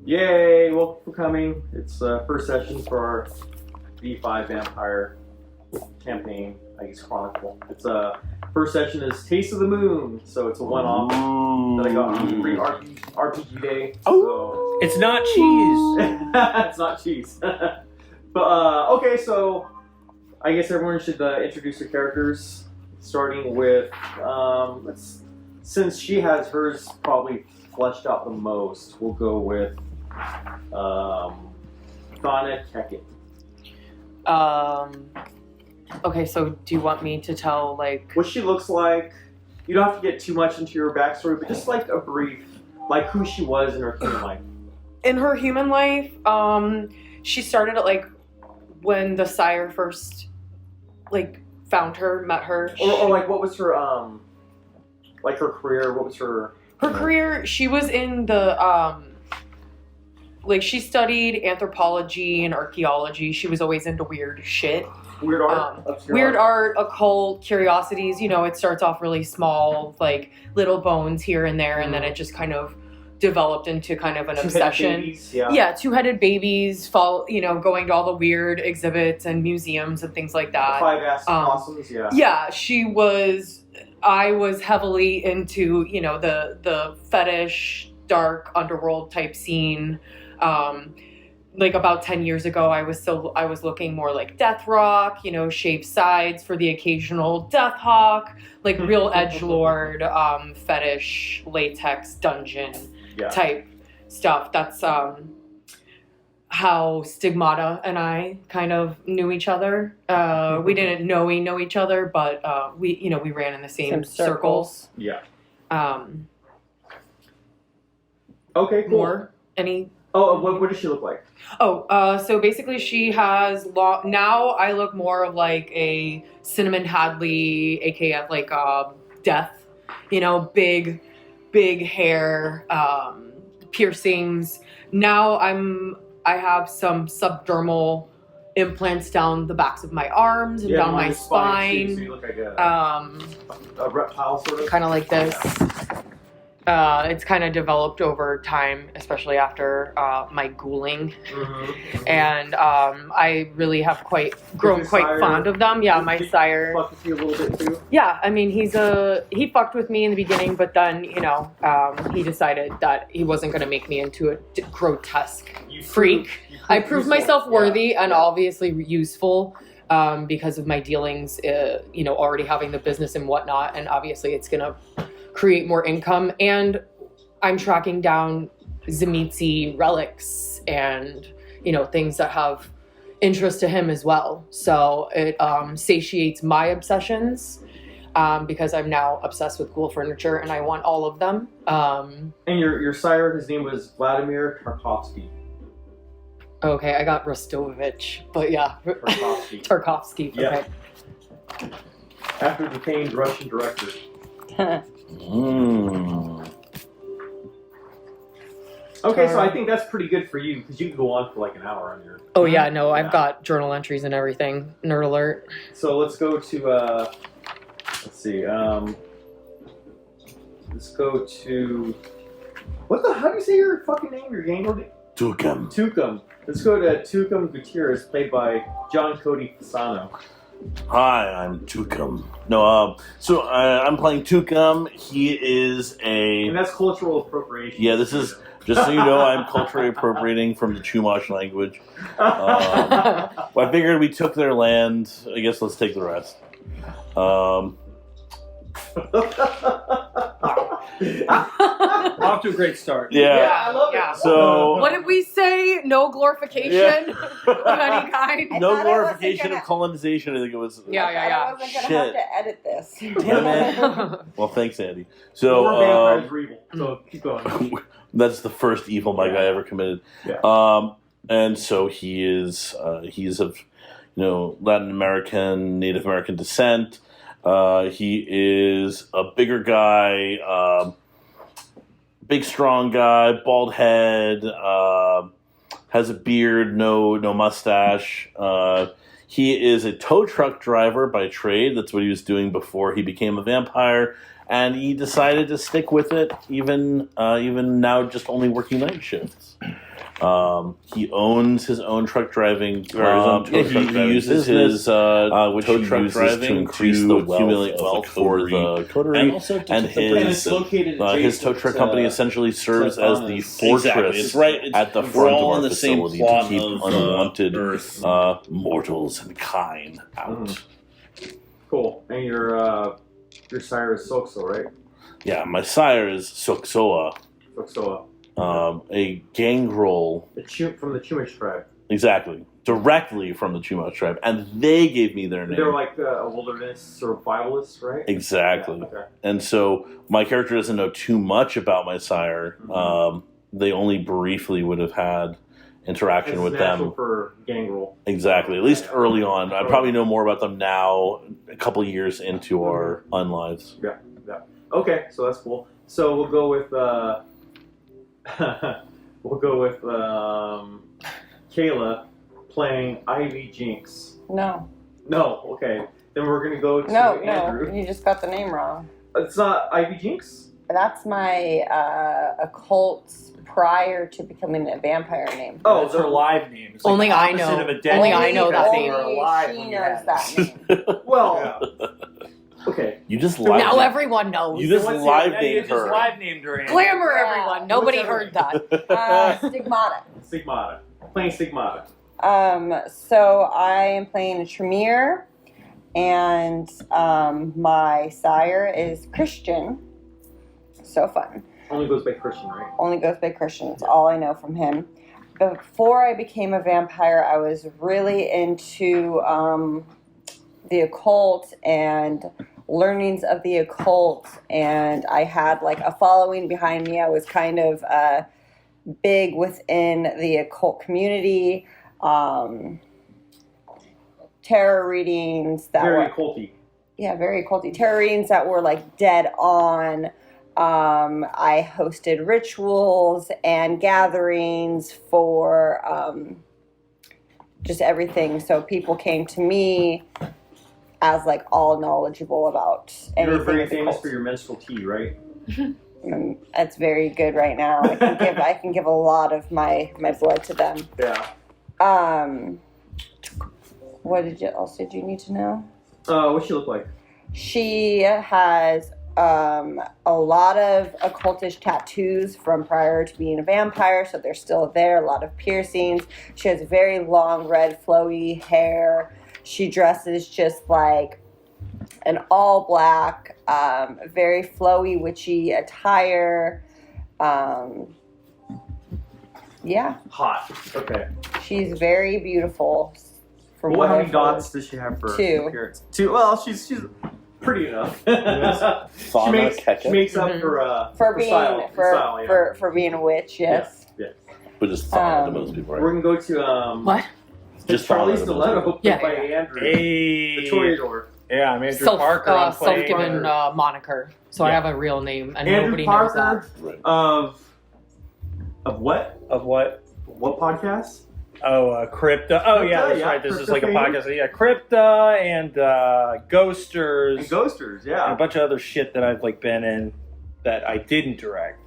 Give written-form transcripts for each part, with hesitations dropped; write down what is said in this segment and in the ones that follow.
Yay! Welcome for coming. It's first session for our V5 Vampire campaign, I guess Chronicle. It's first session is Taste of the Moon, so it's a one-off that I got from free RPG Day. So. It's not cheese. It's not cheese. But okay, so I guess everyone should introduce their characters, starting with since she has hers probably fleshed out the most, we'll go with Thana Keket. Okay, so do you want me to tell, like... What she looks like. You don't have to get too much into her backstory, but just like a brief, like who she was in her human life. In her human life, she started at, like, when the sire first, like, found her, met her. Or like, what was her, like her career? What was her... Her career, she was in the, like, she studied anthropology and archaeology. She was always into weird shit. Weird art? Weird art, occult, curiosities. You know, it starts off really small, like, little bones here and there, and then it just kind of developed into kind of an obsession. Babies, yeah. Yeah, two-headed babies, going to all the weird exhibits and museums and things like that. The 5 possums, yeah. Yeah, I was heavily into, you know, the fetish, dark underworld type scene. Like about 10 years ago, I was looking more like death rock, you know, shaved sides for the occasional death hawk, like real edgelord, fetish, latex, dungeon type stuff. That's how Stigmata and I kind of knew each other. We didn't know each other, but we ran in the same circles. Yeah. Okay, cool. More? Any? Oh, what does she look like? So basically she has now I look more of like a Cinnamon Hadley, aka like Death, you know, big hair, piercings. Now I have some subdermal implants down the backs of my arms and down my spine. So you look like a reptile sort of? Kind of like this. It's kind of developed over time, especially after my ghouling. Mm-hmm. And I really have grown quite fond of them. Yeah, my sire. Fucked with you a little bit too? Yeah, I mean, he fucked with me in the beginning, but then, you know, he decided that he wasn't going to make me into a grotesque freak. I proved myself worthy and obviously useful because of my dealings, you know, already having the business and whatnot. And obviously it's going to create more income, and I'm tracking down Tzimisce relics and, you know, things that have interest to him as well. So it satiates my obsessions because I'm now obsessed with ghoul furniture and I want all of them. And your sire, his name was Vladimir Tarkovsky. Okay, I got Rostovich, but yeah. Tarkovsky. Yeah. Okay. After the famed Russian director. Okay, so I think that's pretty good for you because you can go on for like an hour on your. Oh yeah, no, I've got journal entries and everything. Nerd alert. So let's go to let's see. Let's go to how do you say your fucking name? Your game name? Tucum. Let's go to Tucum Gutierrez, played by John Cody Fasano. Hi, I'm Tucum. No, so I'm playing Tucum. He is And that's cultural appropriation. Yeah, this is, just so you know, I'm culturally appropriating from the Chumash language. Well, I figured we took their land. I guess let's take the rest. Off to a great start. Yeah, I love it. So, what did we say? No glorification of any kind. No glorification of colonization. I think it was. Yeah. I wasn't gonna have to edit this. Damn it. Well, thanks, Andy. So, vampires are evil. So keep going. That's the first evil my guy ever committed. Yeah. And so he's of, you know, Latin American, Native American descent. He is a bigger guy, big strong guy, bald head, has a beard, no mustache. He is a tow truck driver by trade. That's what he was doing before he became a vampire, and he decided to stick with it, even now, just only working night shifts. He owns his own truck driving. He uses his which tow truck driving to increase the wealth for the coterie, and also his tow truck company essentially serves as the fortress at the front of our facility to keep unwanted mortals and kind out. Cool. And your sire is Soxo, right? Yeah, my sire is Soxoa. Soxoa. A gangrel. From the Chumash tribe. Exactly. Directly from the Chumash tribe. And they gave me their name. They're like a wilderness survivalist, right? Exactly. Yeah, okay. And so my character doesn't know too much about my sire. Mm-hmm. They only briefly would have had interaction with them. For gangrel. Exactly. At least early on. I probably know more about them now, a couple years into our unlives. Yeah. Okay, so that's cool. So we'll go with Kayla playing Ivy Jinx. No. No, okay. Then we're gonna go to Andrew. No, you just got the name wrong. It's not Ivy Jinx? That's my occult prior to becoming a vampire name. Oh, it's her live name. It's Only I opposite know. of a dead Only name I know that because name. you're alive She when you knows have that it. name. Well, okay. You just Now live. everyone knows. You just What's live it? You named just her. live named her. Andy. Glamour, Yeah. everyone. Nobody What's heard that. Stigmata. Stigmata. Playing Stigmata. So I am playing a Tremere, and my sire is Christian. So fun. Only goes by Christian, right? Only goes by Christian. It's all I know from him. Before I became a vampire, I was really into the occult and learnings of the occult, and I had like a following behind me. I was kind of big within the occult community. Tarot readings that Very were occulty. yeah, very occulty. Tarot readings that were like dead on. I hosted rituals and gatherings for just everything. So people came to me as like all knowledgeable about anything. You're very of the famous cult. for your menstrual tea, right? That's very good right now. I can give a lot of my blood to them. Yeah. What else did you need to know? What's she look like? She has a lot of occultish tattoos from prior to being a vampire, so they're still there. A lot of piercings. She has very long, red, flowy hair. She dresses just like an all black, very flowy, witchy attire. Yeah, Hot. Okay. she's very beautiful. For Well, what how many I've dots heard. does she have for 2. appearance? 2. Well, she's pretty enough. Fauna she makes up for being style. Style, yeah. for being a witch, yes. Yeah. But just fauna to most people, right? We're gonna go to What? Just Charlie fauna to most Stiletto, people. played Yeah. by Andrew, Hey. the Toreador. Yeah, I'm Andrew Parker. I'm playing Self-given moniker. So I Yeah. have a real name, and Andrew nobody knows Parker that. Right. of what? Of what? What podcast? Oh, Crypta. Oh, yeah, Crypta, that's yeah, right. This is Crypta like a fame. podcast. Yeah, Crypta and Ghosters. And Ghosters, and yeah. a bunch of other shit that I've like been in that I didn't direct.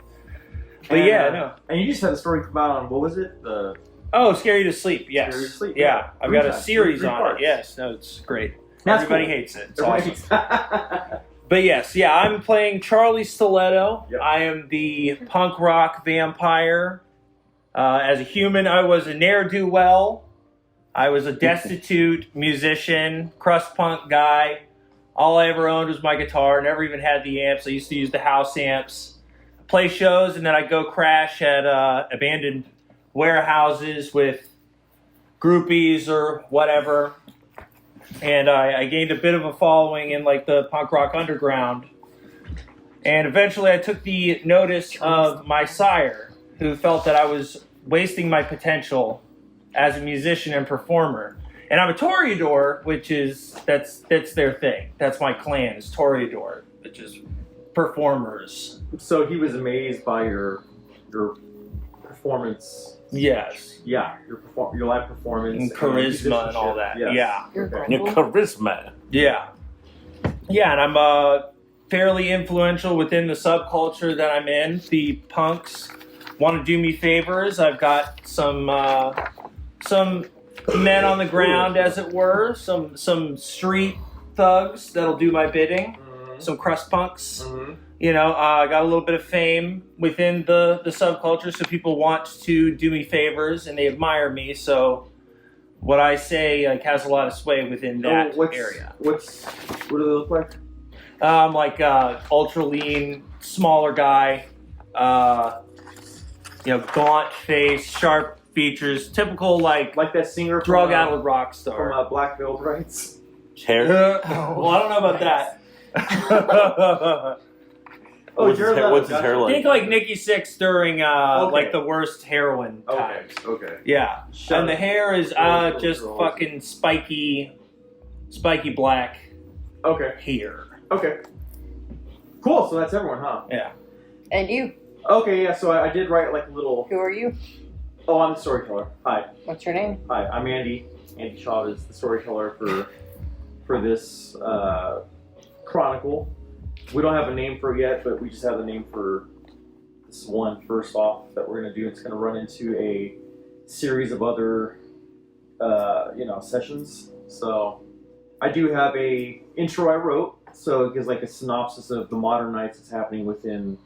But And, yeah, no. And you just had a story come out on, what was it? The Oh, Scary to Sleep. Yes. Scary to Sleep, Yeah, yeah. I've Three got a times, series three on parts. it. Yes. No, it's great. That's Everybody cool. hates it. It's awesome. Everybody- But yes, yeah, I'm playing Charlie Stiletto. Yep. I am the punk rock vampire. As a human, I was a ne'er-do-well. I was a destitute musician, crust punk guy. All I ever owned was my guitar. Never even had the amps. I used to use the house amps. Play shows, and then I'd go crash at abandoned warehouses with groupies or whatever. And I gained a bit of a following in like the punk rock underground. And eventually I took the notice of my sire, who felt that I was wasting my potential as a musician and performer. And I'm a Toreador, which is, that's their thing. That's my clan, is Toreador, which is performers. So he was amazed by your performance Yes. Yeah, your live performance, And charisma and all that. Yes. Yeah. You're Okay. Your charisma. Yeah. Yeah, and I'm fairly influential within the subculture that I'm in. The punks want to do me favors. I've got some men on the ground, as it were, some street thugs that'll do my bidding, some crust punks. Mm-hmm. You know, I got a little bit of fame within the subculture, so people want to do me favors and they admire me. So what I say has a lot of sway within that area. What do they look like? Like ultra lean, smaller guy, gaunt face, sharp features, typical like Like that singer from, drug-addled rock star. from Black Veil Brides? Hair? Well, I don't know about that. What's Jared his hair, Leto, what's his gotcha. hair like? Think like Nikki Sixx during Okay. like the worst heroin Okay, times. okay. Yeah, and the hair is Girls, just girls. fucking spiky black Okay, hair. okay. Cool, so that's everyone, huh? Yeah. And you? Okay, yeah, so I did write like a little... Who are you? Oh, I'm the storyteller. Hi. What's your name? Hi, I'm Andy. Andy Chavez, the storyteller for this chronicle. We don't have a name for it yet, but we just have the name for this one first off that we're going to do. It's going to run into a series of other, sessions. So I do have a intro I wrote, so it gives like a synopsis of the modern nights that's happening within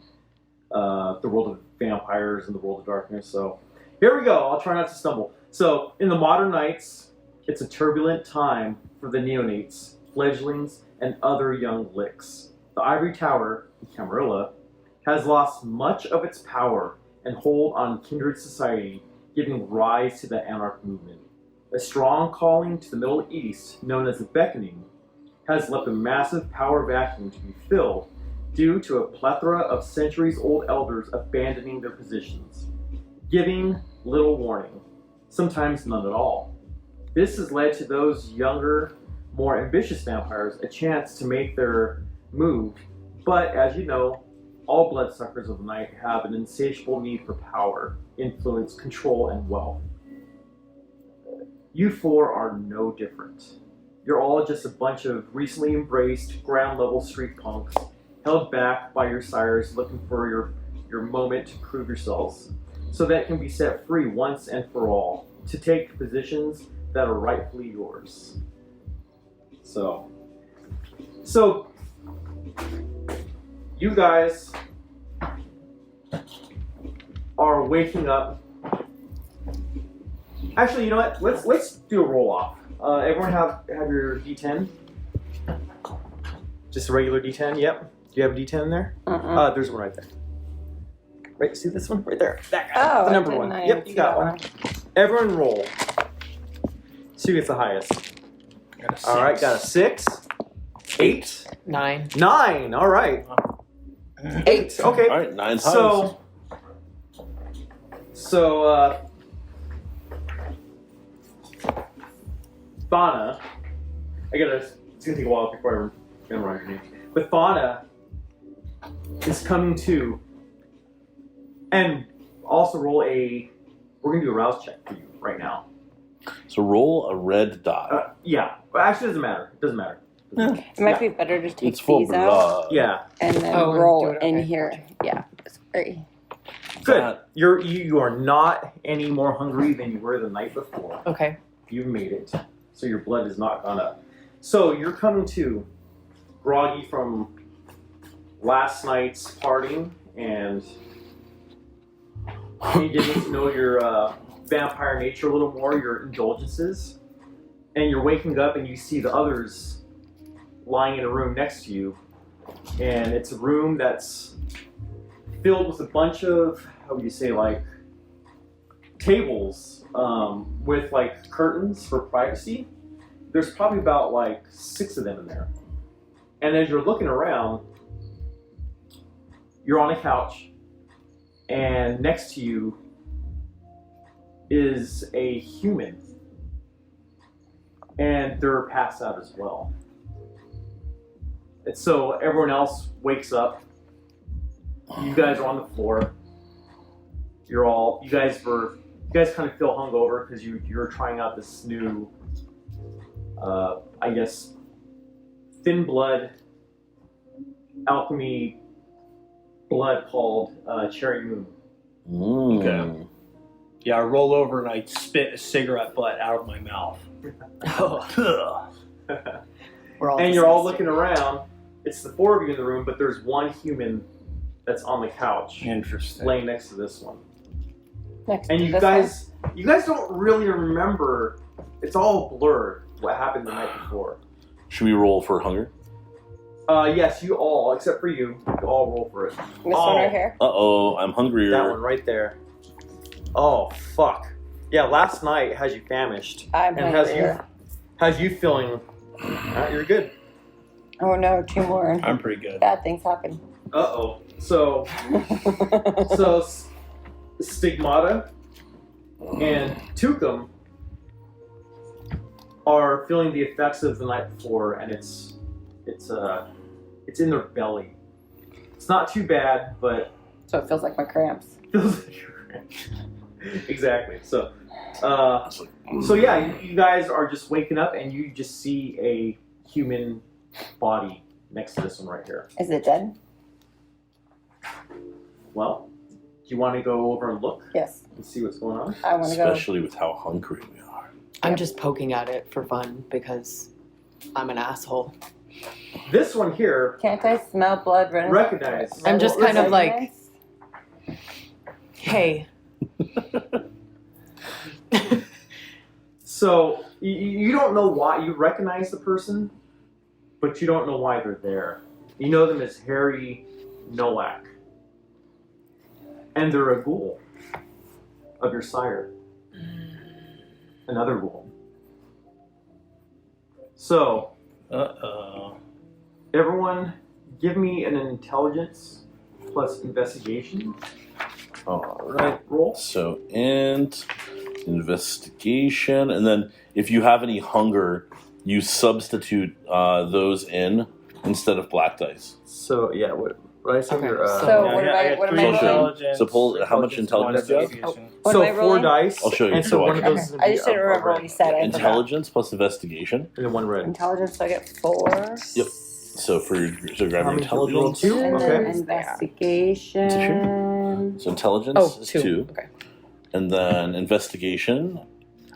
the world of vampires and the world of darkness. So here we go. I'll try not to stumble. So in the modern nights, it's a turbulent time for the neonates, fledglings, and other young licks. The Ivory Tower, Camarilla, has lost much of its power and hold on kindred society, giving rise to the Anarch movement. A strong calling to the Middle East, known as the Beckoning, has left a massive power vacuum to be filled due to a plethora of centuries-old elders abandoning their positions, giving little warning, sometimes none at all. This has led to those younger, more ambitious vampires a chance to make their move, but as you know, all bloodsuckers of the night have an insatiable need for power, influence, control, and wealth. You four are no different. You're all just a bunch of recently embraced, ground-level street punks, held back by your sires looking for your moment to prove yourselves, so that it can be set free once and for all, to take positions that are rightfully yours. So you guys are waking up. Actually, you know what? Let's do a roll off. Everyone have your D10. Just a regular D10. Yep. Do you have a D10 in there? There's one right there. Right. See this one right there. That guy. Oh, the number didn't one. I Yep. see You got that one. Everyone roll. See who gets the highest. All right. Got a 6, 8, 9. 9. All right. 8. Okay. All right, 9 times. So, Fauna, it's gonna take a while before I memorize your name. But Fauna is coming to, and also we're gonna do a rouse check for you right now. So roll a red die. Yeah, but actually it doesn't matter. It doesn't matter. It might be better to take It's for these out blood. Yeah, and then Oh, and roll do it, in okay. here. Yeah. Sorry. good. That- You are not any more hungry than you were the night before. Okay. You've made it. So your blood has not gone up. So you're coming to, groggy from last night's partying and getting to know your vampire nature a little more, your indulgences. And you're waking up and you see the others lying in a room next to you. And it's a room that's filled with a bunch of, how would you say, like, tables with like curtains for privacy. There's probably about like 6 of them in there. And as you're looking around, you're on a couch, and next to you is a human, and they're passed out as well. And so everyone else wakes up. You guys are on the floor. You guys were guys kind of feel hungover because you're trying out this new, I guess, thin blood alchemy blood called Cherry Moon. Okay. Yeah, I roll over and I spit a cigarette butt out of my mouth. We're all And you're all disgusting. looking around. It's the four of you in the room, but there's one human that's on the couch, Interesting. laying next to this one. Next And to you this guys don't really remember. It's all blurred. What happened the night before? Should we roll for hunger? Yes, you all, except for you, all roll for it. one. This one right here. Uh-oh, I'm hungrier. That one right there. Oh fuck. Yeah, last night has you famished. I'm And hungrier. has you feeling? You're good. Oh no, 2 more. And I'm pretty good. bad things happen. Uh-oh. So Stigmata and Tukum are feeling the effects of the night before, and it's in their belly. It's not too bad, but So it feels like my cramps. feels like you're exactly. So yeah, you guys are just waking up, and you just see a human body next to this one right here. Is it dead? Well, do you want to go over and look Yes. and see what's going on? I want to go. Especially with how hungry we are. I'm just poking at it for fun because I'm an asshole. This one here, Can't I smell blood running? recognize. I'm just kind of like, hey. So you don't know why you recognize the person, but you don't know why they're there. You know them as Harry Nowak, and they're a ghoul of your sire. Another ghoul. So Uh-oh. everyone, give me an intelligence plus investigation. All right. Roll. So, investigation, and then if you have any hunger, you substitute those in instead of black dice. So yeah, what I say? Okay, Your, so- So Yeah, what I am got what am three I rolling? intelligence. So pull how much intelligence do you have? investigation. What so am I 4 rolling? dice. I'll show you. And So one I of can- those is gonna I be just didn't remember what you said. I forgot. Intelligence plus investigation. and then 1 red. Intelligence, so I get 4. Yep. So grab How your many did you roll? intelligence. 2? And Okay. then investigation. So intelligence Oh, is 2. 2, Okay. and then investigation.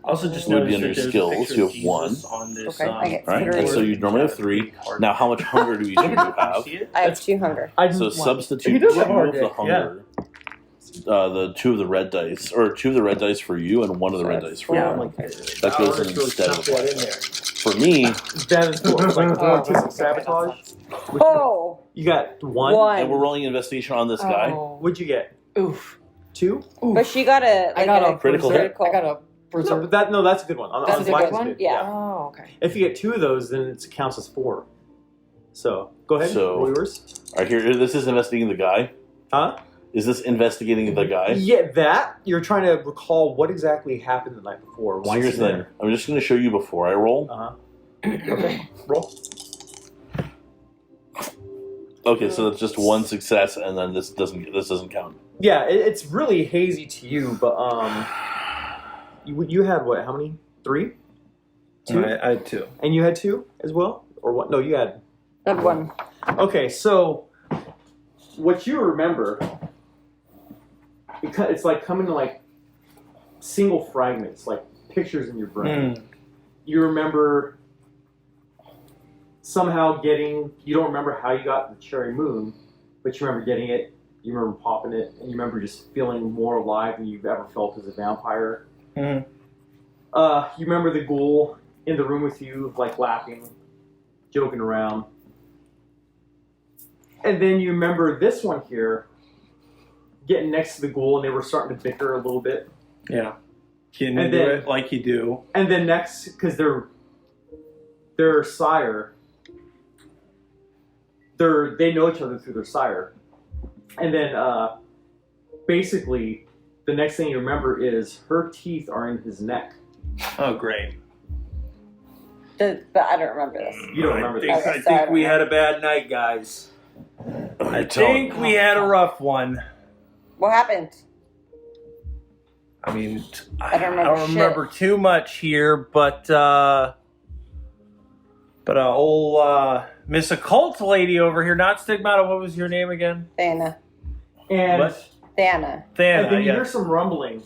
Also, just Would be noticed under that there's a skills, picture you of have 1. Jesus on this, Okay, I get Right, and 3. so you normally have 3. Now, how much hunger do each of you have? See it? I have 2 hunger. I So one. substitute He 2 does have of hard the dick, hunger. The 2 of the red dice, or 2 of the red dice for you, and 1 of the red dice for Yeah, you. like That goes in instead of the black dice. For me, that is cool. It's like Oh, autism okay, sabotage. Oh! You got 1. and we're rolling investigation on this guy. Oh. What'd you get? Oof. 2? But she got a, I got a critical hit. I got a No, berserk. but that's a good one. On That's on a good black is one? Yeah. Oh, okay. If you get 2 of those, then it counts as 4. So go ahead. So- roll yours. All right, here. This is investigating the guy. Huh? Is this investigating the guy? Yeah, that you're trying to recall what exactly happened the night before. So Why here's the thing. I'm just going to show you before I roll. Okay. Roll. Okay, so that's just 1 success, and then this doesn't count. Yeah, it's really hazy to you, but you had what? How many? 3? 2? I had 2. And you had 2 as well, or what? No, you had. I had 1. Okay, so what you remember, it's like coming to like single fragments, like pictures in your brain. You remember somehow getting. You don't remember how you got the cherry moon, but you remember getting it. You remember popping it, and you remember just feeling more alive than you've ever felt as a vampire. You remember the ghoul in the room with you, like laughing, joking around. And then you remember this one here, getting next to the ghoul, and they were starting to bicker a little bit. Yeah. Getting And into then- it like you do. And then next, because their sire, they know each other through their sire. And then basically, the next thing you remember is her teeth are in his neck. Oh, great. But I don't remember this. You don't remember I this. think, Okay, I sorry, think we I had a bad night, guys. I You're telling think we had a rough one. What happened? I mean, I don't remember remember too much here, but old Miss Occult lady over here, not Stigmata. What was your name again? Thana. And, What? Thana. and then you yeah. hear some rumbling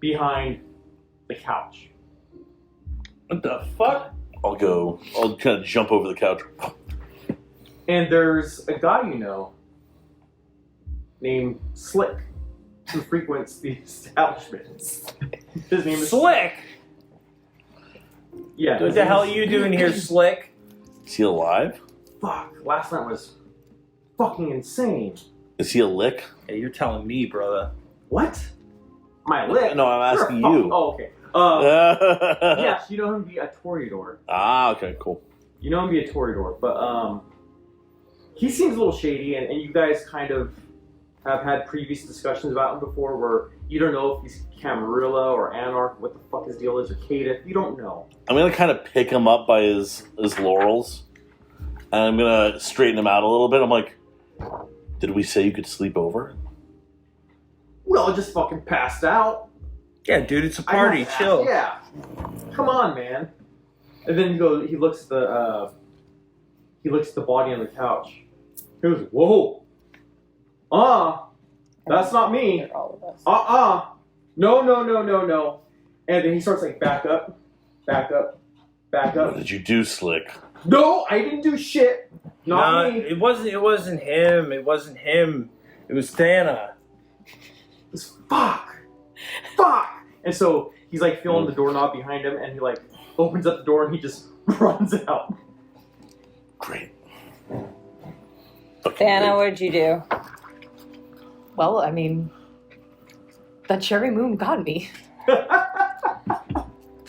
behind the couch. What the fuck? I'll kind of jump over the couch. And there's a guy you know named Slick who frequents the establishment. His name is Slick. Yeah. What the hell are you doing here, Slick? Is he alive? Fuck. Last night was fucking insane. Is he a lick? Hey, you're telling me, brother. What? My lick? No, I'm You're a asking fuck- you. Oh, okay. Yes, you know him to be a Toreador. Ah, okay, cool. You know him to be a Toreador, but he seems a little shady, and you guys kind of have had previous discussions about him before where you don't know if he's Camarilla or Anarch, what the fuck his deal is, or Caitiff. You don't know. I'm gonna kind of pick him up by his laurels, and I'm gonna straighten him out a little bit. I'm like, did we say you could sleep over? Well, I just fucking passed out. Yeah, dude, it's a I party. have- Chill. Yeah. Come on, man. And then he looks at the body on the couch. He goes, whoa. That's not me. They're all of us. No. And then he starts like back up. What did you do, Slick? No, I didn't do shit. Not me. It wasn't him. It wasn't him. It was Thana. It's fuck. And so he's like feeling the doorknob behind him, and he like opens up the door, and he just runs out. Great. Thana, what did you do? Well, I mean, that cherry moon got me.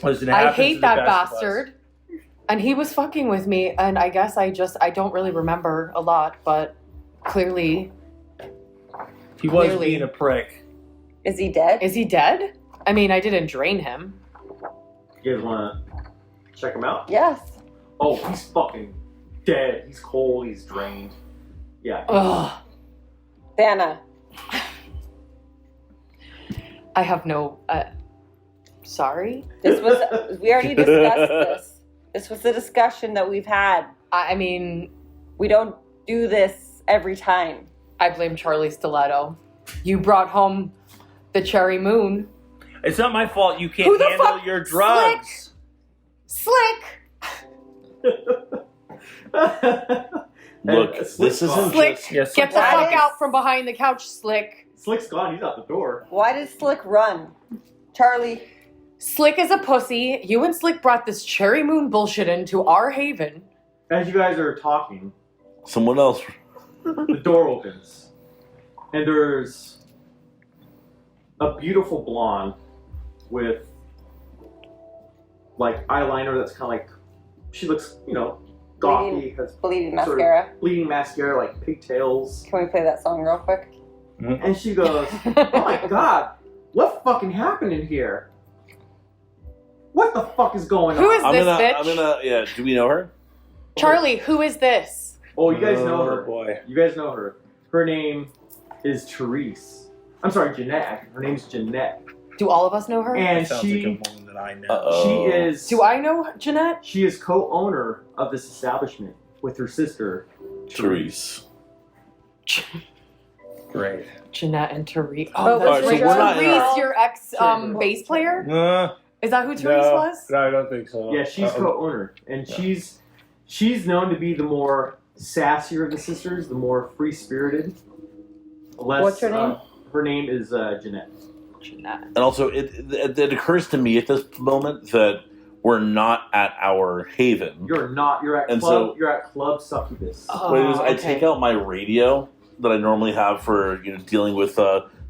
Listen, it I happens to hate the that best of us. bastard. And he was fucking with me, and I guess I don't really remember a lot, but clearly. He was Clearly. being a prick. Is he dead? Is he dead? I mean, I didn't drain him. You guys want to check him out? Yes. Oh, he's fucking dead. He's cold. He's drained. Yeah. Ugh. Thana. I have no. Sorry? This was we already discussed this. This was the discussion that we've had. I mean, We don't do this every time. I blame Charlie Stiletto. You brought home the cherry moon. It's not my fault you Who can't the handle fuck- your drugs. Slick! Look, And Slick's this isn't gone. Slick! just... Yes, Get the Why fuck is- out from behind the couch, Slick. Slick's gone. He's out the door. Why did Slick run? Charlie, Slick is a pussy. You and Slick brought this cherry moon bullshit into our haven. As you guys are talking, Someone else. the door opens, and there's a beautiful blonde with like eyeliner that's kind of like, she looks, gothy, has bleeding sort of mascara. bleeding mascara, like pigtails, Can we play that song real quick? and she goes, "Oh my god, what fucking happened in here? What the fuck is going Who on?" is this bitch? I'm gonna, yeah, do we know her? Charlie, who is this? Oh, you guys know her. Boy. You guys know her. Her name is Therese. I'm sorry, Jeanette. Her name's Jeanette. Do all of us know her? And Sounds she like a woman that I know. Uh-oh. she is Do I know Jeanette? she is co-owner of this establishment with her sister Therese. Great. Jeanette and Therese. Oh, Oh, that's so right. we're not in Therese, a- your ex Sorry. bass player? No, Is that who Therese was? I don't think so. Yeah, she's co-owner, and she's known to be the more sassier of the sisters, the more free-spirited. Less, What's her name? Her name is Jeanette. Jeanette. And also, it occurs to me at this moment that we're not at our haven. You're not. You're at And club. so- you're at Club Succubus. What I do is I okay. take out my radio that I normally have for dealing with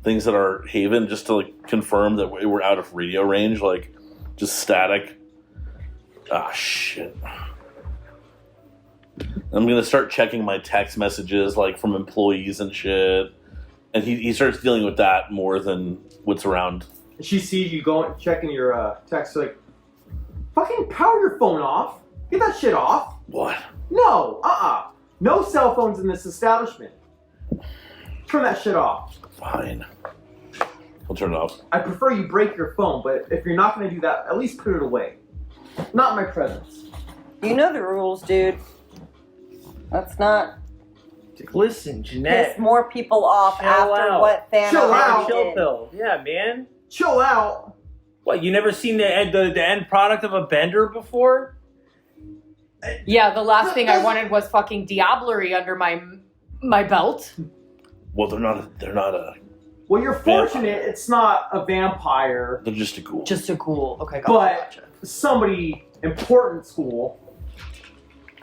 things that are haven, just to like confirm that we're out of radio range, like just static. Ah, shit. I'm gonna start checking my text messages, like from employees and shit, and he starts dealing with that more than what's around. She sees you going, checking your text, like, fucking power your phone off. Get that shit off. What? No, no cell phones in this establishment. Turn that shit off. Fine. He'll turn it off. I prefer you break your phone, but if you're not going to do that, at least put it away. Not in my presence. You know the rules, dude. Let's not Listen, Jeanette. piss more people off Chill after out. what Thanos Chill out. Chill did. pill. Yeah, man. Chill out. What, you never seen the end product of a bender before? Yeah, the last thing I wanted was fucking diablerie under my belt. Well, they're not a. Well, you're fortunate it's not a vampire, They're just a ghoul. Just a ghoul. Okay, but gotcha. somebody important school.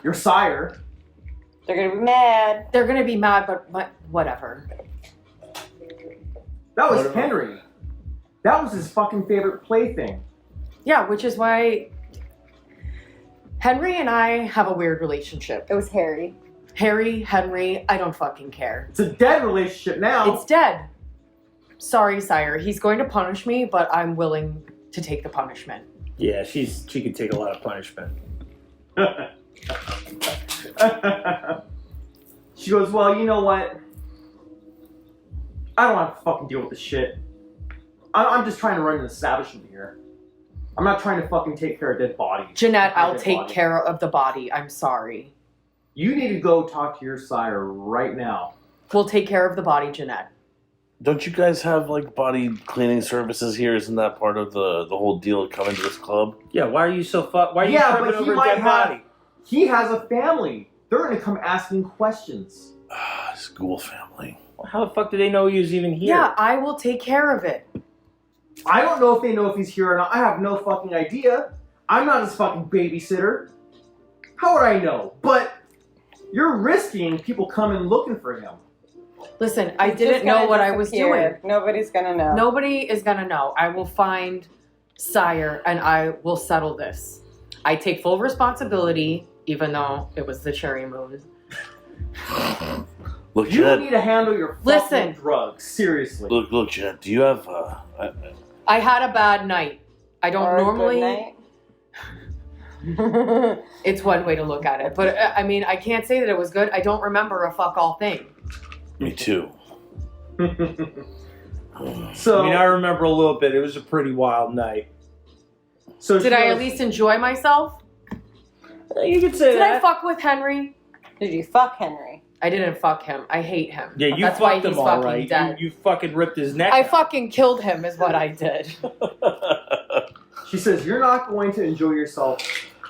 Your sire. They're gonna be mad. They're gonna be mad, but whatever. That was What about- Henry. That was his fucking favorite plaything. Yeah, which is why Henry and I have a weird relationship. It was Harry. Harry, Henry, I don't fucking care. It's a dead relationship now. It's dead. Sorry, sire. He's going to punish me, but I'm willing to take the punishment. Yeah, she could take a lot of punishment. She goes, well, you know what? I don't have to fucking deal with this shit. I'm just trying to run an establishment here. I'm not trying to fucking take care of dead bodies. Jeanette, I'll Dead take bodies. care of the body. I'm sorry. You need to go talk to your sire right now. We'll take care of the body, Jeanette. Don't you guys have like body cleaning services here? Isn't that part of the whole deal of coming to this club? Yeah, why are you so why are you Yeah, tripping but he over a might dead have- body? He has a family. They're gonna come asking questions. This ghoul family. How the fuck do they know he was even here? Yeah, I will take care of it. I don't know if they know if he's here or not. I have no fucking idea. I'm not his fucking babysitter. How would I know? But you're risking people coming looking for him. Listen, I He's didn't just gonna know what I was disappear. doing. Nobody's gonna know. Nobody is gonna know. I will find sire and I will settle this. I take full responsibility, even though it was the cherry moon. Look, You Jeanette. need to handle your fucking Listen. drugs. Seriously. Look, Jeanette. Do you have? I had a bad night. I don't Or a normally. good night. It's one way to look at it, but I mean, I can't say that it was good. I don't remember a fuck all thing. Me too. So, I mean, I remember a little bit. It was a pretty wild night. so Did she I at goes, least enjoy myself? You could say Did I that. fuck with Henry? Did you fuck Henry? I didn't fuck him. I hate him. Yeah, you That's why fucked him he's all fucking right. dead. You fucking ripped his neck I out. fucking killed him, is what I did. She says, you're not going to enjoy yourself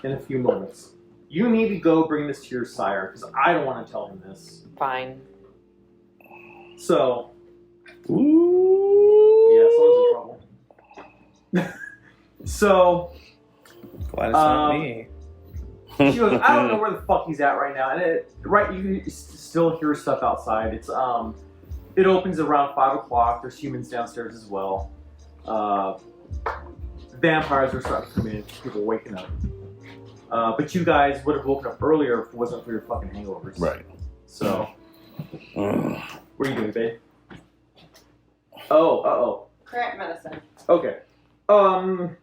in a few moments. You need to go bring this to your sire, because I don't want to tell him this. Fine. So, Ooh. yeah, someone's in trouble. So, Glad it's not Um, me. she goes, I don't know where the fuck he's at right now. And you can still hear stuff outside. It opens around 5 o'clock. There's humans downstairs as well. Vampires are starting to come in. People waking up. But you guys would have woken up earlier if it wasn't for your fucking hangovers. Right. So, Mm. what are you doing, babe? Oh, Cramp medicine. okay.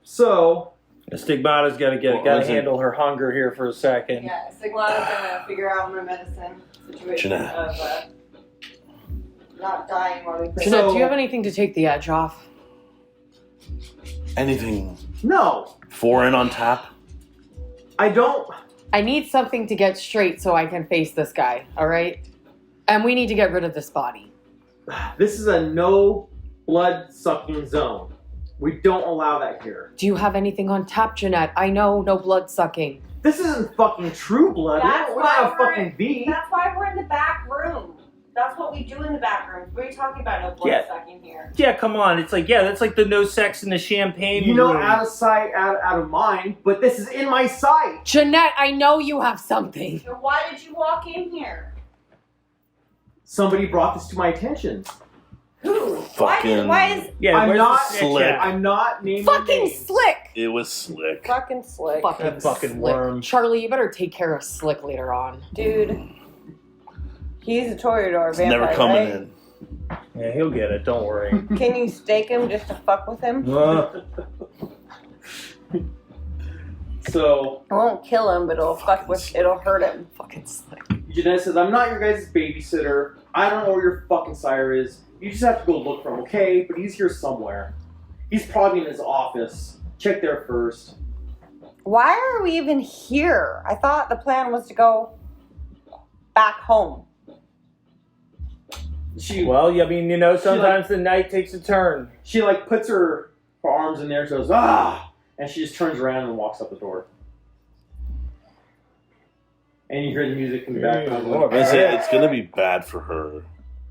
So, The stigmata's got to Well, gotta listen. handle her hunger here for a second. Yeah, Stigmata's gonna figure out my medicine situation Jeanette. of not dying while we Jeanette, So- do you have anything to take the edge off? Anything no, foreign on tap? I don't. I need something to get straight so I can face this guy, alright? And we need to get rid of this body. This is a no blood sucking zone. We don't allow that here. Do you have anything on tap, Jeanette? I know, no blood sucking. This isn't fucking True Blood. That's We're why not a we're- fucking V. That's why we're in the back room. That's what we do in the back rooms. What are you talking about? No blood Yeah. sucking here. Yeah, come on. It's like, yeah, that's like the no sex in the champagne You know, room. out of sight, out of mind. But this is in my sight. Jeanette, I know you have something. So why did you walk in here? Somebody brought this to my attention. Who? Fucking- Why is Yeah, I'm where's not the snitch slick. at? I'm not naming Fucking names. Slick! It was slick. fucking Slick? Fucking fucking Slick. worm. Charlie, you better take care of Slick later on. Dude. He's a Toreador It's vampire, never coming right? in. Yeah, he'll get it. Don't worry. Can you stake him just to fuck with him? So, I won't kill him, but it'll hurt him. Fucking Slick. Jeanette says, I'm not your guys' babysitter. I don't know where your fucking sire is. You just have to go look for him, okay? But he's here somewhere. He's probably in his office. Check there first. Why are we even here? I thought the plan was to go back home. Well, I mean, you know, sometimes the night takes a turn. She like puts her arms in there and goes, ah! And she just turns around and walks out the door. And you hear the music in the background. It's going to be bad for her.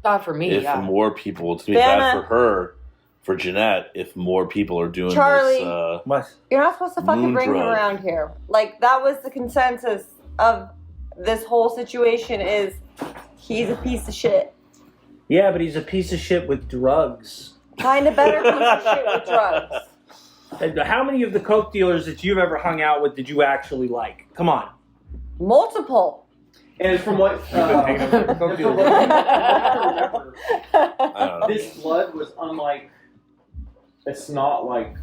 Not for me, If yeah. more people, it's going to be bad for her, for Jeanette, if more people are doing Charlie. this. You're not supposed to fucking Moon bring him drug. around here. Like, that was the consensus of this whole situation is he's a piece of shit. Yeah, but he's a piece of shit with drugs. Kind of better piece of shit with drugs. And how many of the coke dealers that you've ever hung out with did you actually like? Come on. Multiple. And from what hanging out with the coke dealers. I don't know. this blood was unlike. It's not like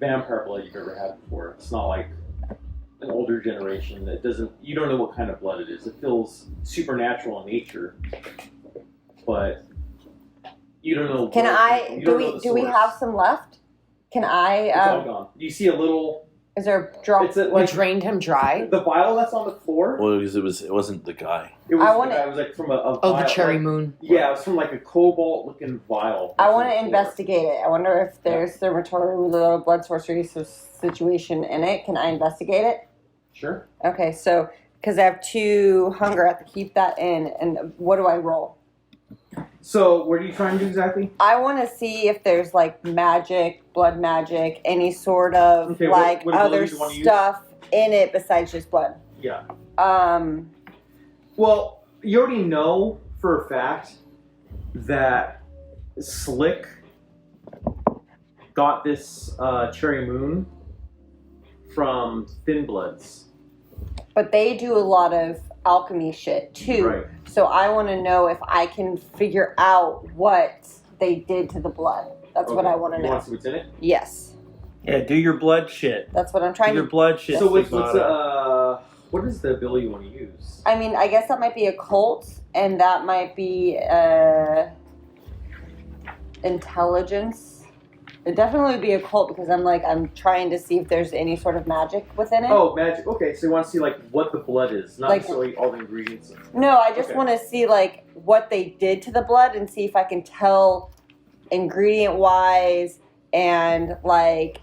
vampire blood you've ever had before. It's not like an older generation that doesn't. You don't know what kind of blood it is. It feels supernatural in nature, but you don't know. Can where- I? you Do don't know we? the Do we source. have some left? Can It's all I? gone. You see a little. Is there a drop? It's a, We like drained him dry. the vial that's on the floor. Well, it wasn't the guy. It was. I wanna- It was like from a Oh, vial, the cherry like- moon. Yeah, it was from like a cobalt-looking vial. I want on to the floor. investigate it. I wonder if there's thermatorial blood sorcery situation in it. Can I investigate it? Sure. Okay, so because I have 2 hunger, I have to keep that in. And what do I roll? So, what are you trying to do exactly? I want to see if there's like magic, blood magic, any sort of Okay, like what other ability do you wanna use? stuff in it besides just blood. Yeah. Um, Well, you already know for a fact that Slick got this cherry moon from Thin Bloods. but they do a lot of alchemy shit too. Right. So I want to know if I can figure out what they did to the blood. That's what I want to You want know. to see what's in it? Yes, Yeah, do your blood shit. that's what I'm Do trying your to. blood shit. So what is the ability you want to use? I mean, I guess that might be occult, and that might be intelligence. It definitely would be occult because I'm trying to see if there's any sort of magic within it. Oh, magic. Okay, so you want to see like what the blood is, not Like- necessarily all the ingredients. No, I just Okay. want to see like what they did to the blood and see if I can tell ingredient wise and like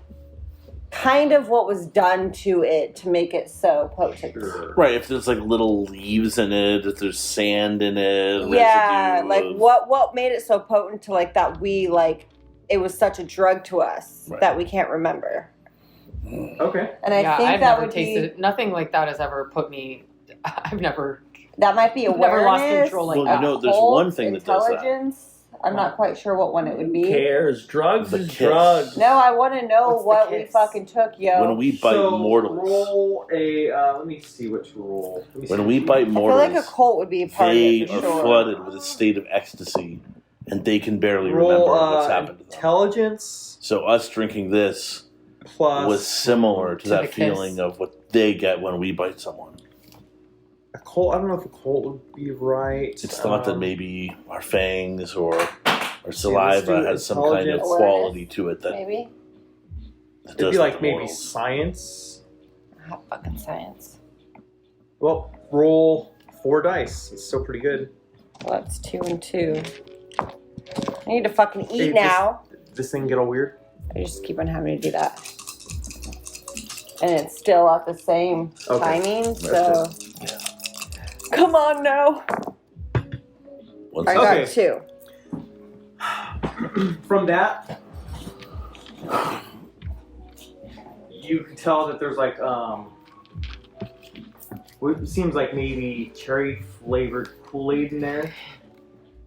kind of what was done to it to make it so potent. Sure. Right, if there's like little leaves in it, if there's sand in it, Yeah, residue like of- what made it so potent to like that we like it was such a drug to us Right. that we can't remember. Okay. And I Yeah, think I've that never would tasted be it. Nothing like that has ever put me. I've never. that might be I've awareness. never lost control like Well, that. you know, there's occult, one thing that does that. intelligence. I'm not quite sure what one it would Who be. cares? Drugs The is kiss. drugs. No, I want to know What's the what we kiss? fucking took, yo. When we bite so mortals, roll a. Let me see what to roll. Let me see when what we to bite I feel mortals, like a cult would be a part they of it are for sure. flooded with a state of ecstasy, and they can barely roll remember what's happened to them. intelligence So us drinking this plus was similar to To that the kiss. feeling of what they get when we bite someone. a colt. I don't know if a colt would be right. It's thought that maybe our fangs or our let's saliva do has some kind of intelligence. quality to it that, Maybe. that it'd does be like the maybe mortals. science. Hot fucking science. Well, roll 4 dice. It's still pretty good. Well, that's 2 and 2. I need to fucking eat Hey, now. This thing get all weird. I just keep on having to do that. And it's still at the same Okay. timing, That's so. Yeah. Come on, no. Once I Okay. got 2. From that, you can tell that there's like what seems like maybe cherry flavored Kool-Aid in there.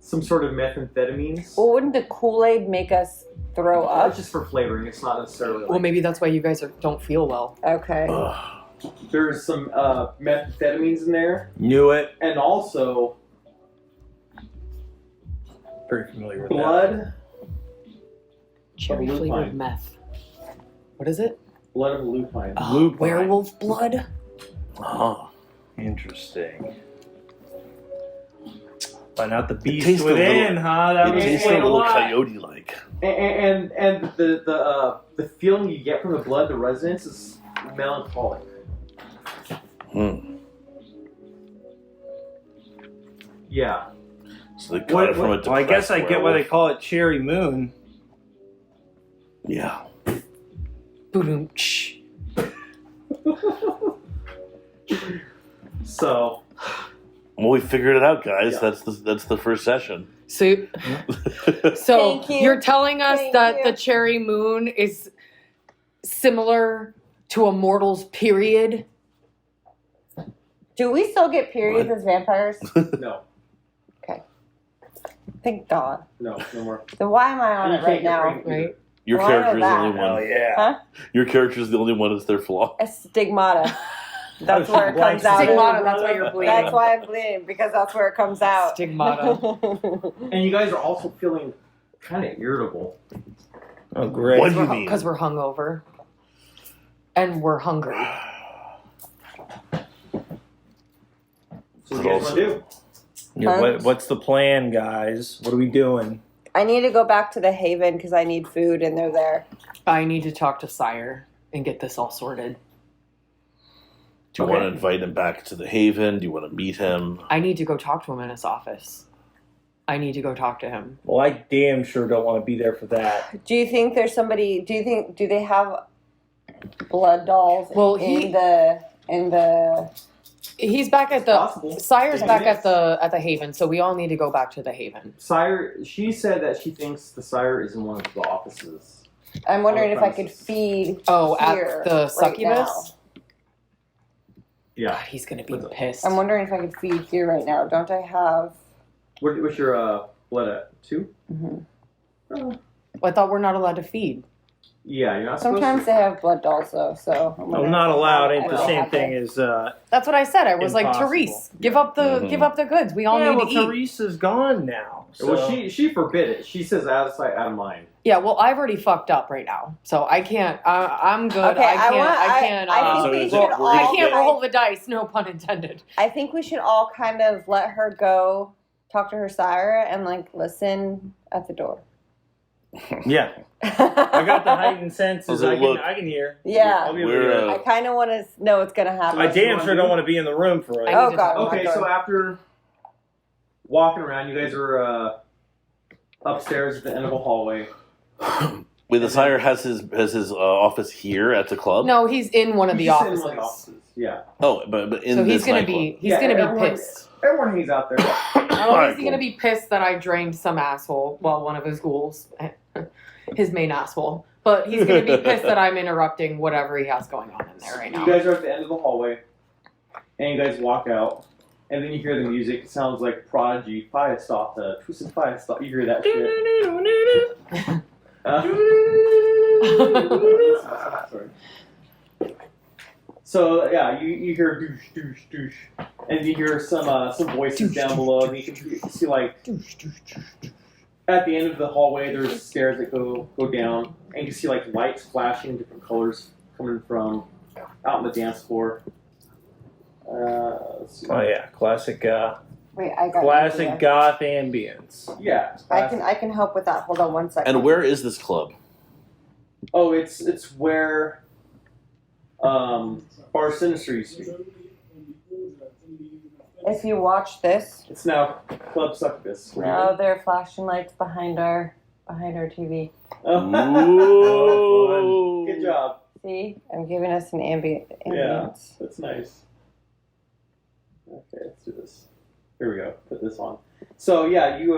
Some sort of methamphetamines. Well, wouldn't the Kool-Aid make us throw up? That's just for flavoring. It's not necessarily. Well, Like, maybe that's why you guys don't feel well. Okay. Ugh. there's some methamphetamines in there, Knew it. and also Very familiar with that. blood. Cherry lupine. flavored meth. What is it? Blood of lupine. Lupine. Werewolf blood. Oh. Interesting. Find out the beast tastes a within, huh? That It would tastes a explain a little lot. coyote-like. And the feeling you get from the blood, the resonance is melancholic. Yeah. So they got it from a Well, I guess I get why they werewolf. call it Cherry Moon. Yeah. Boom. So. Well, we figured it out, guys. Yeah. That's the first session. So Thank you. you're telling us Thank that you. the cherry moon is similar to a mortal's period? Do we still get periods What? as vampires? No. Thank God. No more. Then why am I on You it right can't get now? pregnant. Right? Your Well, I know character is the only that. Hell one. yeah. Huh? Your character is the only one that's their flaw. A stigmata. That's Oh, where it she comes blanks out. Stigmata, that's why you're bleeding. That's why I'm bleeding, because that's where it comes out. Stigmata. And you guys are also feeling kind of irritable. Oh, great. What do you mean? Because we're hungover. And we're hungry. So what do you guys want to do? Yeah, what's the plan, guys? What are we doing? I need to go back to the Haven because I need food and they're there. I need to talk to Sire and get this all sorted. Do you want to invite him back to the Haven? Do you want to meet him? I need to go talk to him in his office. I need to go talk to him. Well, I damn sure don't want to be there for that. Do you think there's somebody? Do they have blood dolls? Well, in the. He's back at the Possible. Sire's They back mix. at the Haven, so we all need to go back to the Haven. Sire, she said that she thinks the Sire is in one of the offices. I'm wondering if I could premises. feed. Oh, here at the right succubus? now. Yeah. God, he's gonna be What's up? pissed. I'm wondering if I could feed here right now. Don't I have? What's your blood at? 2? Mhm. I thought we're not allowed to feed. Yeah, you're not Sometimes supposed they have blood dolls though, so. I'm not allowed. Ain't I the don't same have thing to. as. That's what I said. I was like, Impossible. Therese, give up the goods. We all yeah, need well, to eat. Therese is gone now. to. So. Well, she forbid it. She says out of sight, out of mind. Yeah, well, I've already fucked up right now, so I can't. I'm good. Okay, I can't. I So think we is should it- all. we're I gonna can't get- roll the dice. No pun intended. I think we should all kind of let her go, talk to her sire, and like listen at the door. Yeah, I got the heightened senses. So I look- can hear. Yeah. I'll be able to We're, hear. I kind of want to know what's gonna happen. I That's what damn I sure do. don't want to be in the room for it. I Oh, need to God. talk. Okay, God. so after walking around, you guys are upstairs at the end of a hallway. Wait, the Sire has his office here at the club. No, he's in one of the He's just in offices. one of the offices. Yeah. Oh, but in So this he's gonna nightclub. be Yeah, gonna be everyone- pissed. Everyone hangs out there. Not only Alright, is he gonna be pissed that I drained some asshole, well, one of his ghouls, his main asshole, but he's gonna be pissed that I'm interrupting whatever he has going on in there right You now. guys are at the end of the hallway, and you guys walk out, and then you hear the music. It sounds like Prodigy, Firestarter, Twisted Firestarter. You hear that shit. Sorry. So yeah, you hear douche, douche, douche, and you hear some voices down below, and you can see like at the end of the hallway there's stairs that go down, and you can see like lights flashing, different colors coming from out on the dance floor. Let's see. Oh yeah, classic. Wait, I got an Classic idea. goth ambience. Yeah, I can help with that. Hold on one second. And where is this club? Oh, it's where Bar Sinister used to be. If you watch this, It's now Club Succubus. now there are flashing lights behind our TV. Ooh. Good job. See, I'm giving us an ambience. That's nice. Okay, let's do this. Here we go. Put this on. So yeah, you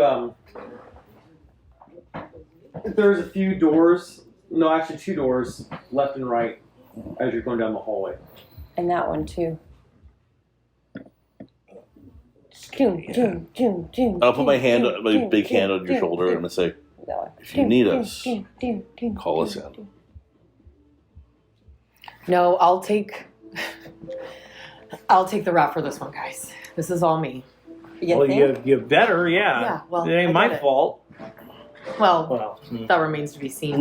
there's a few doors. No, actually 2 doors, left and right, as you're going down the hallway. And that one too. I'll I'll put my hand, my big hand on your shoulder, and I'm gonna say, if you need us, call us in. No, I'll take the rap for this one, guys. This is all me. You Well, think? you better, yeah. Yeah, well, it ain't I my get it. fault. Well, Well, that remains to be seen.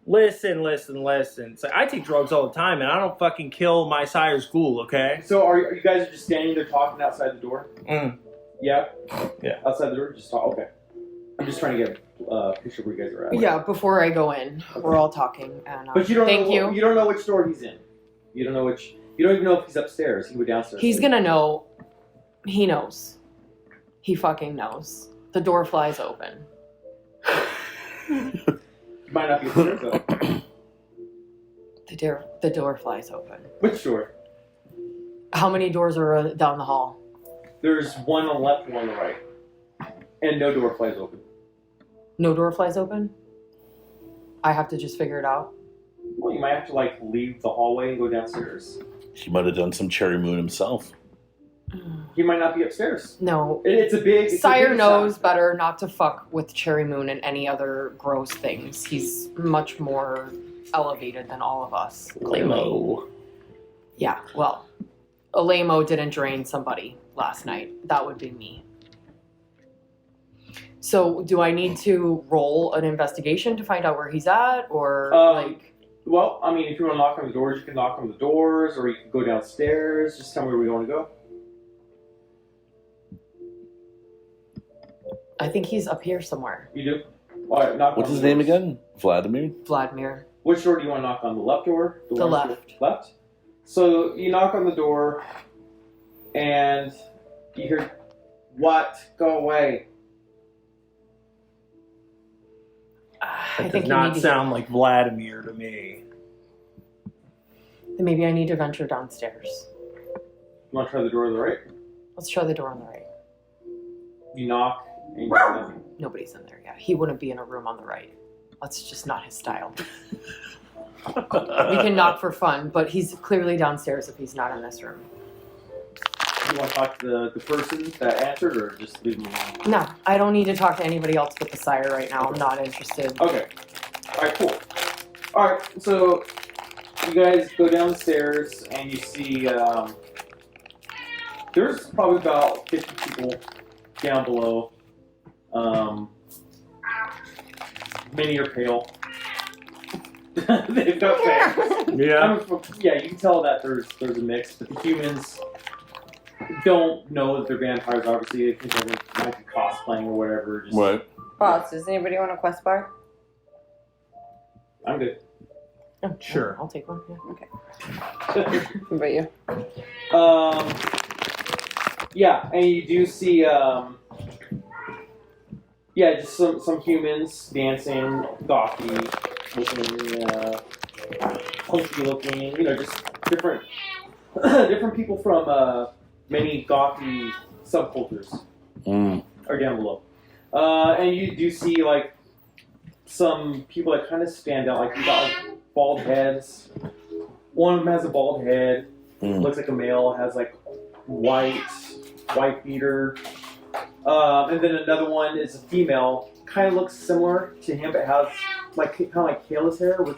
listen. So I take drugs all the time, and I don't fucking kill my sire's ghoul. Okay. So are you guys just standing there talking outside the door? Yeah? Yeah. Outside the door? Just talk. Okay. I'm just trying to get a picture of where you guys are at. Yeah, before I go in, we're all talking. And But you don't thank know, you. You don't know which door he's in. You don't know which. You don't even know if he's upstairs. He would downstairs. He's gonna know. He knows. He fucking knows. The door flies open. He might not be upstairs though. The door flies open. Which door? How many doors are down the hall? There's one on the left, one on the right, and no door flies open. No door flies open? I have to just figure it out. Well, you might have to like leave the hallway and go downstairs. He might have done some cherry moon himself. He might not be upstairs. No. It's a big. Sire knows better not to fuck with Cherry Moon and any other gross things. He's much more elevated than all of us. Clearly. Lamo. Yeah, well, a lame-o didn't drain somebody last night. That would be me. So, do I need to roll an investigation to find out where he's at, or like? Well, I mean, if you want to knock on the doors, you can knock on the doors, or you can go downstairs. Just tell me where we want to go. I think he's up here somewhere. You do. All right, knock. What's on his the name doors. again? Vladimir? Vladimir. Which door do you want to knock on? The left door? The one to left. the left? So you knock on the door, and you hear, "What? Go away." I That think does you not need to sound like Vladimir to me. Then maybe I need to venture downstairs. You want to try the door on the right? Let's try the door on the right. You knock, and you hear nothing. Nobody's in there yet. He wouldn't be in a room on the right. That's just not his style. We can knock for fun, but he's clearly downstairs if he's not in this room. You want to talk to the person that answered, or just leave him alone? No, I don't need to talk to anybody else but the sire right now. I'm not interested. Okay. All right. Cool. All right. So you guys go down the stairs, and you see there's probably about 50 people down below. Many are pale. They've got fangs. Yeah. Yeah, you can tell that there's a mix, but the humans don't know that they're vampires. Obviously, they think they might be cosplaying or whatever. Just, Right. Boss, does anybody want a quest bar? I'm good. Oh, Sure. I'll take one. Yeah. What about you? Yeah, and you do see, just some humans dancing, gothy looking, punky looking, just different different people from many gothy subcultures are down below. And you do see like some people that kind of stand out, like you got like bald heads. One of them has a bald head, looks like a male, has like white beater. And then another one is a female, kind of looks similar to him, but has like kind of like Kayla's hair with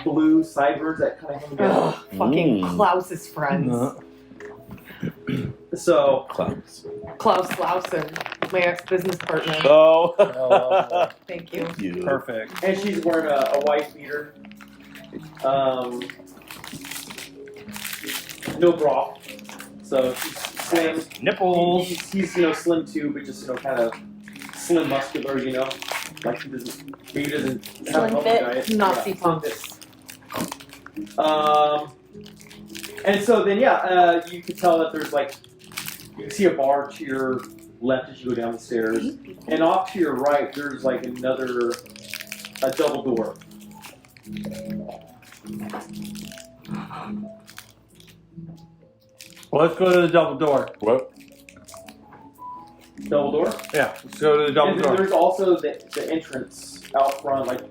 blue sideburns that kind of hang down. Ugh, fucking Klaus's friends. So Clowns. Klaus Lausen, my ex-business partner. Oh. Thank you. Thank you. Perfect. and she's wearing a white beater. No bra. So she's slim. Nipples. He's slim too, but just kind of slim, muscular. Like he doesn't have a Slim healthy fit? diet. Nazi slim punks. fit. And so then you can tell that there's like you can see a bar to your left as you go down the stairs, and off to your right there's like a double door. Well, let's go to the double door. What? Double door. Yeah, let's go to the double And then door. there's also the entrance out front. Like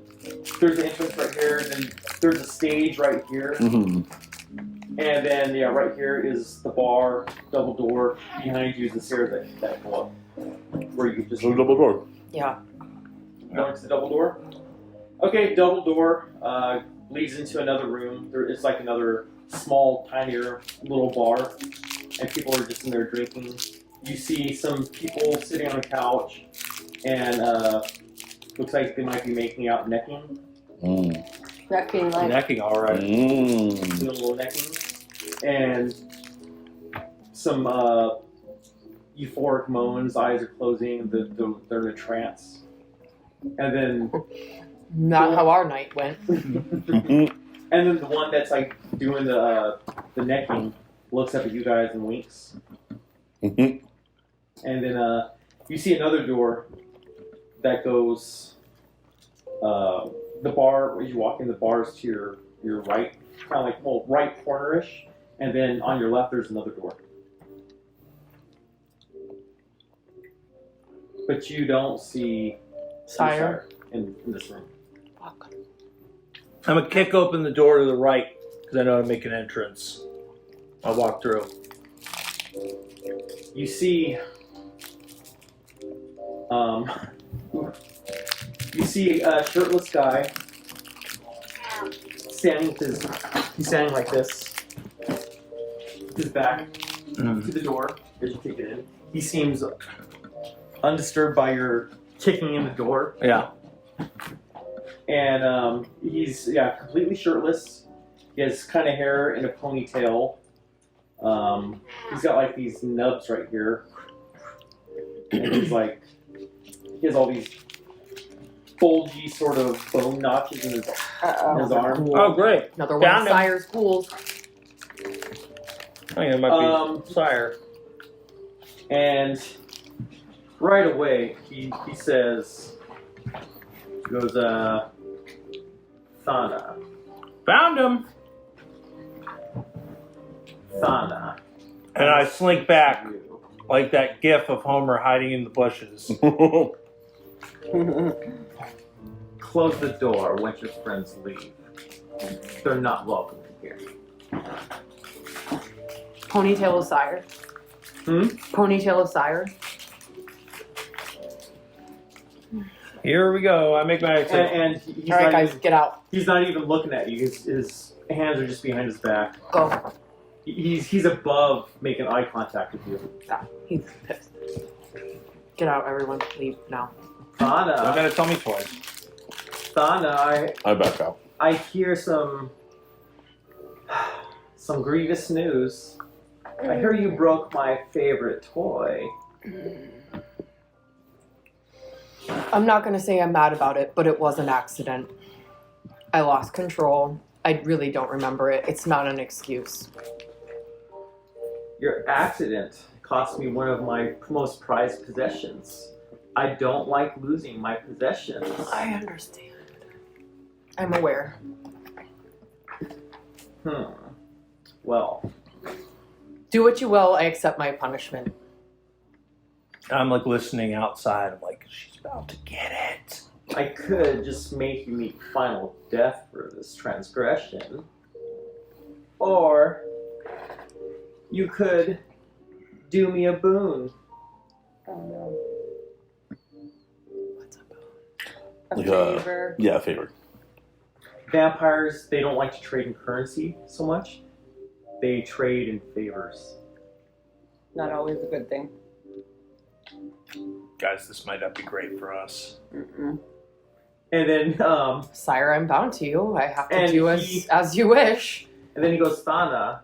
there's the entrance right here, then there's a stage right here, Mm-hmm. and then right here is the bar, double door. Behind you is the stairs that go up, where you can just So double door. Yeah. go into the double door. Okay, double door leads into another room. There is like another small, tinier little bar, and people are just in there drinking. You see some people sitting on a couch, and looks like they might be making out, necking, Necking like Necking, all right. doing a little necking, and some euphoric moans, eyes are closing, they're in a trance. And then Not how our night went. and then the one that's like doing the necking looks up at you guys and winks. And then you see another door that goes the bar, as you walk in, the bar's to your right, kind of like right corner-ish, and then on your left there's another door. But you don't see Sire. in this room. Fuck. I'm gonna kick open the door to the right because I know how to make an entrance. I'll walk through. You see, a shirtless guy standing with he's standing like this, with his back to the door as you kick it in. He seems undisturbed by your kicking in the door. Yeah. And he's completely shirtless. He has kind of hair in a ponytail. He's got like these nubs right here, and he has all these bulgy sort of bone notches in his arm. Oh, great. Another one Found of him. Sire's ghouls. I think it might be Sire. And right away he says, he goes, Thana. Found him. Thana. And I slink back like that gif of Homer hiding in the bushes. Close the door once your friends leave. They're not welcome here. Ponytail of Sire. Ponytail of Sire. Here we go. I make my exit. And he's All right, not guys, even, get out. he's not even looking at you. His hands are just behind his back. Go. He's above making eye contact with you. He's pissed. Get out, everyone. Leave now. Don't Thana, gotta tell me twice. Thana, I back out. I hear some grievous news. I hear you broke my favorite toy. I'm not going to say I'm mad about it, but it was an accident. I lost control. I really don't remember it. It's not an excuse. Your accident cost me one of my most prized possessions. I don't like losing my possessions. I understand. I'm aware. Well, Do what you will. I accept my punishment. I'm like listening outside. I'm like, she's about to get it. I could just make you meet final death for this transgression. Or you could do me a boon. What's up? A Like favor. Yeah, favor. Vampires, they don't like to trade in currency so much. They trade in favors. Not always a good thing. Guys, this might not be great for us. Mm-mm. And then, Sire, I'm bound to you. I have to And do he- as you wish. and then he goes, Thana,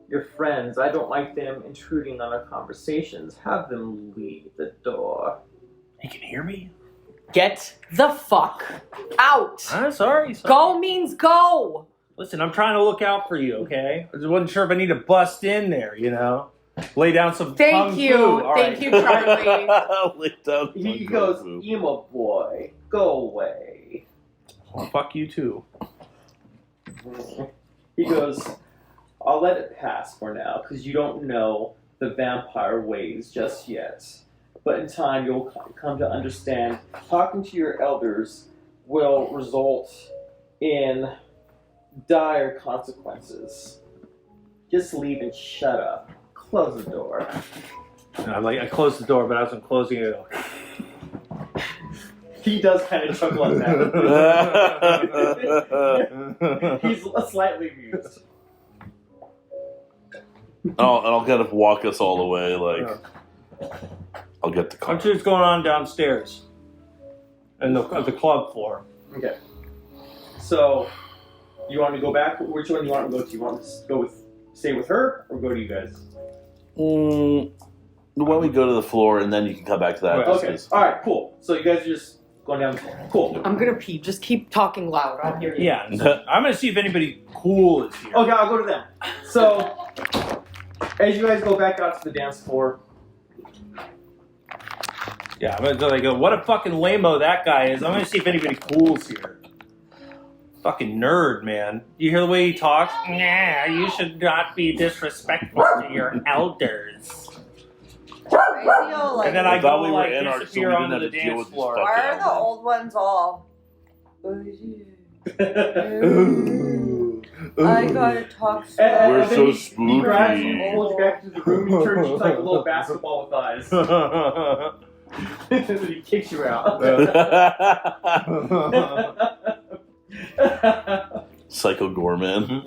your friends, I don't like them intruding on our conversations. Have them leave the door. You can hear me? Get the fuck out. I'm sorry. Go means go. Listen, I'm trying to look out for you, okay? I just wasn't sure if I need to bust in there, you know? Lay down some Thank kung you. fu. All Thank right. you, Charlie. Lay down He some goes, kung fu. emo boy, go away. Well, fuck you too. He goes, I'll let it pass for now, because you don't know the vampire ways just yet. But in time, you'll come to understand talking to your elders will result in dire consequences. Just leave and shut up. Close the door. I closed the door, but I wasn't closing it. He does kind of chuckle at that. He's slightly amused. And I'll kind of walk us all the way, like, I'll get the car. I'm just going on downstairs. And the club floor. Okay. So, you want to go back? Which one do you want to go to? You want to go with, stay with her, or go to you guys? Why don't we go to the floor and then you can come back to that. Right. Okay. All right. Cool. So you guys are just going down the floor. Cool. I'm gonna pee. Just keep talking loud. I'll hear you. Yeah. I'm gonna see if anybody cool is here. Okay, I'll go to them. So as you guys go back out to the dance floor. Yeah, I'm gonna go, what a fucking lame-o that guy is. I'm gonna see if anybody cool's here. Fucking nerd, man. You hear the way he talks? Nah, you should not be disrespectful to your elders. And then I thought go we were like in our- so we disappear didn't onto have the to deal dance with these floor. fucking- Why are the old ones all? I gotta talk slow. We're And then so he grabs you, spooky. pulls you back to the room, he turns you like a little basketball with eyes. And then he kicks you out. Psycho Gorman.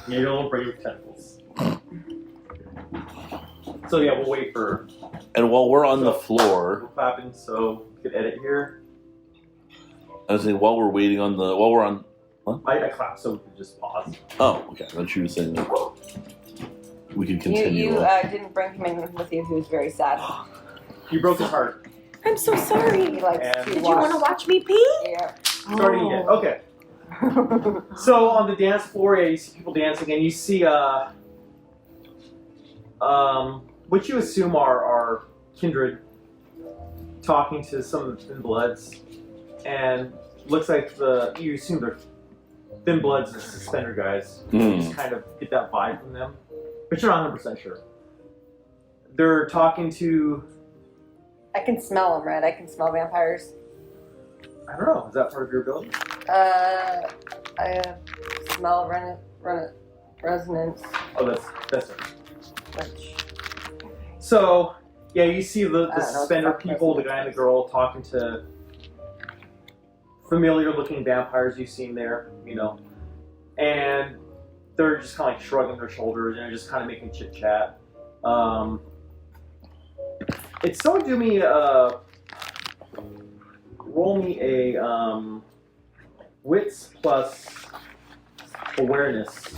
Yeah, your little brain with tentacles. So yeah, we'll wait for And while we're on the floor, clapping so we can edit here. I was saying while we're on. I clap so we can just pause. Oh, okay. I thought you were saying that we could You continue. didn't bring him in with you. He was very sad. You broke his heart. I'm so sorry. He likes And- to Did Did you want to watch me pee? Yeah. Sorry you did. Okay. So on the dance floor, yeah, you see people dancing, and you see what you assume are kindred talking to some of the Thin Bloods, and looks like you assume they're Thin Bloods and suspender guys. You just kind of get that vibe from them, but you're not 100% sure. They're talking to, I can smell them, right? I can smell vampires. I don't know, is that part of your ability? I smell resonance, Oh, that's it. which So, yeah, you see the I don't know suspender what the fuck people, the this guy and the is. girl, talking to familiar-looking vampires you've seen there, and they're just kind of like shrugging their shoulders and just kind of making chit-chat. It's someone do me, roll me a wits plus awareness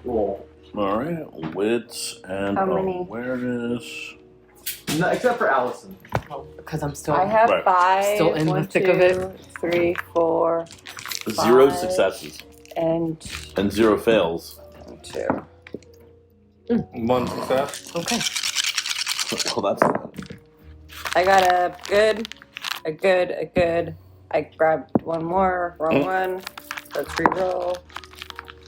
roll. All right, wits and How many? awareness. No, except for Allison. Because I'm still. I have Right. 5. Still in the 1, thick of it. 2, 3, 4, 0 5. successes and and 0 fails. 2. One success. Okay. Well, that's good. I got a good. I grabbed one more, wrong one. Let's reroll.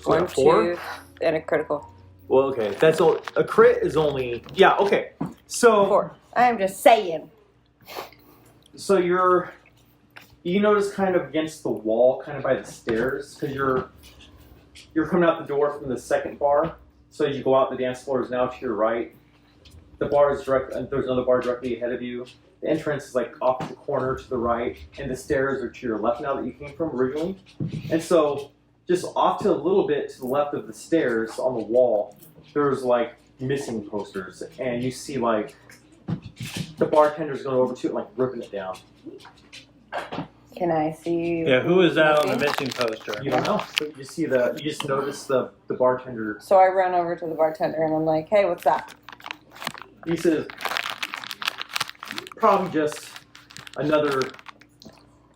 So 1, 4? 2, and a critical. Well, okay, that's all. A crit is only okay. So 4. I'm just saying. So you notice kind of against the wall, kind of by the stairs, because you're coming out the door from the second bar. So as you go out, the dance floor is now to your right. The bar is direct, and there's another bar directly ahead of you. The entrance is like off the corner to the right, and the stairs are to your left now that you came from originally. And so just off to a little bit to the left of the stairs on the wall, there's like missing posters, and you see like the bartender's going over to it and like ripping it down. Can I see? Yeah, who is that on the nothing? missing poster? You don't know. But you just notice the bartender. So I run over to the bartender and I'm like, "Hey, what's that?" He says, probably just another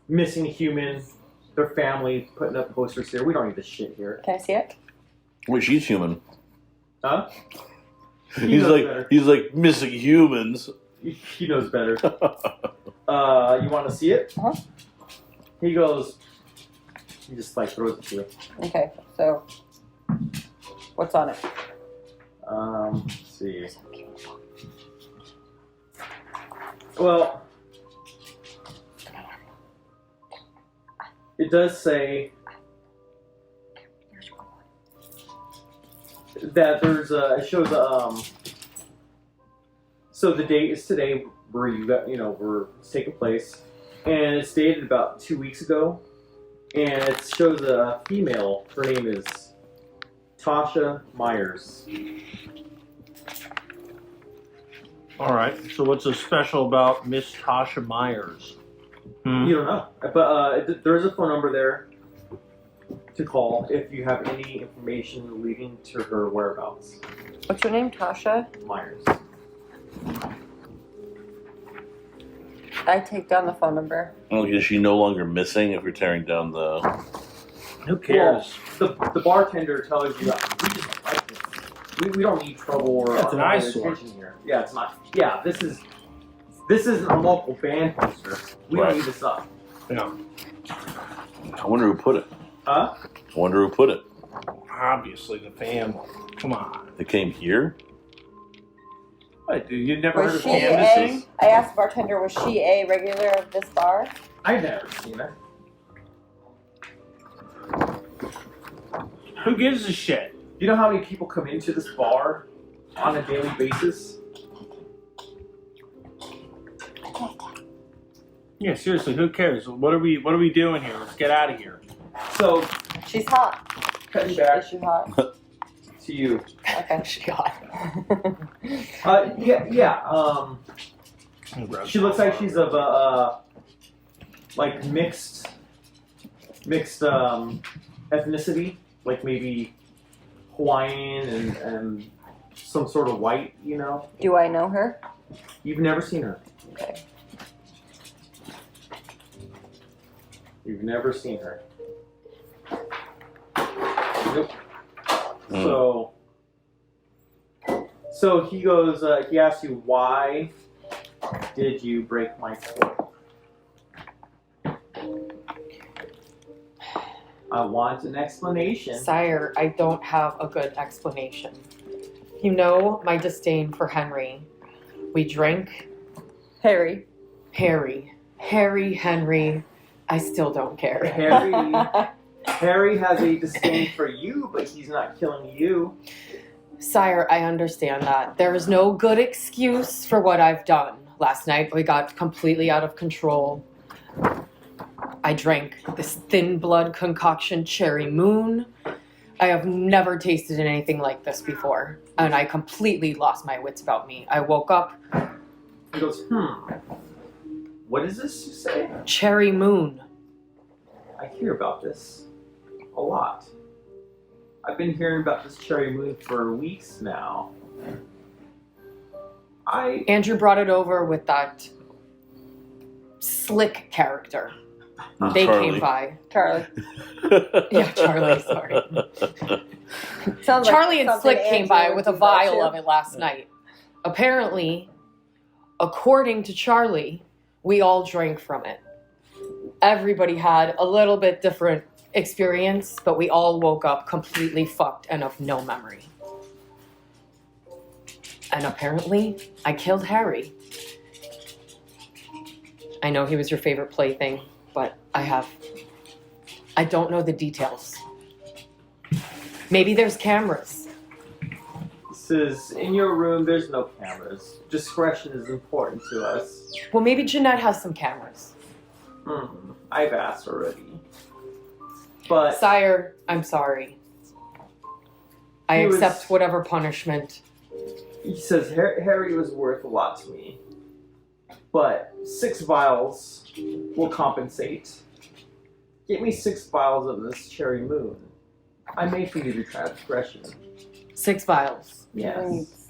missing human, their family putting up posters here. We don't need this shit here. Can I see it? Wait, she's human. Huh? He's knows like better. he's like missing humans. He knows better. You want to see it? Uh-huh. He goes, he just like throws it to you. Okay, so what's on it? Let's see. Well, it does say that there's it shows so the date is today where where it's taking place, and it's dated about 2 weeks ago, and it shows a female. Her name is Tasha Myers. All right. So what's so special about Miss Tasha Myers? You don't know, but there is a phone number there to call if you have any information leading to her whereabouts. What's your name, Tasha? Myers. I take down the phone number. Oh, is she no longer missing if you're tearing down the... Who cares? Well, the bartender tells you we just like this. We don't need trouble or That's an unwanted eyesore. attention here. Yeah, it's not. Yeah, this isn't a local band poster. We Right. don't need this up. Yeah. I wonder who put it. Huh? I wonder who put it. Obviously, the family. Come on. It came here? What, dude? You never heard Was of she canvassing? I asked the bartender, was she a regular of this bar? I've never seen it. Who gives a shit? You know how many people come into this bar on a daily basis? Yeah, seriously, who cares? What are we doing here? Let's get out of here. So, She's hot. cutting back Is she hot? to you. Okay. She got. Yeah. She looks like she's of like mixed ethnicity, like maybe Hawaiian and some sort of white. You know, Do I know her? you've never seen her. Okay. You've never seen her. Nope. Mm. So he goes. He asks you, why did you break my foot? I want an explanation. Sire, I don't have a good explanation. You know my disdain for Henry. We drank Harry. Harry, Henry. I still don't care. Harry has a disdain for you, but he's not killing you. Sire, I understand that. There is no good excuse for what I've done. Last night we got completely out of control. I drank this thin blood concoction Cherry Moon. I have never tasted anything like this before, and I completely lost my wits about me. I woke up, He goes, what is this you say? Cherry Moon. I hear about this a lot. I've been hearing about this Cherry Moon for weeks now. Andrew brought it over with that slick character. They Charlie. came by. Charlie. Yeah, Charlie, sorry. Sounds like Charlie and something Slick came Andrew by would with a do vial too. of it last night. Apparently, according to Charlie, we all drank from it. Everybody had a little bit different experience, but we all woke up completely fucked and of no memory. And apparently, I killed Harry. I know he was your favorite plaything, but I don't know the details. Maybe there's cameras. This is in your room. There's no cameras. Discretion is important to us. Well, maybe Jeanette has some cameras. I've asked already. But Sire, I'm sorry. I He was- accept whatever punishment. he says Harry was worth a lot to me. But 6 vials will compensate. Get me 6 vials of this Cherry Moon. I may forgive your transgression. 6 vials. Yes.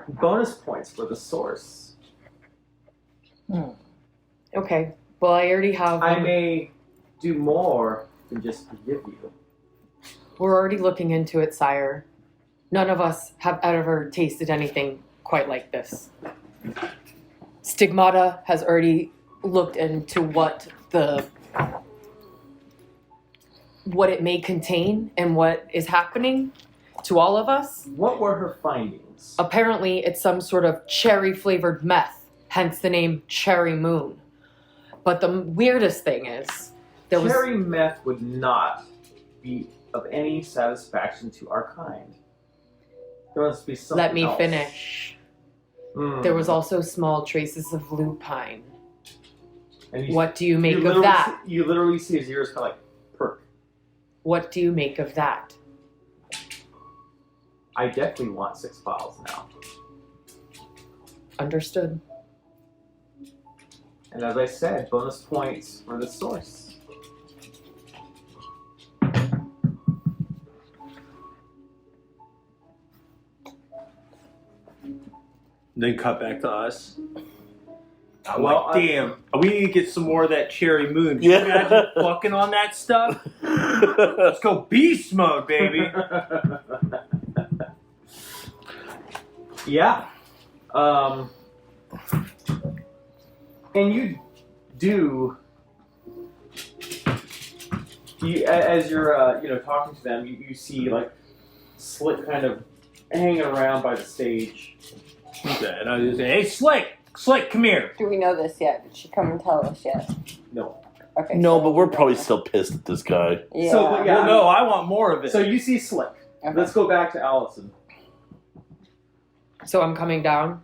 Bonus points for the source. Okay. Well, I already have. I may do more than just forgive you. We're already looking into it, sire. None of us have ever tasted anything quite like this. Stigmata has already looked into what it may contain and what is happening to all of us. What were her findings? Apparently, it's some sort of cherry-flavored meth, hence the name Cherry Moon. But the weirdest thing is, Cherry meth would not be of any satisfaction to our kind. There must be something Let me else. finish. Mm. There was also small traces of lupine. And you- What do you make of literally that? You literally see his ears kind of like perk. What do you make of that? I definitely want 6 vials now. Understood. And as I said, bonus points for the source. Then cut back to us. I'm Well, like, damn, we need to get some more of that cherry moon. Can you Yeah. imagine fucking on that stuff? Let's go beast mode, baby. Yeah. And you do. As you're talking to them, you see like Slick kind of hanging around by the stage. Okay, and I was just saying, hey, Slick, come here. Do we know this yet? Did she come and tell us yet? No. Okay. No, so but we're we probably don't still pissed at this guy. know. Yeah. So, but yeah, Well, no, I want more of it. So you see Slick. Okay. Let's go back to Allison. So I'm coming down.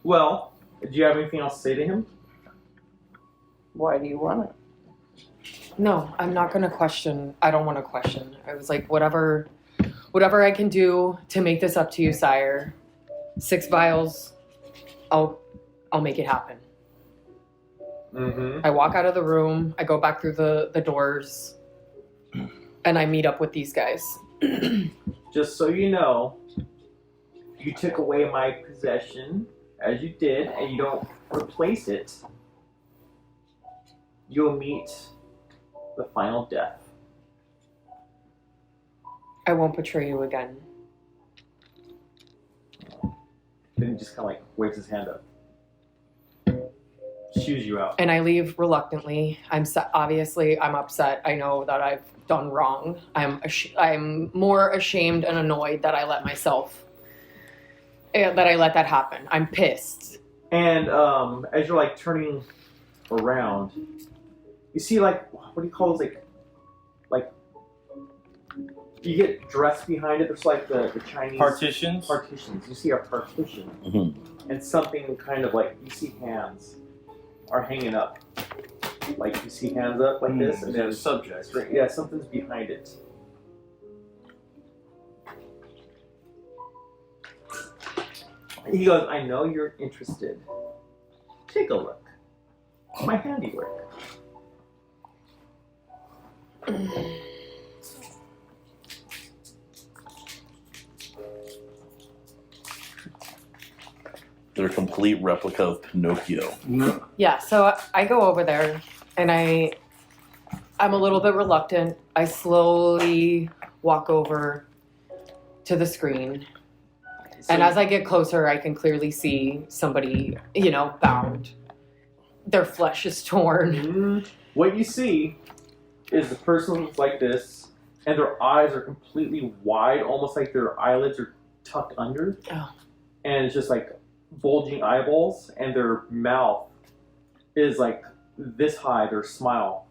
Well, do you have anything else to say to him? Why do you want it? No, I'm not gonna question. I don't want to question. I was like, whatever I can do to make this up to you, sire. 6 vials, I'll make it happen. Mm-hmm. I walk out of the room. I go back through the doors, and I meet up with these guys. Just so you know, you took away my possession, as you did, and you don't replace it, you'll meet the final death. I won't betray you again. Then he just kind of like waves his hand up. Shoos you out. And I leave reluctantly. Obviously I'm upset. I know that I've done wrong. I'm more ashamed and annoyed that I let that happen. I'm pissed. And as you're like turning around, you see like, what do you call those, like you get dressed behind it. There's like the Chinese Partitions? partitions. You see a partition, Mm-hmm. and something kind of like, you see hands are hanging up. Like you see hands up like this, and then subject. yeah, something's behind it. He goes, I know you're interested. Take a look. My handiwork. They're a complete replica of Pinocchio. Yeah, so I go over there and I'm a little bit reluctant. I slowly walk over to the screen. And as I get closer, I can clearly see somebody, bound. Their flesh is torn. What you see is the person looks like this, and their eyes are completely wide, almost like their eyelids are tucked under. Oh. And it's just like bulging eyeballs, and their mouth is like this high, their smile.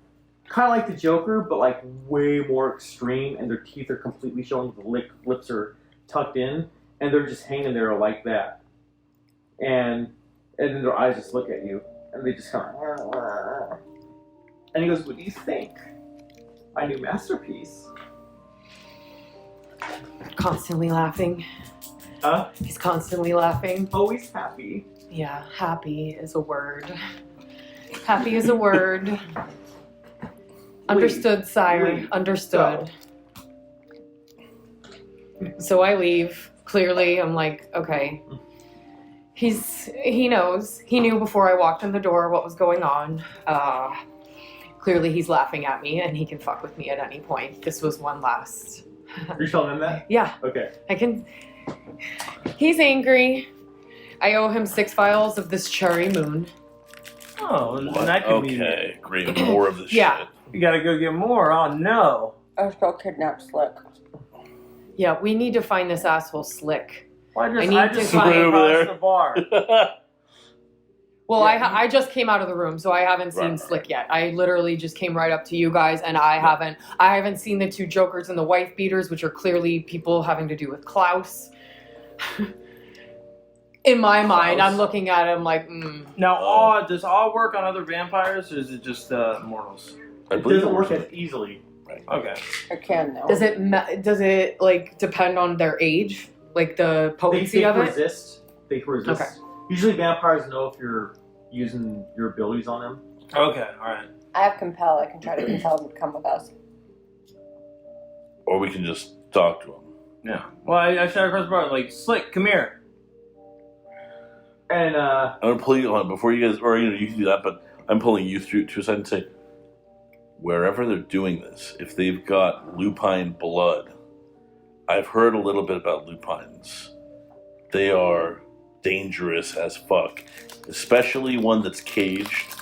Kind of like the Joker, but like way more extreme, and their teeth are completely showing, the lips are tucked in, and they're just hanging there like that. And then their eyes just look at you, and they just kind of... And he goes, what do you think? My new masterpiece. Constantly laughing. Huh? He's constantly laughing. Always happy. Yeah, happy is a word. Happy is a word. Understood, sire. Leave. Understood. So I leave. Clearly, I'm like, okay. He knows. He knew before I walked in the door what was going on. Clearly, he's laughing at me, and he can fuck with me at any point. This was one last. You're telling him that? Yeah, Okay. I can. He's angry. I owe him 6 vials of this cherry moon. Oh, and that could mean Okay, great. More of this Yeah. shit. you gotta go get more. Oh, no. Let's go kidnap Slick. Yeah, we need to find this asshole Slick. Well, I need I to just find- went Over there. across the bar. Well, Yeah. I just came out of the room, so I haven't seen Right. Slick yet. I literally just came right up to you guys, and I haven't seen the 2 jokers and the wife beaters, which are clearly people having to do with Klaus. In my mind, I'm looking at him like, Now, does all work on other vampires, or is it just mortals? I It believe doesn't work was- as easily. Okay. I can though. does it like depend on their age, like the potency They of it? resist. They resist. Okay. Usually vampires know if you're using your abilities on them. Okay, alright. I have compel. I can try to compel him to come with us. Or we can just talk to him. Yeah. Well, I shot across the bar, like, Slick, come here. And I'm gonna pull you on before you guys, or you can do that, but I'm pulling you through to a side and say, wherever they're doing this, if they've got lupine blood, I've heard a little bit about lupines. They are dangerous as fuck, especially one that's caged.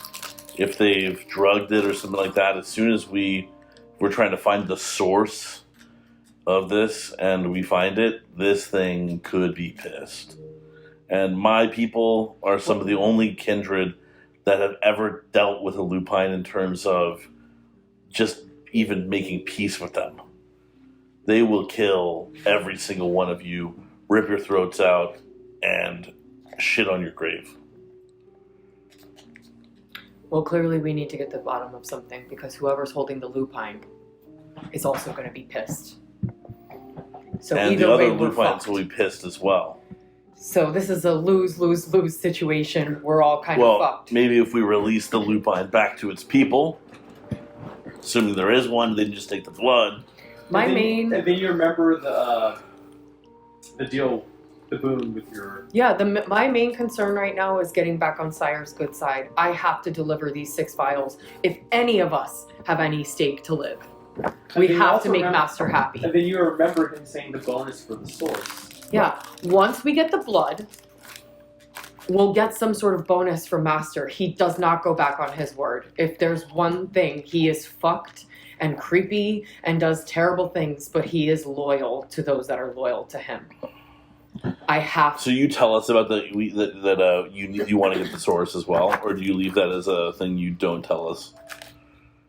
If they've drugged it or something like that, as soon as we're trying to find the source of this and we find it, this thing could be pissed. And my people are some of the only kindred that have ever dealt with a lupine in terms of just even making peace with them. They will kill every single one of you, rip your throats out, and shit on your grave. Well, clearly we need to get to the bottom of something because whoever's holding the lupine is also going to be pissed. So And either the other way, we're lupines fucked. will be pissed as well. So this is a lose-lose-lose situation. We're all kind of Well, fucked. maybe if we release the lupine back to its people, assuming there is one, they just take the blood. My and then, main... And then you remember the deal, the boon with your... Yeah, my main concern right now is getting back on Sire's good side. I have to deliver these 6 vials if any of us have any stake to live. We then you have also to make remember- Master happy. And then you remember him saying the bonus for the source. Yeah, once we get the blood, we'll get some sort of bonus from Master. He does not go back on his word. If there's one thing, he is fucked and creepy and does terrible things, but he is loyal to those that are loyal to him. I have So you tell us about you want to get the source as well, or do you leave that as a thing you don't tell us?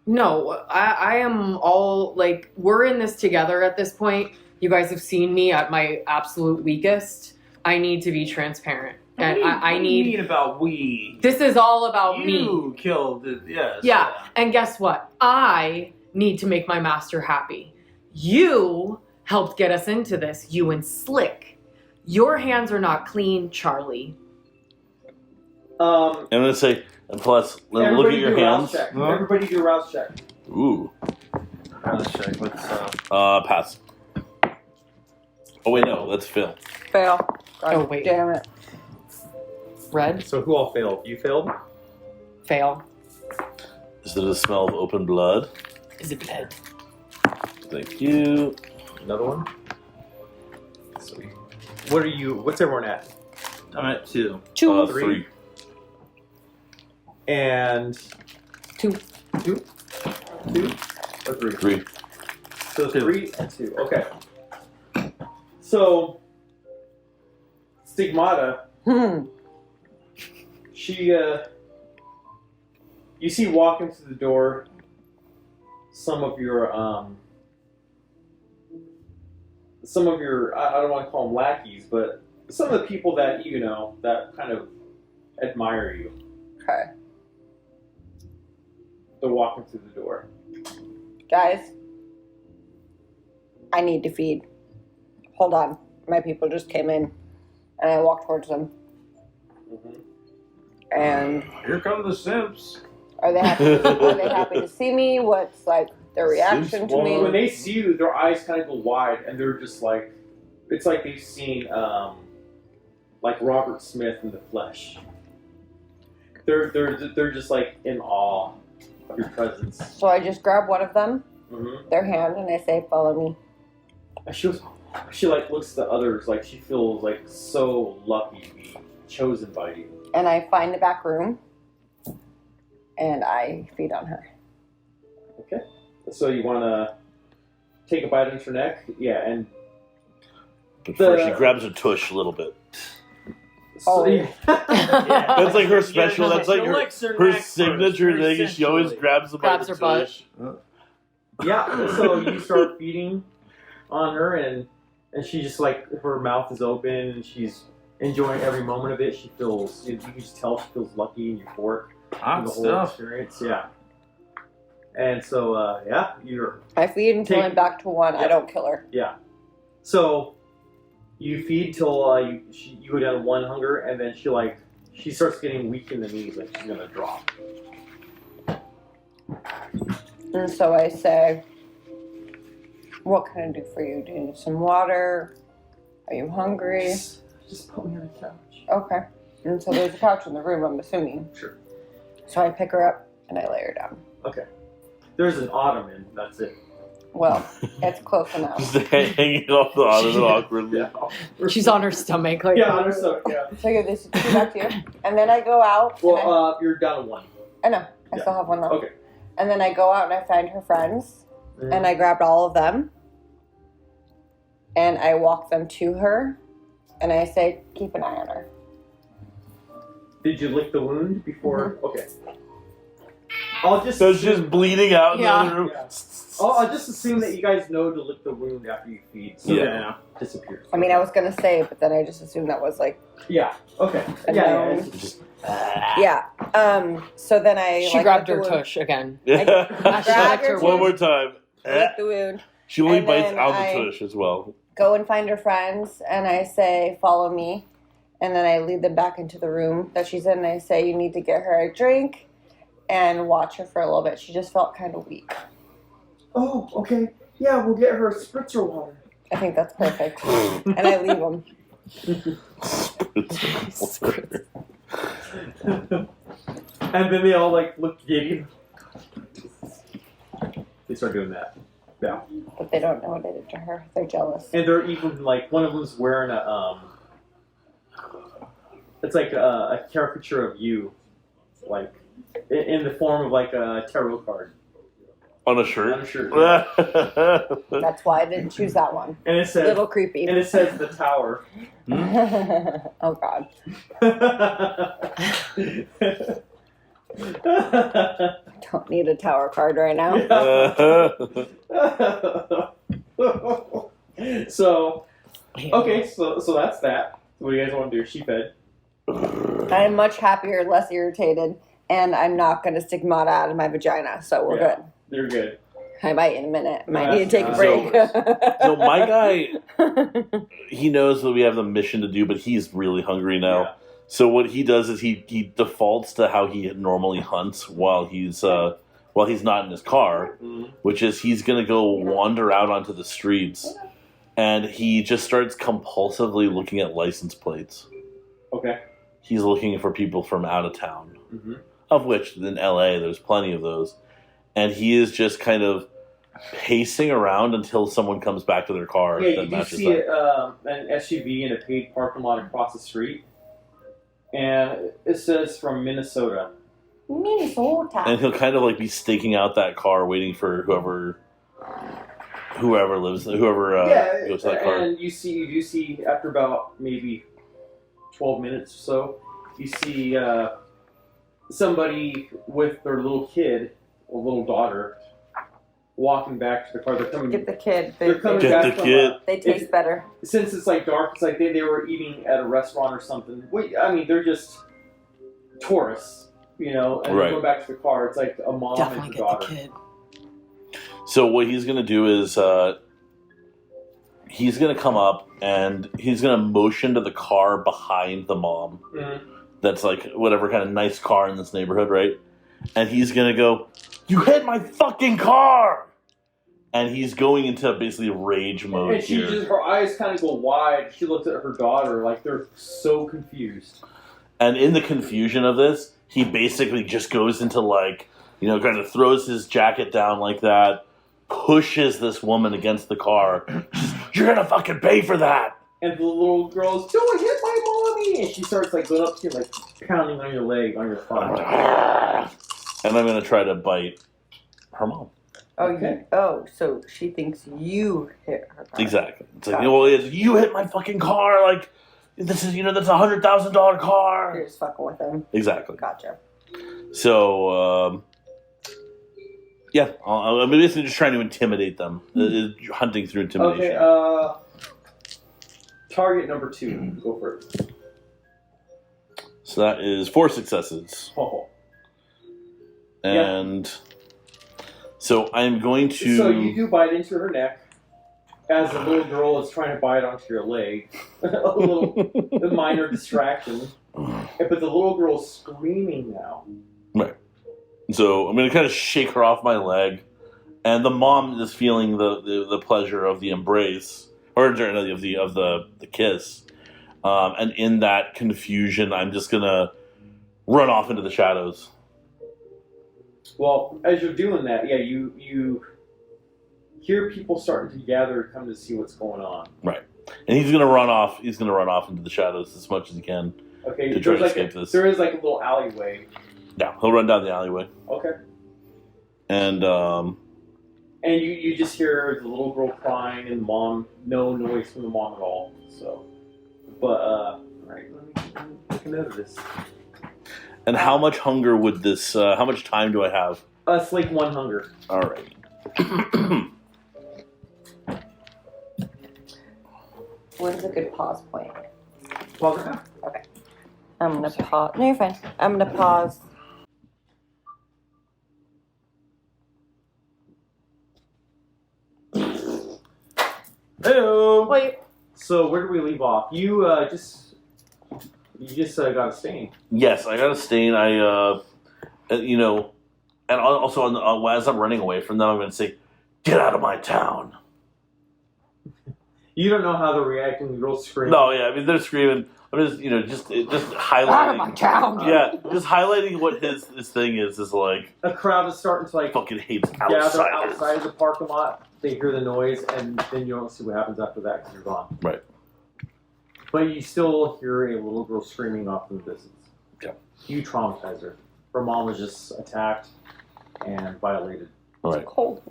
No, I am all, like, we're in this together at this point. You guys have seen me at my absolute weakest. I need to be transparent. And I need... What do you mean about we? This is all about me. You killed it, yes. Yeah, and guess what? I need to make my master happy. You helped get us into this, you and Slick. Your hands are not clean, Charlie. I'm gonna say, and plus, look at Everybody your do a rouse hands. check. Huh? Everybody do a rouse check. Ooh, Let's check what's pass. Oh wait, no, that's Phil. Fail. God Oh, wait. damn it. Red, So who all failed? You failed? fail. Is it the smell of open blood? Is it dead? Thank you. Another one? Sweet. What's everyone at? I'm at 2. 2. 3. And 2. 2? 2? Or 3? 3. So 2. 3 and 2. Okay. So Stigmata, she you see walking through the door some of your I don't want to call them lackeys, but some of the people that you know that kind of admire you. Okay. They're walking through the door. Guys, I need to feed. Hold on. My people just came in, and I walked towards them. Mm-hmm. And Here come the simps. are they happy? Are they happy to see me? What's like their reaction to When me? they see you, their eyes kind of go wide, and they're just like, it's like they've seen like Robert Smith in the flesh. They're just like in awe of your presence. So I just grab one of them, Mm-hmm. their hand, and I say, "Follow me." And she like looks at the others like she feels like so lucky to be chosen by you. And I find the back room, and I feed on her. Okay. So you want to take a bite into her neck? Yeah, and But first, she grabs her tush a little bit. Oh. That's like her special. That's like her signature thing. Is she always grabs the Grabs her butt. tush. Yeah, so you start feeding on her, and she just like her mouth is open, and she's enjoying every moment of it. She feels, you can just tell she feels lucky in your fork in Hot the whole stuff. experience. Yeah, and so yeah, you're I feed until Take- I'm back to 1. I Yep. don't kill her. so you feed till you go down to 1 hunger, and then she starts getting weak in the knees, like she's gonna drop. And so I say, "What can I do for you? Do you need some water? Are you hungry?" Just put me on the couch. Okay. And so there's a couch in the room, I'm assuming. Sure. So I pick her up and I lay her down. Okay. There's an ottoman. That's it. Well, it's close enough. Just hanging off the ottoman awkwardly. Yeah. She's on her stomach. Like, Yeah, on her stomach. Yeah. So I give this back to you. And then I go out. Well, you're down to one. I know. I Yeah. still have one left. Okay. And then I go out and I find her friends. And I grabbed all of them. And I walk them to her. And I say, keep an eye on her. Did you lick the wound before? Okay. I'll just. So it's just bleeding out in Yeah. the other room. Yeah. I'll just assume that you guys know to lick the wound after you feed, so Yeah. it disappears. I mean, I was going to say, but then I just assumed that was like, Yeah. Okay. a Yeah. known. It's just- Yeah. So then I. She like, grabbed lick her the wound, tush again. grabbed her One more time. lick the wound. She only And bites then out I- the tush as well. Go and find her friends, and I say, follow me. And then I lead them back into the room that she's in, and I say, you need to get her a drink and watch her for a little bit. She just felt kind of weak. Oh, okay. Yeah, we'll get her a spritzer water. I think that's perfect. And I leave them. And then they all like look giddy. They start doing that. Yeah. But they don't know what I did to her. They're jealous. And they're even like one of them's wearing a it's like a caricature of you, like in the form of like a tarot card On a shirt. on a shirt. That's why I didn't choose that one. And it A says little creepy. and it says the tower. Oh, God. Don't need a tower card right now. So okay, so that's that. What do you guys want to do? Sheephead. I'm much happier, less irritated, and I'm not going to stigmata out of my vagina, so we're Yeah. good. You're good. I might in a minute. Might Yeah, need to take a so- break. So my guy, he knows that we have the mission to do, but he's really hungry now. Yeah. So what he does is he defaults to how he normally hunts while he's not in his car, Mhm. which is he's gonna go wander out onto the streets, and he just starts compulsively looking at license plates. Okay. He's looking for people from out of town, Mm-hmm. of which in LA there's plenty of those, and he is just kind of pacing around until someone comes back to their car Yeah, that you do matches see that. an SUV in a paid parking lot across the street, and it says from Minnesota. Minnesota. And he'll kind of like be staking out that car, waiting for whoever goes to that car. And you do see after about maybe 12 minutes or so, you see somebody with their little kid, or little daughter, walking back to the car. They're coming. Get the kid. They're coming Get back the from, kid. They taste better. since it's like dark, it's like they were eating at a restaurant or something. I mean, they're just tourists, and Right. they go back to the car. It's like a mom Definitely and get her daughter. the kid. So what he's gonna do is he's gonna come up and he's gonna motion to the car behind the mom. Mhm. That's like whatever kind of nice car in this neighborhood, right? And he's gonna go, "You hit my fucking car!" And he's going into basically rage mode And she here. her eyes kind of go wide. She looks at her daughter like they're so confused. And in the confusion of this, he basically just goes into like, kind of throws his jacket down like that, pushes this woman against the car. You're gonna fucking pay for that. And the little girl's, "Don't hit my mommy!" And she starts like going up to you, like pounding on your leg, on your thigh. And I'm gonna try to bite her mom. Oh, Okay. So she thinks you hit her car. Exactly. It's like, Gotcha. well, you hit my fucking car. Like, this is, that's $100,000 You're car. just fucking with him. Exactly. Gotcha. So, yeah, I'm basically just trying to intimidate them. Hunting through intimidation. Okay, target number 2. Go for it. So that is 4 successes. Oh. And so I'm going to... So you do bite into her neck as the little girl is trying to bite onto your leg. a minor distraction. But the little girl's screaming now. Right. So I'm going to kind of shake her off my leg. And the mom is feeling the pleasure of the embrace. Or of the kiss. And in that confusion, I'm just gonna run off into the shadows. Well, as you're doing that, yeah, you hear people starting to gather to come to see what's going on. Right. And he's gonna run off. He's gonna run off into the shadows as much as he can. Okay, To try to there's escape this. there is like a little alleyway. Yeah, he'll run down the alleyway. Okay. And And you just hear the little girl crying and mom, no noise from the mom at all. So, but alright, let me make a note of this. and how much hunger would this? How much time do I have? It's like one hunger. All right. Where's a good pause point? Pause it now. Okay. I'm gonna pause. No, you're fine. I'm gonna pause. Hello. Wait. So where do we leave off? You just got a stain. Yes, I got a stain. You know, and also as I'm running away from them, I'm going to say, "Get out of my town." You don't know how they're reacting. The girls scream. No, yeah, I mean they're screaming. I'm just highlighting. Out of my town. Yeah, just highlighting what his thing is like. A crowd is starting to like Fucking hates gather outsiders. outside of the parking lot. They hear the noise, and then you don't see what happens after that because you're gone. Right. But you still hear a little girl screaming off in the distance. Yeah. You traumatize her. Her mom was just attacked and violated. All right. Cold.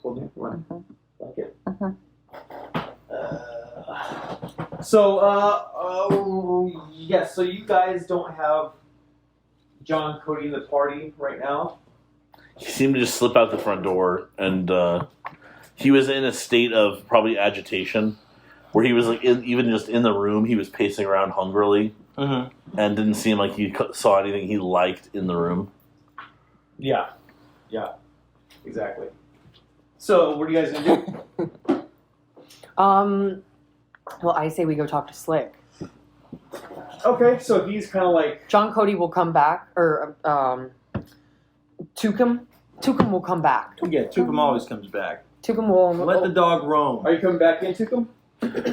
Hold it, right? Mhm. Like it. Mhm. Yes. So you guys don't have John Cody in the party right now. He seemed to just slip out the front door, and he was in a state of probably agitation, where he was like, even just in the room, he was pacing around hungrily, and didn't seem like he saw anything he liked in the room. Yeah. Exactly. So what are you guys gonna do? Well, I say we go talk to Slick. Okay. So he's kind of like. John Cody will come back, or Tukum will come back. Yeah, Tukum always comes back. Tukum will Let the dog roam. Are you coming back into him?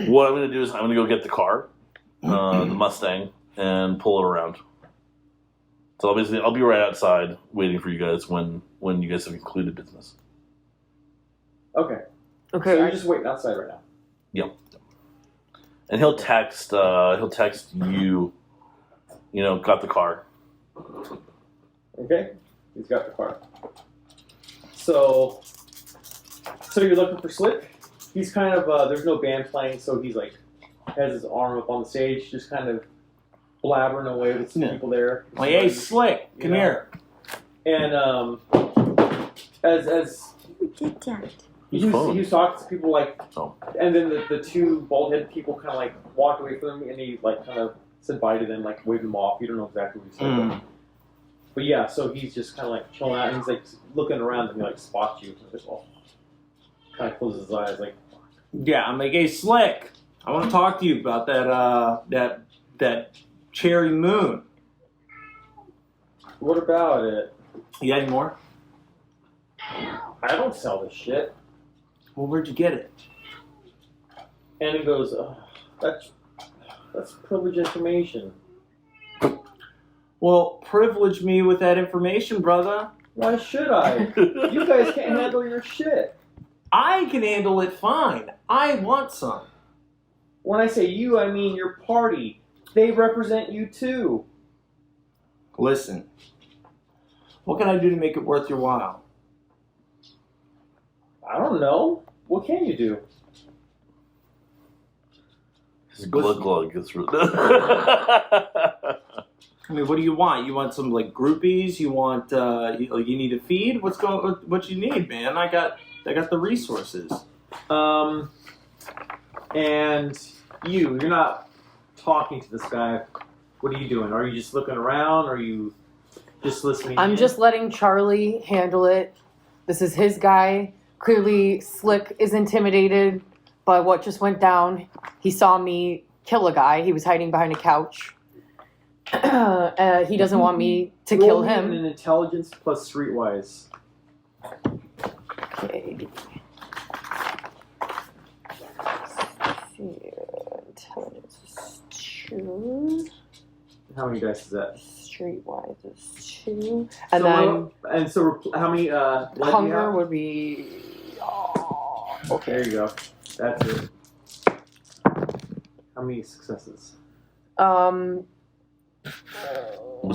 What I'm going to do is I'm going to go get the car, the Mustang, and pull it around. So I'll be right outside waiting for you guys when you guys have concluded business. Okay. Okay. So you're just waiting outside right now. Yep. And he'll text you. You know, got the car. Okay. He's got the car. So you're looking for Slick? He's kind of there's no band playing, so he's like has his arm up on the stage, just kind of blabbering away with some people there. Like, hey, Slick, come here. And as he was talking to people like, and then the two bald-headed people kind of like walked away from him, and he like kind of said bye to them, like waved them off. You don't know exactly what he said, but yeah. So he's just kind of like chilling out, and he's like looking around, and he like spots you. He's like, oh, kind of closes his eyes, like. Yeah, I'm like, hey, Slick, I want to talk to you about that cherry moon. What about it? You got any more? I don't sell this shit. Well, where'd you get it? And it goes, that's privileged information. Well, privilege me with that information, brother. Why should I? You guys can't handle your shit. I can handle it fine. I want some. When I say you, I mean your party. They represent you too. Listen, what can I do to make it worth your while? I don't know. What can you do? His glug is really. I mean, what do you want? You want some like groupies? You want you need a feed? What you need, man? I got the resources. And you're not talking to this guy. What are you doing? Are you just looking around? Are you just listening? I'm just letting Charlie handle it. This is his guy. Clearly, Slick is intimidated by what just went down. He saw me kill a guy. He was hiding behind a couch. He doesn't want me to kill him. An intelligence plus streetwise. Okay. 2. How many dice is that? Streetwise is 2. And so how many? Blood do you hunger have? would be. Oh, okay. There you go. That's it. How many successes? Was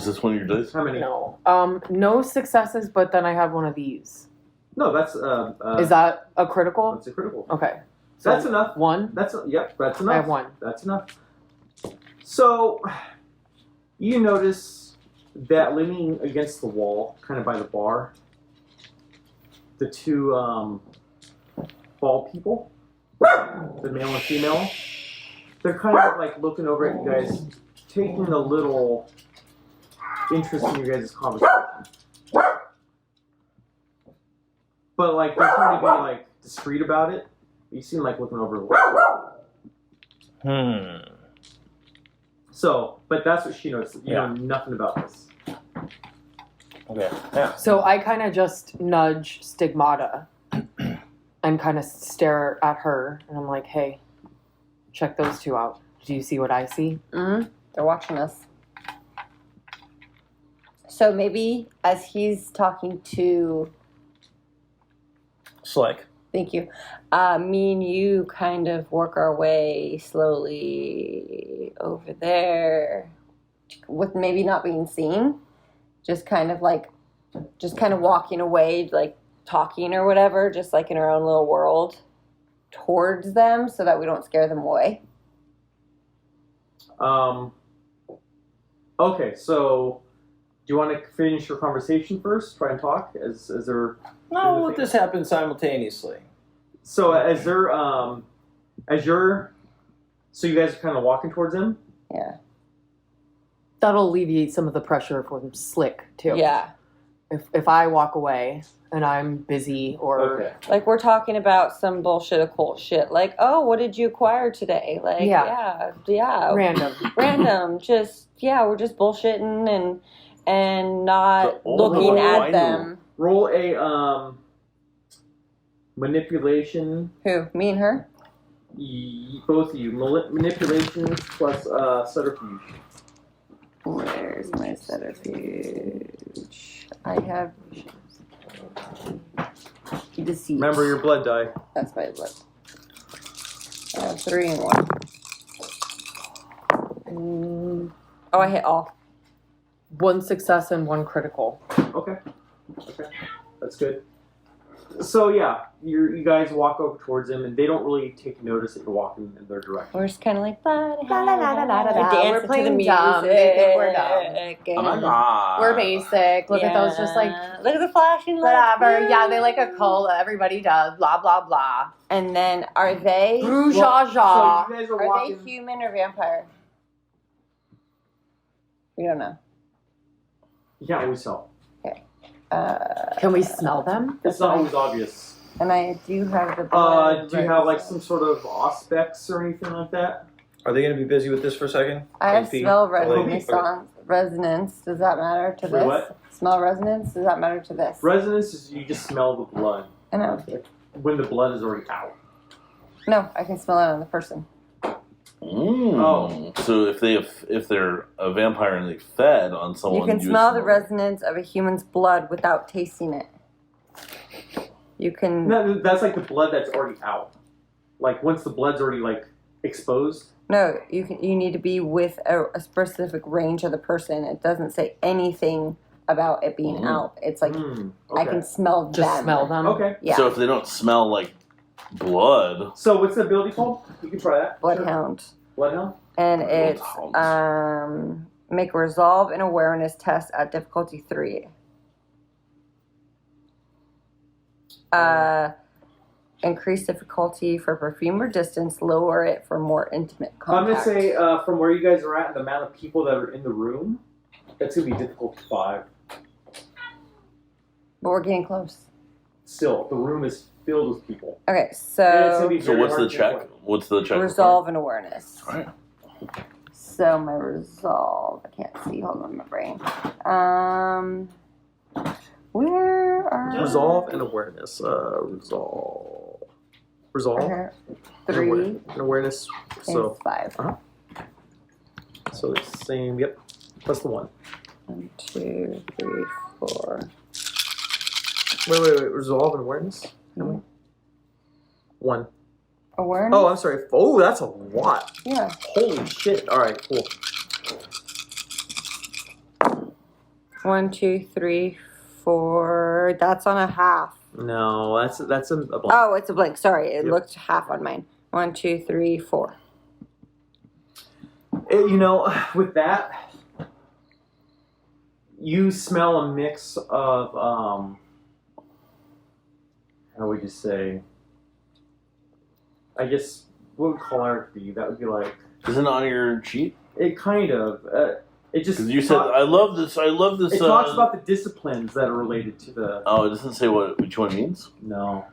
this one of your dice? How many? No. No successes, but then I have one of these. No, that's Is that a critical? that's a critical. Okay. That's enough. 1. That's enough. I have 1. That's enough. So you notice that leaning against the wall, kind of by the bar, the 2 bald people, the male and female, they're kind of like looking over at you guys, taking a little interest in your guys' conversation. But like they're trying to be like discreet about it. You seem like looking over. So, but that's what she knows. You know nothing about this. Okay. Yeah. So I kind of just nudge Stigmata and kind of stare at her, and I'm like, "Hey, check those 2 out. Do you see what I see?" Mm-hmm. They're watching us. So maybe as he's talking to, Slick. thank you, me and you kind of work our way slowly over there with maybe not being seen. Just kind of walking away, like talking or whatever, just like in our own little world towards them so that we don't scare them away. Okay, so do you want to finish your conversation first? Try and talk as they're. No, we'll let this happen simultaneously. So as they're so you guys are kind of walking towards them. Yeah. That'll alleviate some of the pressure from Slick too. Yeah. If I walk away and I'm busy or Okay. Like we're talking about some bullshit occult shit. Like, oh, what did you acquire today? Like, yeah. random. Just we're just bullshitting and not Oh, looking I at know. them. Roll a manipulation. Who? Me and her? Both of you. Manipulation plus subterfuge. Where's my subterfuge? I have deceit. Remember your blood die. That's my blood. I have 3 and 1. Oh, I hit all. 1 success and 1 critical. Okay, that's good. So yeah, you guys walk over towards them, and they don't really take notice that you're walking in their direction. We're just kind of like, la La, la, la, la, la, la, la. dancing We're to playing the music. dumb. They think we're dumb. Oh my And- god. We're basic. Look at those, just like look at the flashing lights. whatever. Yeah, they like a cult. Everybody does. Blah blah blah. And then are they Rouge So you guys are are walking. they human or vampire? We don't know. You can't always tell. Can we smell them? It's not always obvious. And I do have the blood. Do you have like some sort of auspex or anything like that? Are they going to be busy with this for a second? I have AP? smell Like- resonance. Does that matter to Wait, this? what? Smell resonance. Does that matter to this? Resonance is you just smell the blood I know. when the blood is already out. No, I can smell it on the person. Oh. So if they're a vampire and they fed on someone, You can would smell the resonance of a human's blood without tasting it. You can. No, that's like the blood that's already out. Like once the blood's already like exposed. No, you can. You need to be with a specific range of the person. It doesn't say anything about it being out. It's like Okay. I can smell Just them. smell them. Okay. Yeah, So if they don't smell like blood, So what's the ability called? You can try that. Sure. bloodhound, Bloodhound. and it's Bloodhounds. make resolve and awareness test at difficulty 3. Increase difficulty for perfume or distance. Lower it for more intimate I'm contact. gonna say from where you guys are at and the amount of people that are in the room, that's gonna be difficult 5. But we're getting close. Still, the room is filled with people. Okay, And it's gonna so be so very what's hard the to check? avoid. What's the check? resolve and awareness. Alright. So my resolve, I can't see. Hold on, my brain. Where are Resolve and awareness. Resolve. Okay. 3 and awareness. is 5. So it's the same. Yep. Plus the 1. 1, 2, 3, 4. Wait. Resolve and awareness? Mm-hmm. 1. Awareness? Oh, I'm sorry. Oh, that's a lot. Yeah. Holy shit. All right, cool. 1, 2, 3, 4. That's on a half. No, that's a blank. Oh, it's a blank. Sorry, it Yep. looked half on mine. 1, 2, 3, 4. With that, you smell a mix of how would you say? I guess what would choleric be? That would be like Isn't it on your sheet? it kind of. It just Because you said, I love this. It talks about the disciplines that are related to the. Oh, it doesn't say which one means? No,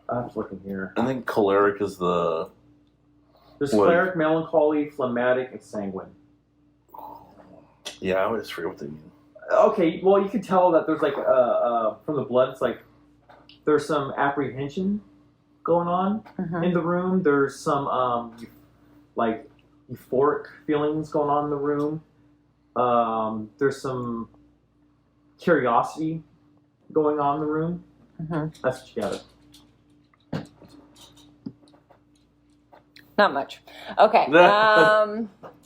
I have to look in here. I think choleric is the... There's What? choleric, melancholy, phlegmatic, and sanguine. Yeah, I always forget what they mean. Okay, well, you can tell that there's like from the blood, it's like there's some apprehension going on in the room. There's some like euphoric feelings going on in the room. There's some curiosity going on in the room. That's what you got. Not much. Okay.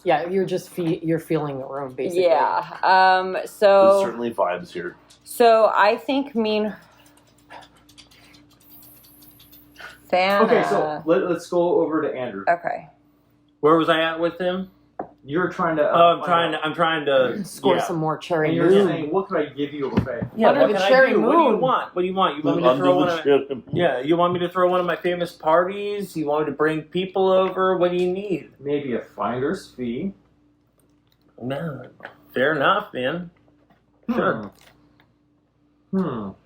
Yeah, you're feeling the room basically. Yeah. There's So certainly vibes here. I think Fana. Okay, so let's go over to Andrew. Okay. Where was I at with him? You're trying to. I'm trying to Score yeah. some more And cherry you're moon. saying, what could I give you a buffet? Yeah, Under what the can cherry I do? What do you moon. want? What do you want? You want me to throw one of you want me to throw one of my famous parties? You want me to bring people over? What do you need? Maybe a finder's fee. No, fair enough, man. Sure.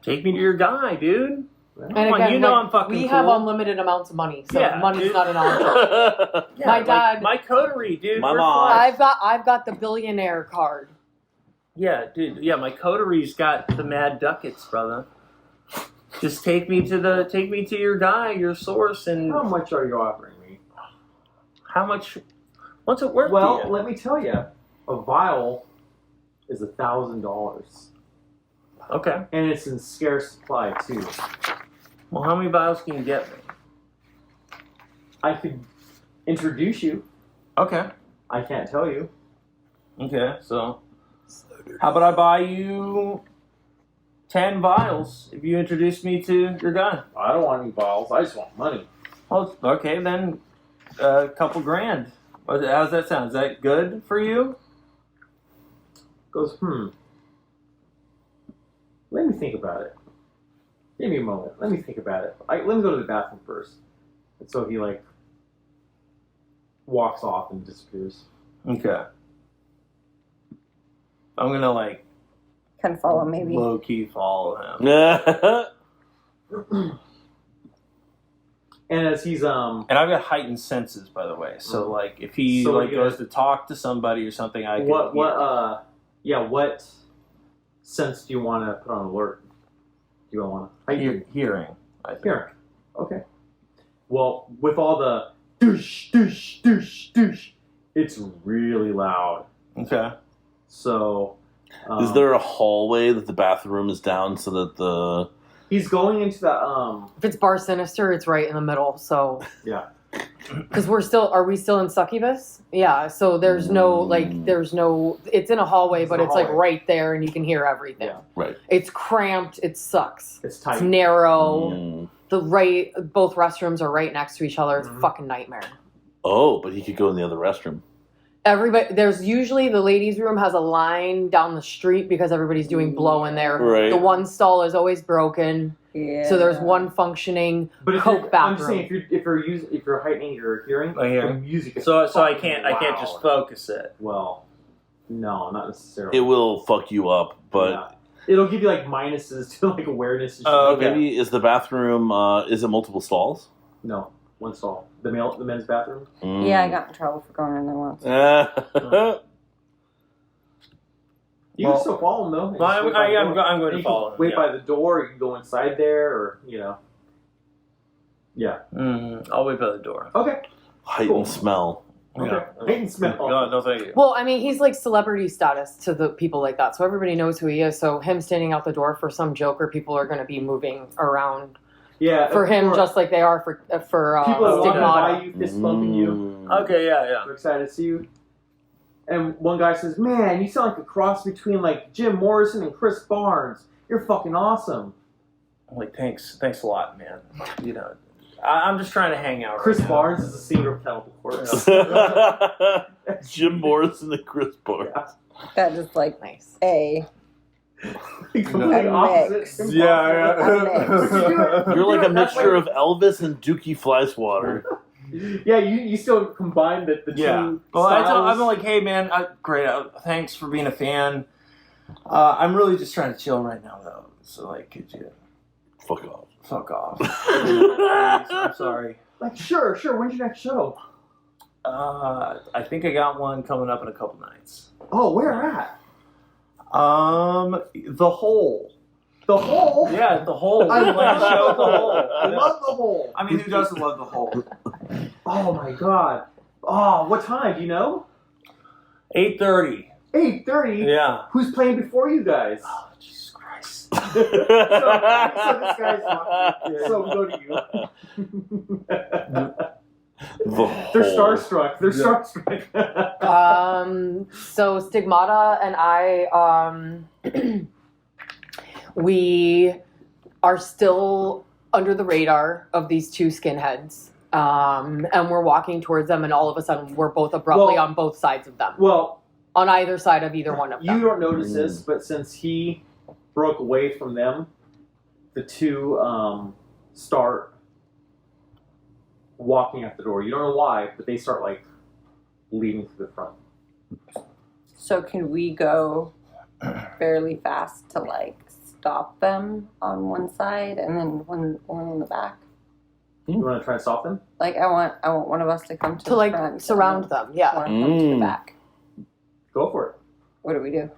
Take me to your guy, dude. And Come on, again, you know like, I'm fucking we have cool. unlimited amounts of money, so Yeah, money's dude. not an object. Yeah, My dad- my coterie, dude. My we're mom. flush. I've got the billionaire card. Yeah, dude. Yeah, my coterie's got the mad ducats, brother. Just take me to your guy, your source, and How much are you offering me? how much? What's it worth? Well, to you? let me tell you, a vial is $1,000, Okay. and it's in scarce supply too. Well, how many vials can you get me? I could introduce you. Okay. I can't tell you. Okay. So, how about I buy you 10 vials if you introduce me to your guy? I don't want any vials. I just want money. Well, okay, then a couple grand. How's that sound? Is that good for you? Goes, Let me think about it. Give me a moment. Let me think about it. Let me go to the bathroom first. And so he walks off and disappears. Okay. I'm gonna Can follow maybe. low key follow him. And as he's And I've got heightened senses, by the way. So if he So you're goes to talk to somebody or something, I can what sense do you want to put on alert? Do you want to hearing. I think. hearing? Okay. Well, with all the douche, douche, douche, douche, it's really loud. Okay. So, Is there a hallway that the bathroom is down so that the... He's going into that. If it's Bar Sinister, it's right in the middle. So Yeah. because are we still in Succubus? Yeah. So there's no It's in a hallway, It's but in a it's like hallway. right there, and you can hear everything. Yeah. Right. It's cramped. It sucks. It's tight. It's narrow. Mm. Both restrooms are right next to each other. It's a fucking nightmare. Oh, but he could go in the other restroom. There's usually the ladies' room has a line down the street because everybody's doing blow in there. Right. The one stall is always broken, Yeah. so there's one functioning But Coke I'm just bathroom. saying, if you're heightening your hearing, My hearing. the music is So I fucking can't just loud. focus it. Well, no, not necessarily. It will fuck you up, but... Yeah. It'll give you minuses to awareness. And shit. Oh, okay. Maybe is the bathroom, is it multiple stalls? No, one stall. The men's bathroom. Yeah, I got in trouble for going in there once. You can still follow them though. Well, Just wait by the I'm door. going And to you follow can him. wait by the door. You can go inside there, or Yeah. I'll wait by the door. Okay. Heightened Cool. smell. Okay. Peyton Smith. No, thank you. Well, I mean, he's like celebrity status to the people like that, so everybody knows who he is. So him standing out the door for some joker, people are going to be moving around Yeah. for him, just like they are for people that walk by Stigmata. you, fist bumping you. Okay, yeah. They're excited to see you. And one guy says, "Man, you sound like a cross between like Jim Morrison and Chris Barnes. You're fucking awesome." I'm like, thanks a lot, man. You know, I'm just trying to hang out. Chris right now. Barnes is a singer of Chemical Corpse. Jim Morrison and Chris Barnes. That is like Nice. a Completely opposite. mix. Impossible. You're like a mixture of Elvis and Dookie Flyswatter. Yeah, you still combine the Yeah. two Well, styles. I'm like, hey, man, great. Thanks for being a fan. I'm really just trying to chill right now, though. So, like, could you Fuck off. fuck off? I'm sorry. Like, sure. When's your next show? I think I got one coming up in a couple nights. Oh, where at? The Hole. The Hole? Yeah, The Hole. I We're playing a show at The Hole. I love The Hole. I mean, who doesn't love The Hole? Oh, my God. Oh, what time? Do you know? 8:30. 8:30? Yeah. Who's playing before you guys? Oh, Jesus Christ. so this guy's so we go to you. They're starstruck. They're starstruck. So Stigmata and I, we are still under the radar of these two skinheads. And we're walking towards them, and all of a sudden we're both abruptly on both sides of them. Well, On either side of either one of them. you don't notice this, but since he broke away from them, the two start walking out the door. You don't know why, but they start like leading to the front. So can we go fairly fast to like stop them on one side and then one in the back? You want to try and stop them? Like I want one of us to come to To the like front surround and them, yeah. one come to the back. Go for it. What do we do?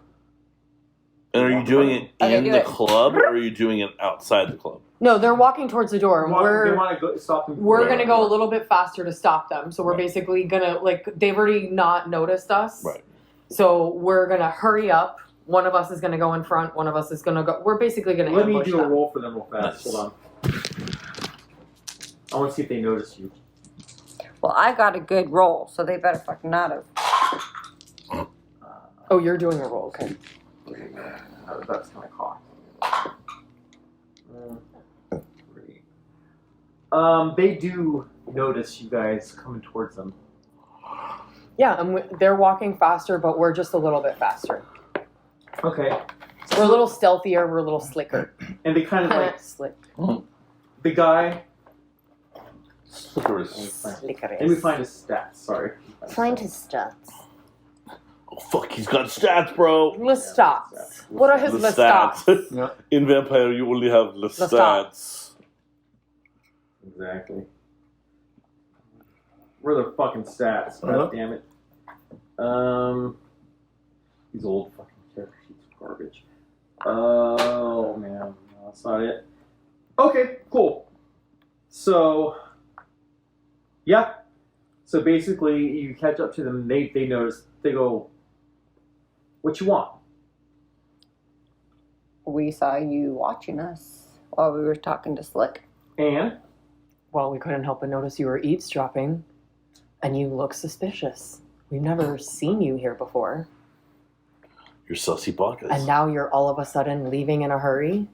And are you doing it Okay, in do the it. club or are you doing it outside the club? No, they're walking towards the door, and They want to go stop them. we're gonna go a little bit faster to stop them. So we're basically gonna they've already not noticed us. Right. So we're gonna hurry up. One of us is gonna go in front. One of us is gonna go. We're basically gonna Let me ambush do a them. roll for them real fast. Nice. Hold on. I want to see if they notice you. Well, I got a good roll, so they better fucking not have. Oh, you're doing a roll, okay? That's kind of cocked. 3. They do notice you guys coming towards them. Yeah, and they're walking faster, but we're just a little bit faster. Okay. We're a little stealthier. We're a little slicker. And they kind of like Slick. the guy. Slickers. Slicker. Let me find his stats. Sorry. Find his stats. Oh, fuck, he's got stats, bro. Lestats. What are his The lestats? Yeah. In Vampire, you only have the Lestats. stats. Exactly. Where are the fucking stats? God Uh-huh. damn it. These old fucking character sheets are garbage. Oh man, no, that's not it. Okay, cool. So, yeah. So basically, you catch up to them. They notice. They go, "What you want?" We saw you watching us while we were talking to Slick. And Well, we couldn't help but notice you were eavesdropping, and you look suspicious. We've never seen you here before, Your sussy pockets. and now you're all of a sudden leaving in a hurry.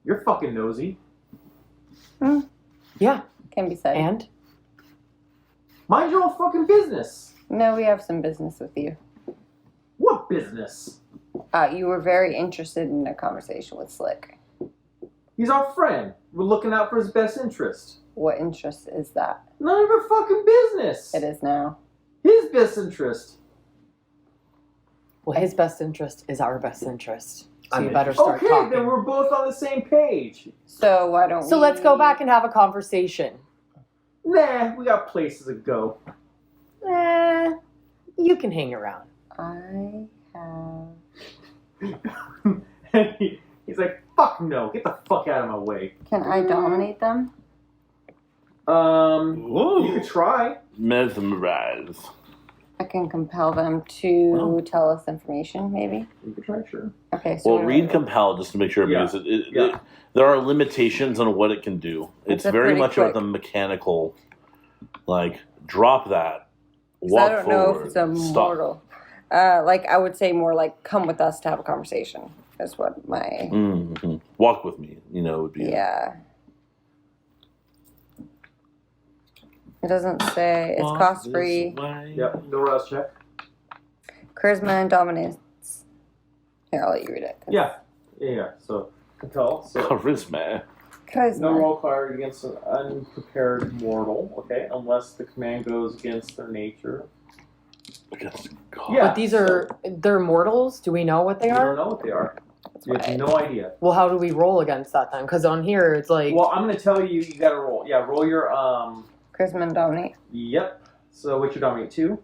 you're fucking nosy. Yeah, Can be said. and Mind your own fucking business. No, we have some business with you. What business? You were very interested in a conversation with Slick. He's our friend. We're looking out for his best interest. What interest is that? None of your fucking business. It is now. His best interest. well, his best interest is our best interest. So I'm you better start Okay, talking. then we're both on the same page. So why don't So we... let's go back and have a conversation. Nah, we got places to go. You can hang around. I have... And he's like, fuck no, get the fuck out of my way. Can I dominate them? You could try. Mesmerize. I can compel them to tell us information, maybe. You can try, sure. Okay. So Well, what do read I do? compel just to make sure Yeah. because Yeah. there are limitations on what it can do. It's a very pretty much about quick- the mechanical, like drop that, 'Cause walk I don't know forward, if it's a stop. mortal. Like I would say more like come with us to have a conversation. Is what my Mm-hmm. Walk with me, would be. yeah. It doesn't say it's Walk cost this free. way. Yep. No rouse check. Charisma and dominance. Here, I'll let you read it. Yeah. So compel. So Charisma. Charisma. no roll card against an unprepared mortal. Okay, unless the command goes against their nature. Against God. Yeah. But they're mortals. Do we know what they You are? don't know what they are. You Right. have no idea. Well, how do we roll against that then? Because on here it's like Well, I'm gonna tell you. You gotta roll. Yeah, roll your Charisma and dominate. Yep. So what's your dominate 2?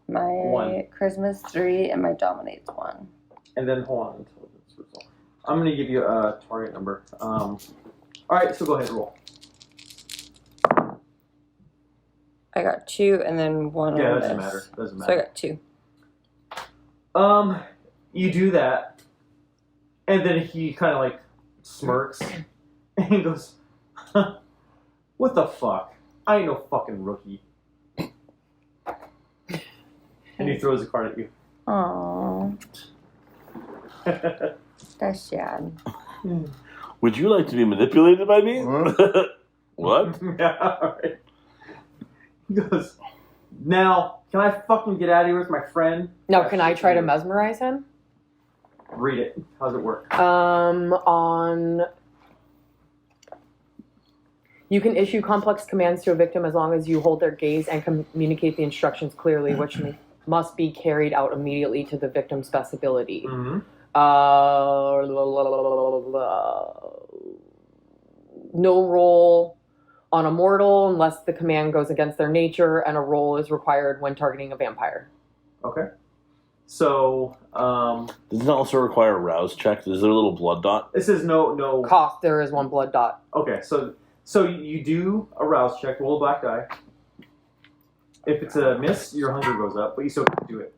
My 1. charisma's 3 and my dominate's 1. And then hold on. Intelligence result. I'm gonna give you a target number. All right. So go ahead and roll. I got 2 and then 1 Yeah, on doesn't this. matter. Doesn't So I matter. got 2. You do that, and then he kind of like smirks and he goes, huh, "What the fuck? I ain't no fucking rookie." And he throws a card at you. Aww, that's sad. Would you like to be manipulated by me? What? Yeah, all right. He goes, "Now, can I fucking get out of here with my friend?" now. Can I try to mesmerize him? Read it. How's it work? On you can issue complex commands to a victim as long as you hold their gaze and communicate the instructions clearly, which must be carried out immediately to the victim's best ability. Mm-hmm. No roll on a mortal unless the command goes against their nature, and a roll is required when targeting a vampire. Okay. So, Does it also require a rouse check? Is there a little blood dot? it says no. Cost, there is 1 blood dot. Okay, so you do a rouse check, roll a black die. If it's a miss, your hunger goes up, but you still can do it.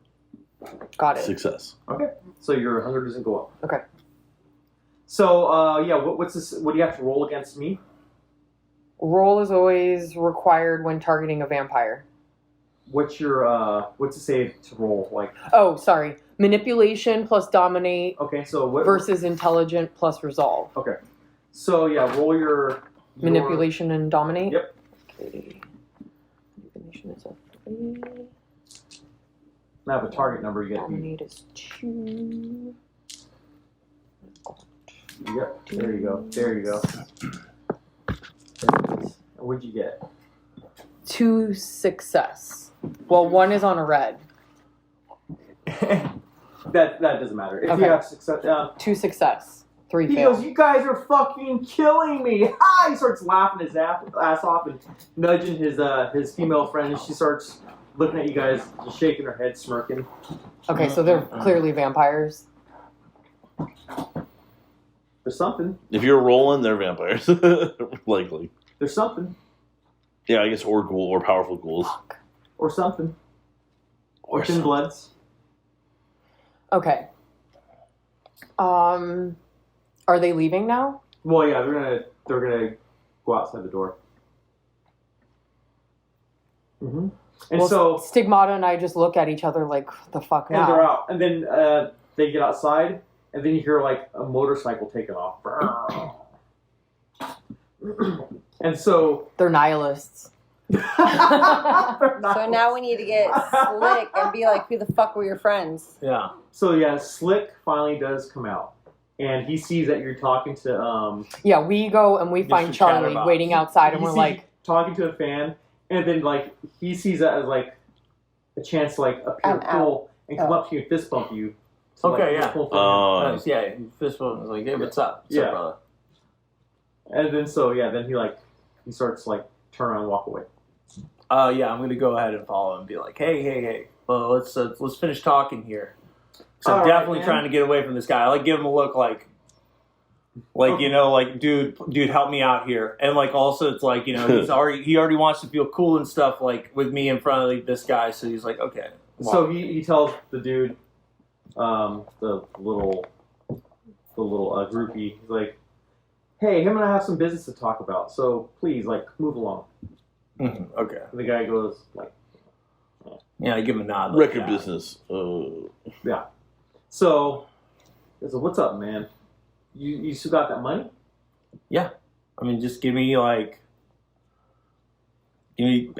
Got it. Success. Okay, so your hunger doesn't go up. Okay. So yeah, what's this? What do you have to roll against me? Roll is always required when targeting a vampire. What's it say to roll? Like, Oh, sorry. Manipulation plus dominate okay, so what? versus intelligent plus resolve. Okay, so yeah, roll your Manipulation and dominate? Yep. Okay. Manipulation is a 3. I have a target number. You get. Dominate is 2. Yep. There you go. There you go. What'd you get? 2 success. Well, 1 is on a red. That doesn't matter. If Okay. you have success, 2 success. 3 he fail. goes, "You guys are fucking killing me!" Ha! He starts laughing his ass off and nudging his female friend, and she starts looking at you guys, just shaking her head, smirking. Okay, so they're clearly vampires. There's something. If you're rolling, they're vampires. Likely. There's something. Yeah, I guess or ghoul or powerful ghouls. Or something. Or thin something. bloods. Okay. Are they leaving now? Well, yeah, they're gonna go outside the door. Mm-hmm. And Well, so Stigmata and I just look at each other like, the fuck and they're now? out, and then they get outside, and then you hear like a motorcycle taking off. And so They're nihilists. So now we need to get slick and be like, who the fuck were your friends? Yeah. So yeah, Slick finally does come out, and he sees that you're talking to Yeah, we go and we find Mr. Charlie Chatterbox. waiting outside, and he we're sees like, you talking to a fan, and then like he sees that as like a chance to like appear I'm cool and come up to you and fist bump you. to, Okay, yeah. pull from him. Nice. Yeah. This one was like, hey, what's up? What's Yeah. up, brother? And then then he starts like turn around and walk away. Yeah, I'm gonna go ahead and follow and be like, hey. Well, let's finish talking here. So I'm All right, definitely man. trying to get away from this guy. I like give him a look like you know, like dude, help me out here. And like also it's like, you know, he already wants to feel cool and stuff like with me in front of like, this guy. So he's like, okay, So he tells the dude, the little groupie, he's like, "Hey, him and I have some business to talk about. So please, like, move along." Mm-hmm. Okay. And the guy goes like, Yeah, I give him a nod. Like Record that. business. "Yeah." So, he says, "What's up, man? You still got that money?" I mean, just give me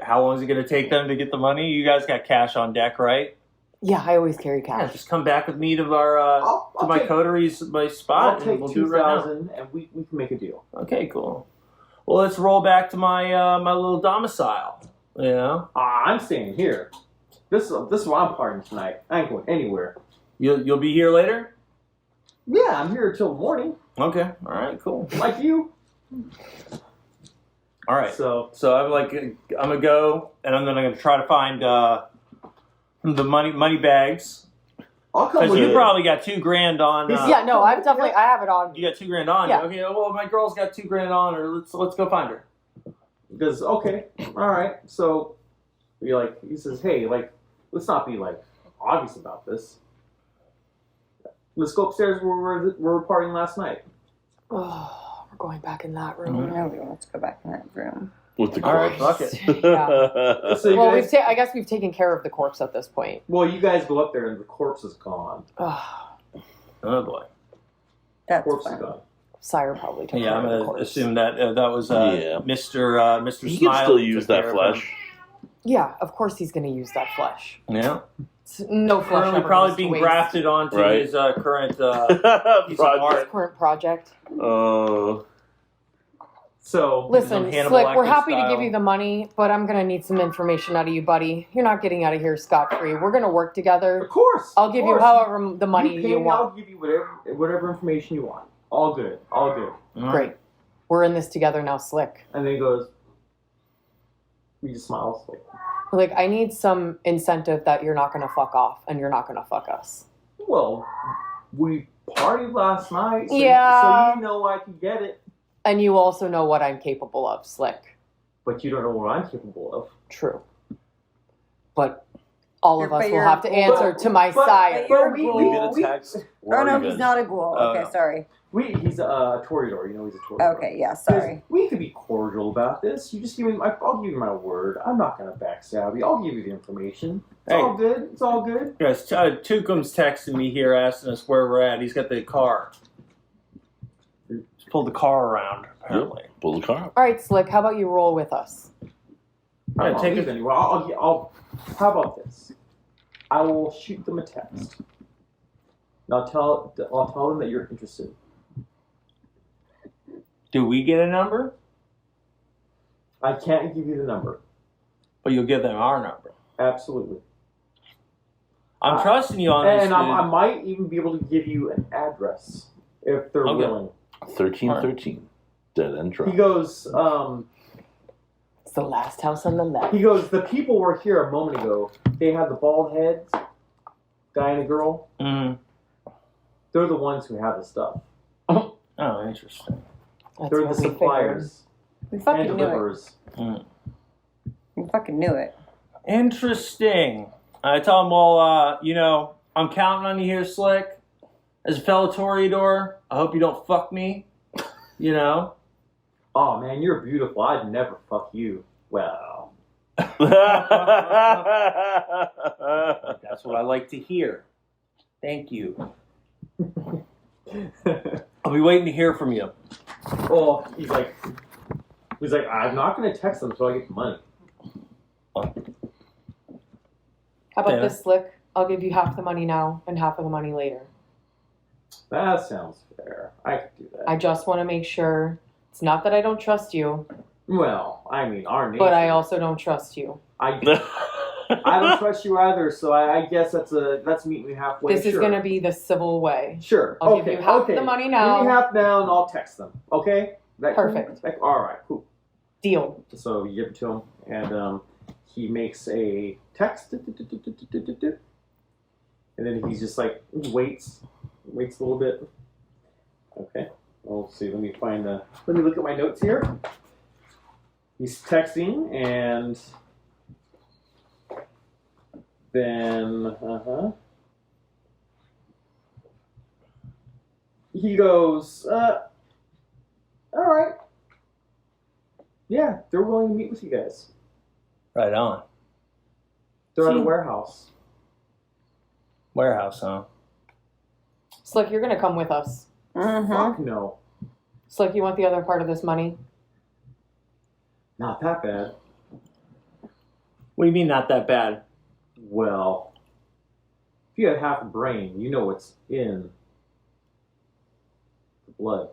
how long is it going to take them to get the money? You guys got cash on deck, right? Yeah, I always carry Yeah, cash. just come back with me to our I'll to my take- coteries, my I'll spot, take and we'll do it right now. 2,000, and we can make a deal. Okay, cool. Well, let's roll back to my my little domicile. You know, I'm staying here. This is why I'm partying tonight. I ain't going anywhere. you'll be here later. Yeah, I'm here till morning, Okay, all right, cool. like you. All right, So so I'm gonna go, and then I'm gonna try to find the money bags. I'll come Because with you you. probably got $2,000 on. Yeah, no, I have it on. You got $2,000 on. Yeah. Okay. Well, my girl's got $2,000 on her. Let's go find her. Because okay, all right. So he says, "Hey, like, let's not be like obvious about this. Let's go upstairs where we were partying last night." Oh, we're going back in that room. No, we want to go back in that room. With the All right, corpse. fuck it. Yeah. So you Well, guys, I guess we've taken care of the corpse at this point. well, you guys go up there and the corpse is gone. Oh, Oh boy. That's Corpse is fine. gone. Sire probably took Yeah, care I'm of the gonna corpse. assume that that was Yeah. Mr. He Smile. can still took use care that of flesh. him. Yeah, of course he's going to use that flesh. Yeah. No flesh. Currently ever probably goes to being waste. grafted onto Right. his current piece of art. Project. Current project. So Listen, Hannibal Slick, we're Lecter happy to style. give you the money, but I'm going to need some information out of you, buddy. You're not getting out of here scot-free. We're going to work together. of course, I'll give you however the money pay you me, want. I'll give you whatever information you want. All good, all good. Great. We're in this together now, Slick. And then he goes. He just smiles. Like, I need some incentive that you're not going to fuck off and you're not going to fuck us. Well, we partied last night, so, Yeah. so you know I can get it. And you also know what I'm capable of, Slick. But you don't know what I'm capable of. True. But all of But us will you're- have to answer to my but- sire. You're a we- ghoul. Leave it a text. Oh no, he's not a ghoul. Oh, Okay, no. sorry. He's a Toreador. You know he's a Toreador. Okay, yeah, sorry. We can be cordial about this. You just give me. I'll give you my word. I'm not gonna backstab you. I'll give you the information. It's Hey. all good. It's all good. Guys, Tukum's texting me here asking us where we're at. He's got the car. Just pulled the car around, apparently. Pull the car. All right, Slick, how about you roll with us? I Yeah, don't take leave it. anywhere. I'll. How about this? I will shoot them a text. And I'll tell them that you're interested. Do we get a number? I can't give you the number. But you'll give them our number. Absolutely. I'm trusting you on this, And dude. I might even be able to give you an address if they're Okay. willing. 1313. Dead end He drop. goes. It's the last house on the left. He goes. The people were here a moment ago. They had the bald heads, guy and a girl. Mhm. They're the ones who have the stuff. Oh, interesting. That's They're the what we figured. suppliers We and fucking knew it. deliverers. We fucking knew it. Interesting. I tell him, well, I'm counting on you here, Slick. As a fellow Toreador, I hope you don't fuck me. You know? Oh man, you're beautiful. I'd never fuck you. Well, That's what I like to hear. Thank you. I'll be waiting to hear from you. oh, he's like, I'm not gonna text them until I get the money. How about Yeah. this, Slick? I'll give you half the money now and half of the money later. That sounds fair. I could do that. I just want to make sure it's not that I don't trust you, Well, I mean, our nature. but I also don't trust you. I don't trust you either. So I guess that's meet me halfway. This is sure. going to be the civil way. Sure. I'll okay. give you half okay. the money Give now. me half now, and I'll text them. Okay. That Perfect. Cool? All right. Cool. Deal. So you give it to him, and he makes a text, and then he's just like waits a little bit. Okay. Well, let's see. Let me look at my notes here. He's texting, and then, he goes, all right. Yeah, they're willing to meet with you guys. Right on. They're at a warehouse. Warehouse, huh? Slick, you're gonna come with us. Fuck no. Slick, you want the other part of this money? Not that bad. What do you mean not that bad? Well, if you had half a brain, you know what's in the blood.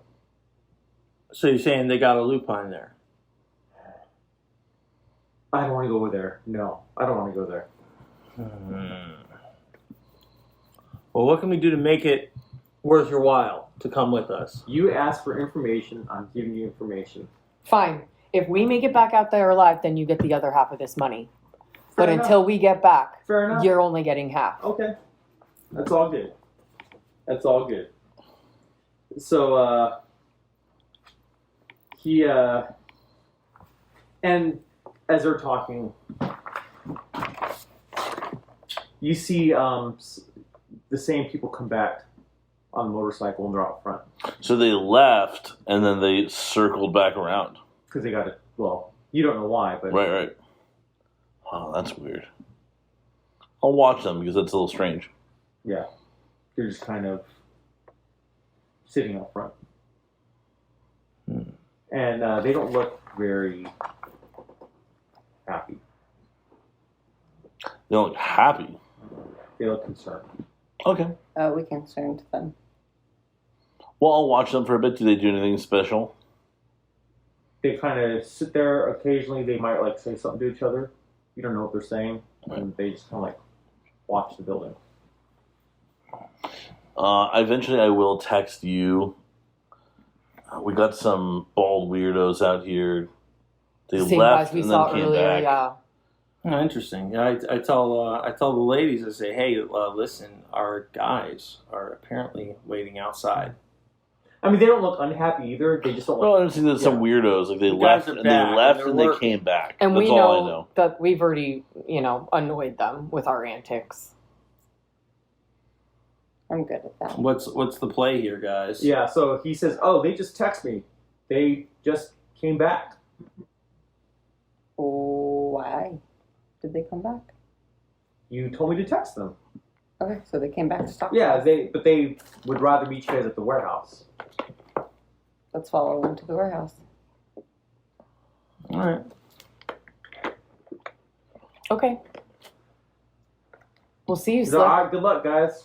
So you're saying they got a lupine there? I don't want to go there. No, I don't want to go there. Well, what can we do to make it worth your while to come with us? You asked for information. I'm giving you information. Fine. If we make it back out there alive, then you get the other half of this money. Fair But enough. until we get back, Fair enough. you're only getting half. Okay. That's all good. That's all good. So, and as they're talking, you see the same people come back on the motorcycle and they're out front. So they left and then they circled back around. Because they got it, well, you don't know why, but... Right. Wow, that's weird. I'll watch them because that's a little strange. Yeah. They're just kind of sitting out front. And they don't look very happy. They don't look happy. They look concerned. Okay. Oh, we concerned them. Well, I'll watch them for a bit. Do they do anything special? They kind of sit there. Occasionally, they might like say something to each other. You don't know what they're saying, and they just kind of like watch the building. Eventually, I will text you. We got some bald weirdos out here. They Same left guys we and saw then came earlier, back. yeah. Oh, interesting. Yeah, I tell the ladies, I say, hey, listen, our guys are apparently waiting outside. I mean, they don't look unhappy either. They just don't Well, look. I've seen that some weirdos. Like they The left guys are and back, they left and and they're they working. came back. And That's we all I know know. that we've already, annoyed them with our antics. I'm good at that. What's the play here, guys? Yeah. So he says, "Oh, they just text me. They just came back." Why did they come back? You told me to text them. Okay, so they came back to stop. Yeah, us. but they would rather meet you guys at the warehouse. Let's follow them to the warehouse. All right. Okay. We'll see you, So, Slick. all right, good luck, guys.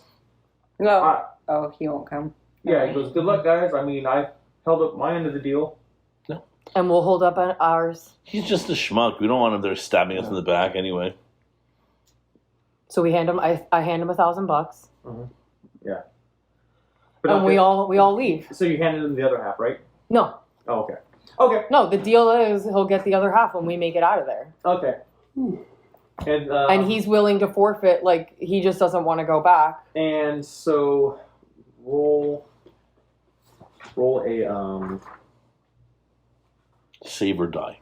No. Oh, he won't come. Yeah, he goes, "Good luck, guys. I mean, I held up my end of the deal." And we'll hold up on ours. He's just a schmuck. We don't want him there stabbing us in the back anyway. So we hand him. I hand him $1,000, Yeah. and we all leave. So you handed him the other half, right? No, Oh, okay. Okay. no. The deal is he'll get the other half when we make it out of there, Okay. and he's willing to forfeit. Like he just doesn't want to go back. And so roll a Save or die.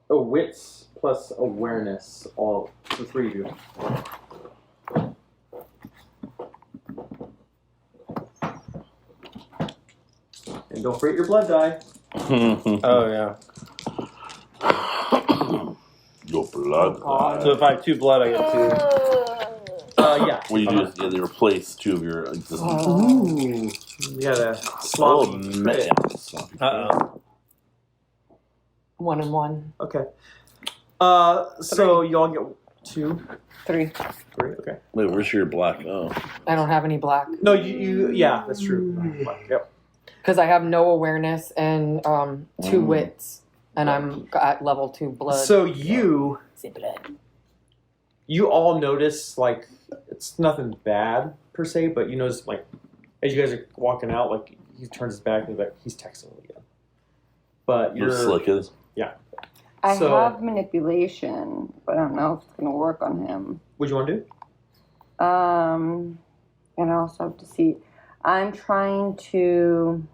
wits plus awareness, all the three of you. And don't forget your blood die. Oh, yeah. Your blood. God. So if I have 2 blood, I get 2. Yeah. What you do is they replace 2 of your existing. Ooh. You got a sloppy man. crit. Uh-oh. 1 and 1. Okay. So you all get 2, 3. 3. Okay. Wait, where's your black? Oh. I don't have any black No, yeah, that's true. Yep. because I have no awareness and 2 wits, and I'm at level 2 blood. So you blood. all notice, like, it's nothing bad per se, but you notice, like, as you guys are walking out, like, he turns his back and he's like, he's texting me again. But Your you're slick is. I So- have manipulation, but I don't know if it's going to work on him. What do you want to do? And I also have to see. I'm trying to.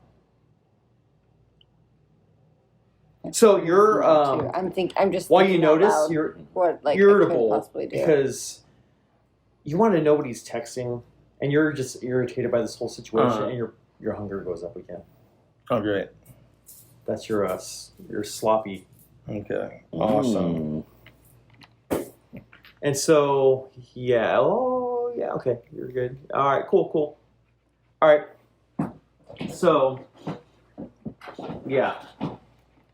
So you're I'm just. while you thinking out notice, loud you're what like I could irritable possibly do. because you want to know what he's texting, and you're just irritated by this whole situation, and your hunger goes up again. Oh, great. That's your sloppy. Okay. Awesome. And so, okay, you're good. All right, cool. All right. So, yeah,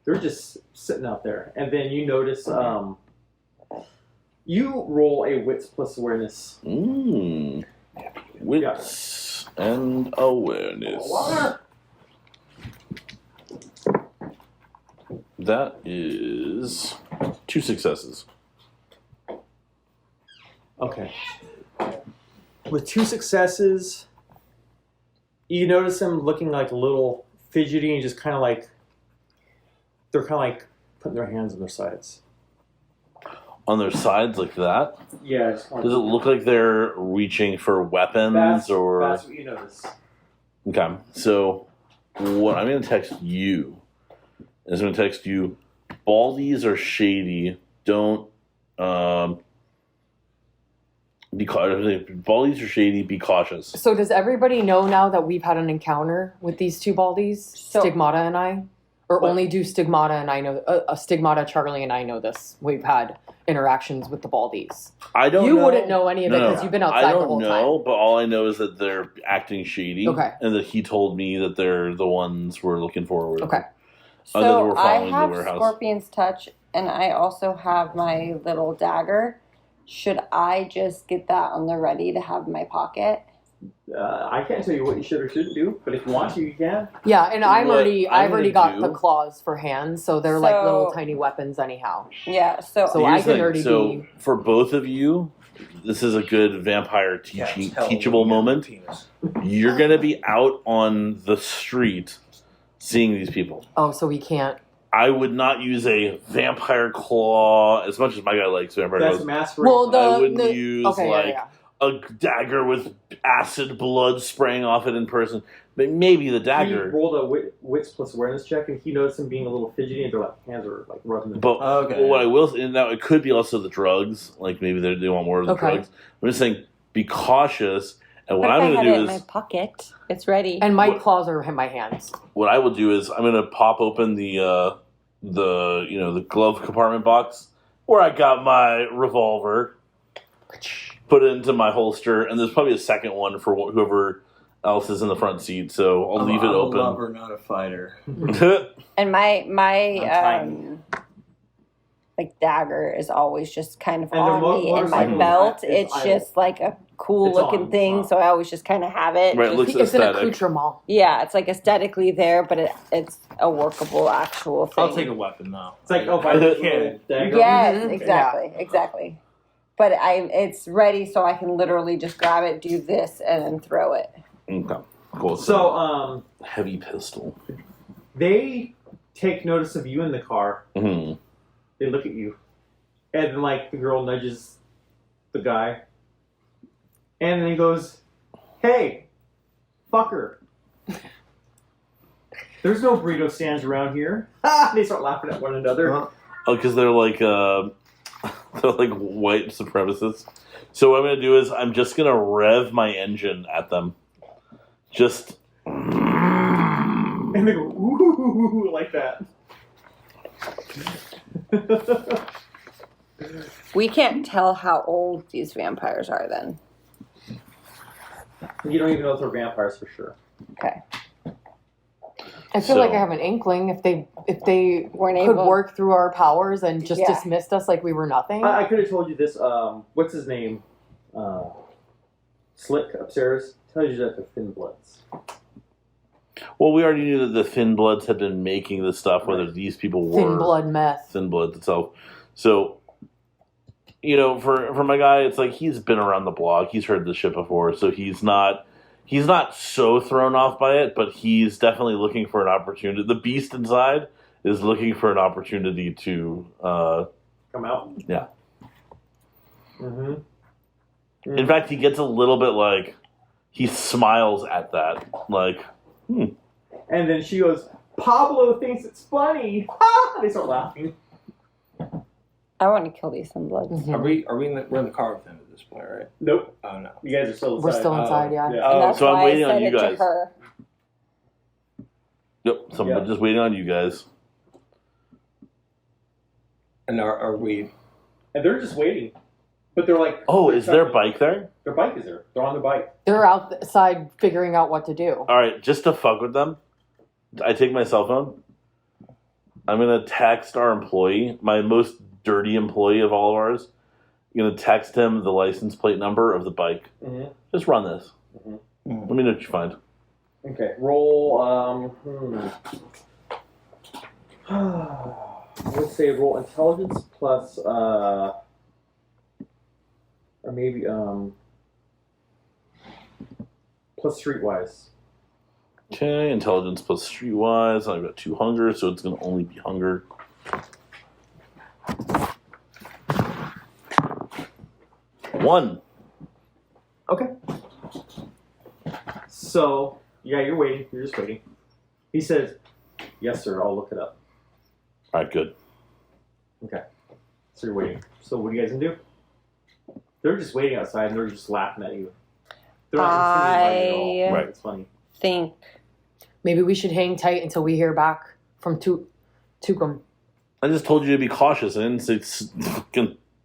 they're just sitting out there, and then you notice, you roll a wits plus awareness. Wits and awareness. That is 2 successes. Okay. With 2 successes, you notice them looking like a little fidgety and just kind of like, they're kind of like putting their hands on their sides. On their sides like that? Yeah. Does it look like they're reaching for weapons That's what you notice. Okay, so what I'm going to text you is I'm going to text you, baldies are shady, don't, baldies are shady, be cautious. So does everybody know now that we've had an encounter with these 2 baldies, Stigmata and I? Or What? only do Stigmata and I know, Stigmata, Charlie and I know this. We've had interactions with the baldies. I don't know. You wouldn't know any of it because you've been outside the whole time. I don't know, but all I know is that they're acting shady. Okay. And that he told me that they're the ones we're looking for. Okay. So I have Scorpion's Touch, and I also have my little dagger. Should I just get that on the ready to have in my pocket? I can't tell you what you should or shouldn't do, but if you want to, you can. Yeah, and I've already got do- the claws for hands, so they're like little tiny weapons anyhow. Yeah, so I can already be. For both of you, this is a good vampire teachable moment. You're going to be out on the street seeing these people. Oh, so we can't. I would not use a vampire claw as much as my guy likes vampire claws. That's masquerade. Well, I wouldn't use a dagger with acid blood spraying off it in person. But maybe the dagger. He rolled a wits plus awareness check, and he noticed him being a little fidgety, and their hands are like rubbing. But what I will say, now it could be also the drugs. Like maybe they want more of the drugs. I'm just saying, be cautious. And what I'm going to do in my pocket. It's ready. And my claws are in my hands. What I will do is I'm going to pop open the glove compartment box where I got my revolver, put it into my holster, and there's probably a second one for whoever else is in the front seat. So I'll leave it open. I'm a lover, not a fighter. And my like dagger is always just kind of on me in my belt. It's just like a cool looking thing, so I always just kind of have it. Right, it looks It's an aesthetic. accoutrement. Yeah, it's like aesthetically there, but it's a workable actual thing. I'll take a weapon though. It's like, by the kid. Yes, exactly. But it's ready, so I can literally just grab it, do this, and then throw it. Okay, cool. So, heavy pistol. they take notice of you in the car. Mm-hmm. They look at you, and then like the girl nudges the guy, and then he goes, "Hey, fucker! There's no burrito stands around here." They start laughing at one another. Oh, because they're like white supremacists. So what I'm gonna do is I'm just gonna rev my engine at them. Just And they go, "Ooh," like that. We can't tell how old these vampires are then. You don't even know if they're vampires for sure. Okay. I feel like I have an inkling if they Weren't could able. work through our powers and just Yeah. dismissed us like we were nothing. I could have told you this. What's his name? Slick upstairs tells you that they're thin bloods. well, we already knew that the Thin Bloods had been making this stuff, whether these people were Thin blood meth. Thin Blood itself. So, for my guy, it's like he's been around the block. He's heard this shit before, so he's not so thrown off by it, but he's definitely looking for an opportunity. The beast inside is looking for an opportunity to Come out. Yeah. Mm-hmm. In fact, he gets a little bit like he smiles at that, like. And then she goes, "Pablo thinks it's funny." They start laughing. I want to kill these sunbloods. Mhm. We're in the car with him at this point, right? Nope. Oh no. You guys are still inside. We're still inside, yeah. And Oh, that's so I'm why waiting I on said you it to guys. her. Yep, so Yeah. I'm just waiting on you guys. And are we? And they're just waiting. But they're like... Oh, they're is their trying bike there? Their bike is there. They're on their bike. They're outside figuring out what to do. All right, just to fuck with them, I take my cell phone. I'm gonna text our employee, my most dirty employee of all of ours. I'm gonna text him the license plate number of the bike. Mm-hmm. Just run this. Mhm. Let me know what you find. Okay. Roll... I would say roll intelligence plus... or maybe... plus streetwise. Okay, intelligence plus streetwise. I've got 2 hunger, so it's gonna only be hunger. One. Okay. So, yeah, you're waiting. You're just waiting. He says, yes, sir, I'll look it up. All right, good. Okay. So you're waiting. So what are you guys going to do? They're just waiting outside and they're just laughing at you. They're not intimidated by you at all. Right. It's funny. Think. Maybe we should hang tight until we hear back from Tukum. I just told you to be cautious. I didn't say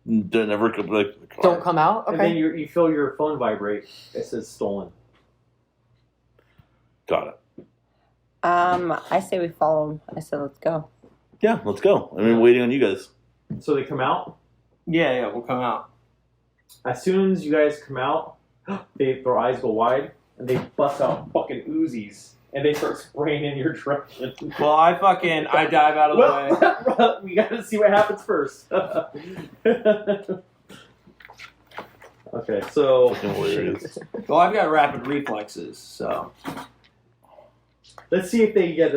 never come back to the car. Don't come out? And then Okay. you feel your phone vibrate. It says stolen. Got it. I say we follow him. I said let's go. Yeah, let's go. I've been waiting on you guys. So they come out. Yeah, we'll come out. As soon as you guys come out, their eyes go wide and they bust out fucking Uzis and they start spraying in your direction. Well, I dive out of the way. Well, we got to see what happens first. Okay, so Fucking warriors. Well, I've got rapid reflexes, so let's see if they get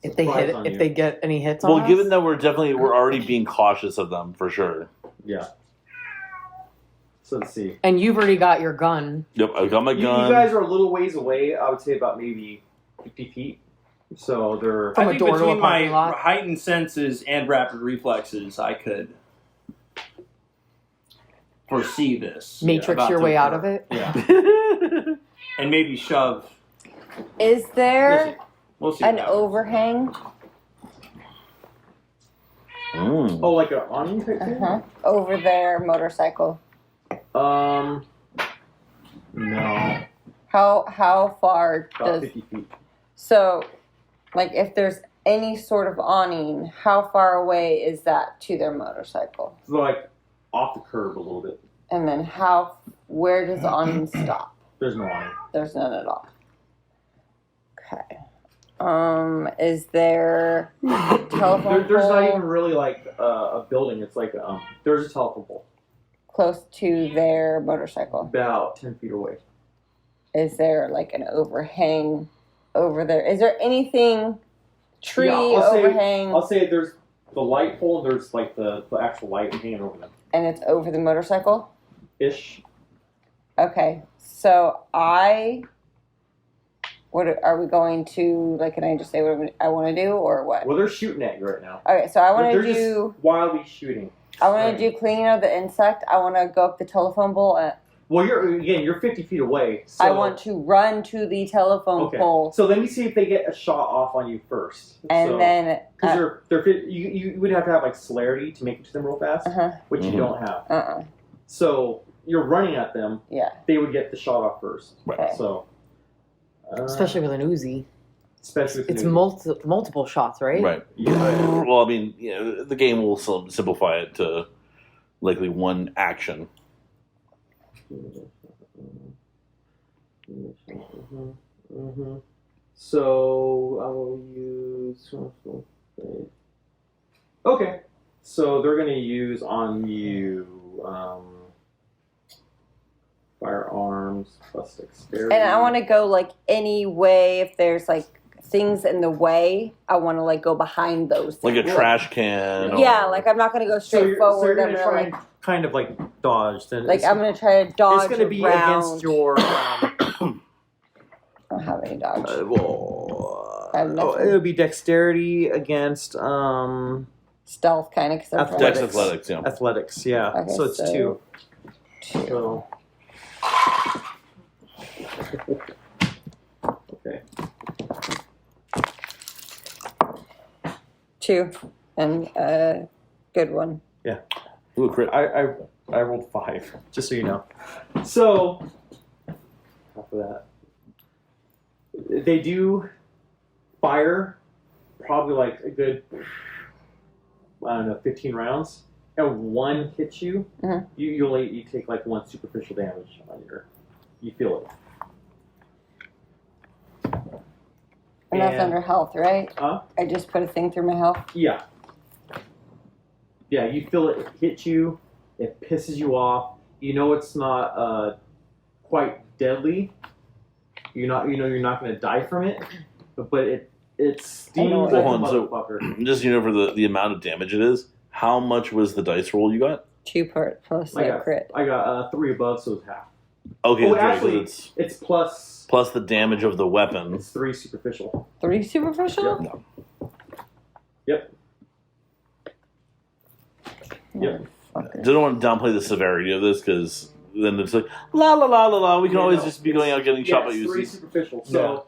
If they surprise hit, on if you. they get any hits on Well, us. given that we're already being cautious of them for sure. Yeah. So let's see. And you've already got your gun. Yep, I've got my You gun. guys are a little ways away. I would say about maybe 50 feet. So they're From I a think door to a between my parking lot? heightened senses and rapid reflexes, I could foresee this. Matrix about your to way out occur. of it. Yeah, and maybe shove. Is there We'll see. an what happens. overhang oh, like an awning type thing? over their motorcycle? No. How far About does 50 feet. so like if there's any sort of awning, how far away is that to their motorcycle? So like off the curb a little bit. And then where does the awning stop? There's no awning. There's none at all. Okay. Is there telephone There's not pole even really like a building. It's like there's a telephone pole close to their motorcycle? about 10 feet away. Is there like an overhang over there? Is there anything tree Yeah, overhang I'll say there's the light pole. There's like the actual light hanging over them. and it's over the motorcycle? Ish. Okay. So what are we going to like? Can I just say what I want to do or what? Well, they're shooting at you right now. Okay, so I want to They're do. just wildly shooting. I want to do cleaning of the insect. I want to go up the telephone pole. Well, you're 50 feet away. So, I want to run to the telephone okay. pole, So let me see if they get a shot off on you first. and then because you would have to have like celerity to make it to them real fast, which you don't have. So you're running at them. Yeah. They would get the shot off first. Okay. So. Especially with an Uzi. Especially if It's you- multiple shots, right? Right. Yeah. Well, I mean, the game will simplify it to likely one action. So I will use. Okay. So they're going to use on you firearms plus dexterity. and I want to go like any way. If there's like things in the way, I want to like go behind those. Like a things. trash can. Yeah, or- like I'm not going to go So straight you're forward. going I'm to gonna, try like, and kind of like dodge. Then like I'm going to try to dodge. It's going to be around. against your. I don't have any dodge. I have nothing. it would be dexterity against stealth kind of. Dex athletics, yeah. Athletics, yeah. Okay, so it's so- 2. So. Okay. 2 and a good one. Ooh, crit. I rolled 5, just so you know. So, after that, they do fire probably like a good, 15 rounds. And one hits you, Mhm. you take like 1 superficial damage on you feel it. And that's And- under health, right? Huh? I just put a thing through my health. Yeah. Yeah, you feel it hit you. It pisses you off. You know it's not quite deadly. You're not going to die from it, but it stings I know like it. a Hold on, so- motherfucker. Just for the amount of damage it is, how much was the dice roll you got? 2 part plus I a got crit. 3 above, so it's half. Okay, Oh, that's right, 'cause actually, it's it's plus. plus the damage of the weapon. It's 3 superficial. 3 superficial? Yep. Yep. Fucker. I don't want to downplay the severity of this because then it's like la la la la la. We can Yeah, always no, just be going out getting shot by it's 3 UC. superficial. So,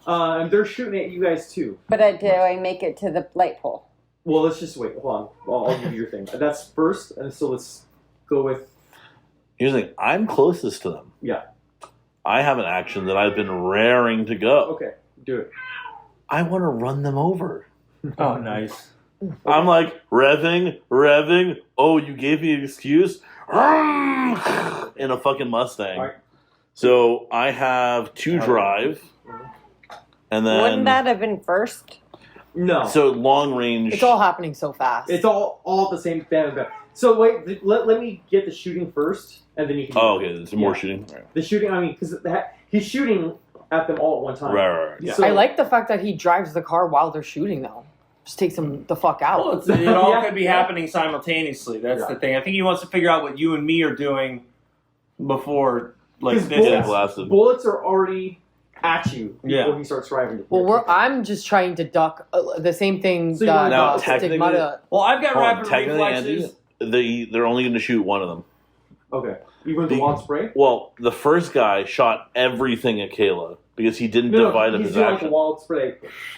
and they're shooting at you guys too. But do I make it to the light pole? Well, let's just wait. Hold on. I'll give you your thing. That's first, and so let's go with. Here's the thing: I'm closest to them. Yeah. I have an action that I've been raring to go. Okay, do it. I want to run them over. Oh, nice. I'm like revving. Oh, you gave me an excuse in a fucking Mustang. All right. So I have 2 drive, and then Wouldn't that have been first? No. so long range. It's all happening so fast. It's all at the same time. So wait, let me get the shooting first, and then you can. Oh, okay. There's more Yeah. shooting. Right. The shooting. I mean, because he's shooting at them all at one time. Right. Yeah. I like the fact that he drives the car while they're shooting, though. Just takes them the fuck out. Well, it all Yeah. could be happening simultaneously. That's Yeah. the thing. I think he wants to figure out what you and me are doing before, like, Because this. Getting bullets, blasted. bullets are already at you before Yeah. he starts driving. Well, I'm just trying to duck the same thing So you that wanna Now, Stigmata. technically- Well, I've got Hold on, rapid technically, reflexes. Andy, they're only going to shoot one of them. Okay. Even with the The- wild spray. Well, the first guy shot everything at Kayla because he didn't divide up he's his doing like action. the wild spray.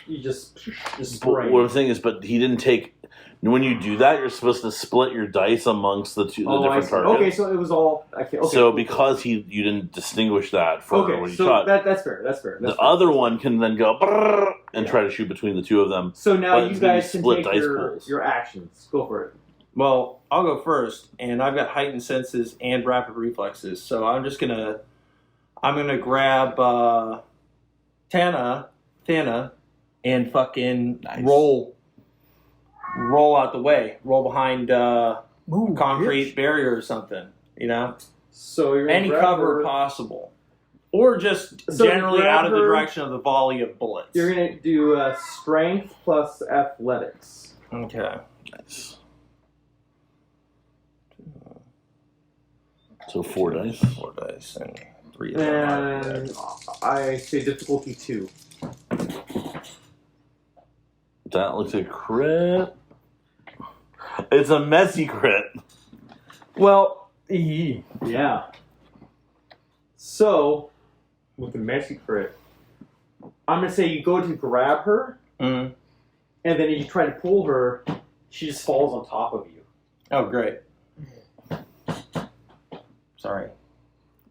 You just But spray. what I'm saying is, but he didn't take. When you do that, you're supposed to split your dice amongst the I different see. targets. Okay, so it was all. Okay, So cool. because you didn't distinguish that for Okay, when you so shot, that's fair. That's fair. the other one can then go brrrr and Yeah. try to shoot between the two of them. So now but you it's gonna be guys can split take dice your, pools. your actions. Go for it. Well, I'll go first, and I've got heightened senses and rapid reflexes. So I'm gonna grab Tana, and fucking Nice. roll out the way, roll behind Move, concrete barrier or something. You know, So you're gonna any grab cover her- possible, or just So generally grab out of the her- direction of the volley of bullets. You're gonna do strength plus athletics. Okay. Nice. So 4 dice. 4 dice and 3 of them are And dead. I say difficulty 2. That looks like a crit. It's a messy crit. Well, yeah. So, with the messy crit, I'm gonna say you go to grab her, Mhm. and then you try to pull her, she just falls on top of you. Oh, great. Sorry.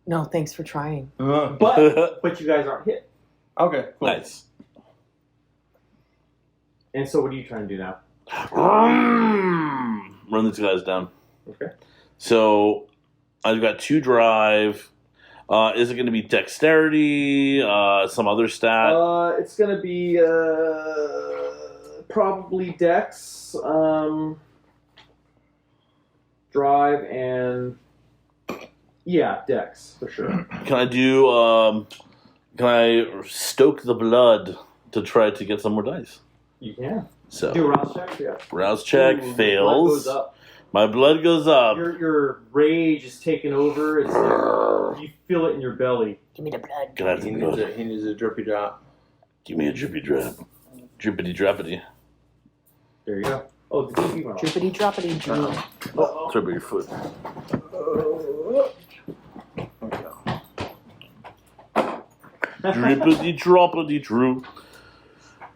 No, thanks for trying. But you guys aren't hit. Okay, cool. Nice. And so, what are you trying to do now? Run these guys down. Okay. So I've got 2 drive. Is it going to be dexterity? Some other stat? It's gonna be probably Dex, Drive, and Dex for sure. Can I do? Can I stoke the blood to try to get some more dice? You can So do a rouse check. Yeah. rouse check Ooh, blood fails. goes up. My blood goes up. Your rage is taking over. It's like, you feel it in your belly. Give me the blood. Can I have He some needs, blood? he needs a drippy drop. Give me a drippy drop. Drippity droppity. There you go. Oh, the DP went off. Droopity droppity droop. Oh, sorry about your foot. Drippity droppity droop.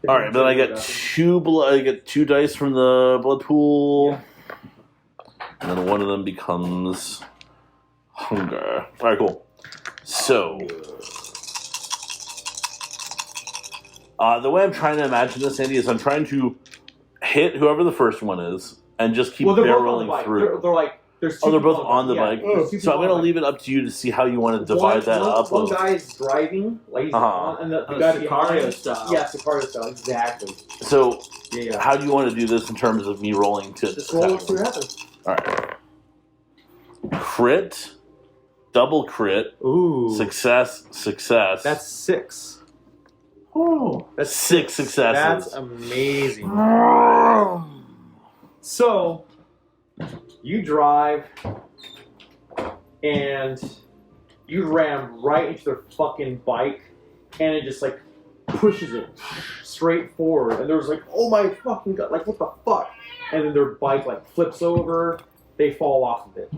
All right, then I get two blood. I get 2 dice from the blood pool, and then one of them becomes hunger. All right, cool. So, the way I'm trying to imagine this, Andy, is I'm trying to hit whoever the first one is, and just keep barreling through. They're like, there's two they're both people on the yeah, bike. there's two So I'm people going to on leave it up to you to see how you want to divide that up. One guy is driving, like he's on, and the guy Sicario behind, style. Yeah, Sicario style, exactly. So, Yeah. how do you want to do this in terms of me rolling to Just roll it, see what happens. All right. Crit, double crit, Ooh. success. That's 6. Oh. That's 6 successes. That's amazing. So, you drive, and you ram right into their fucking bike, and it just like pushes it straight forward. And there was like, oh my fucking god, like what the fuck? And then their bike like flips over, they fall off of it.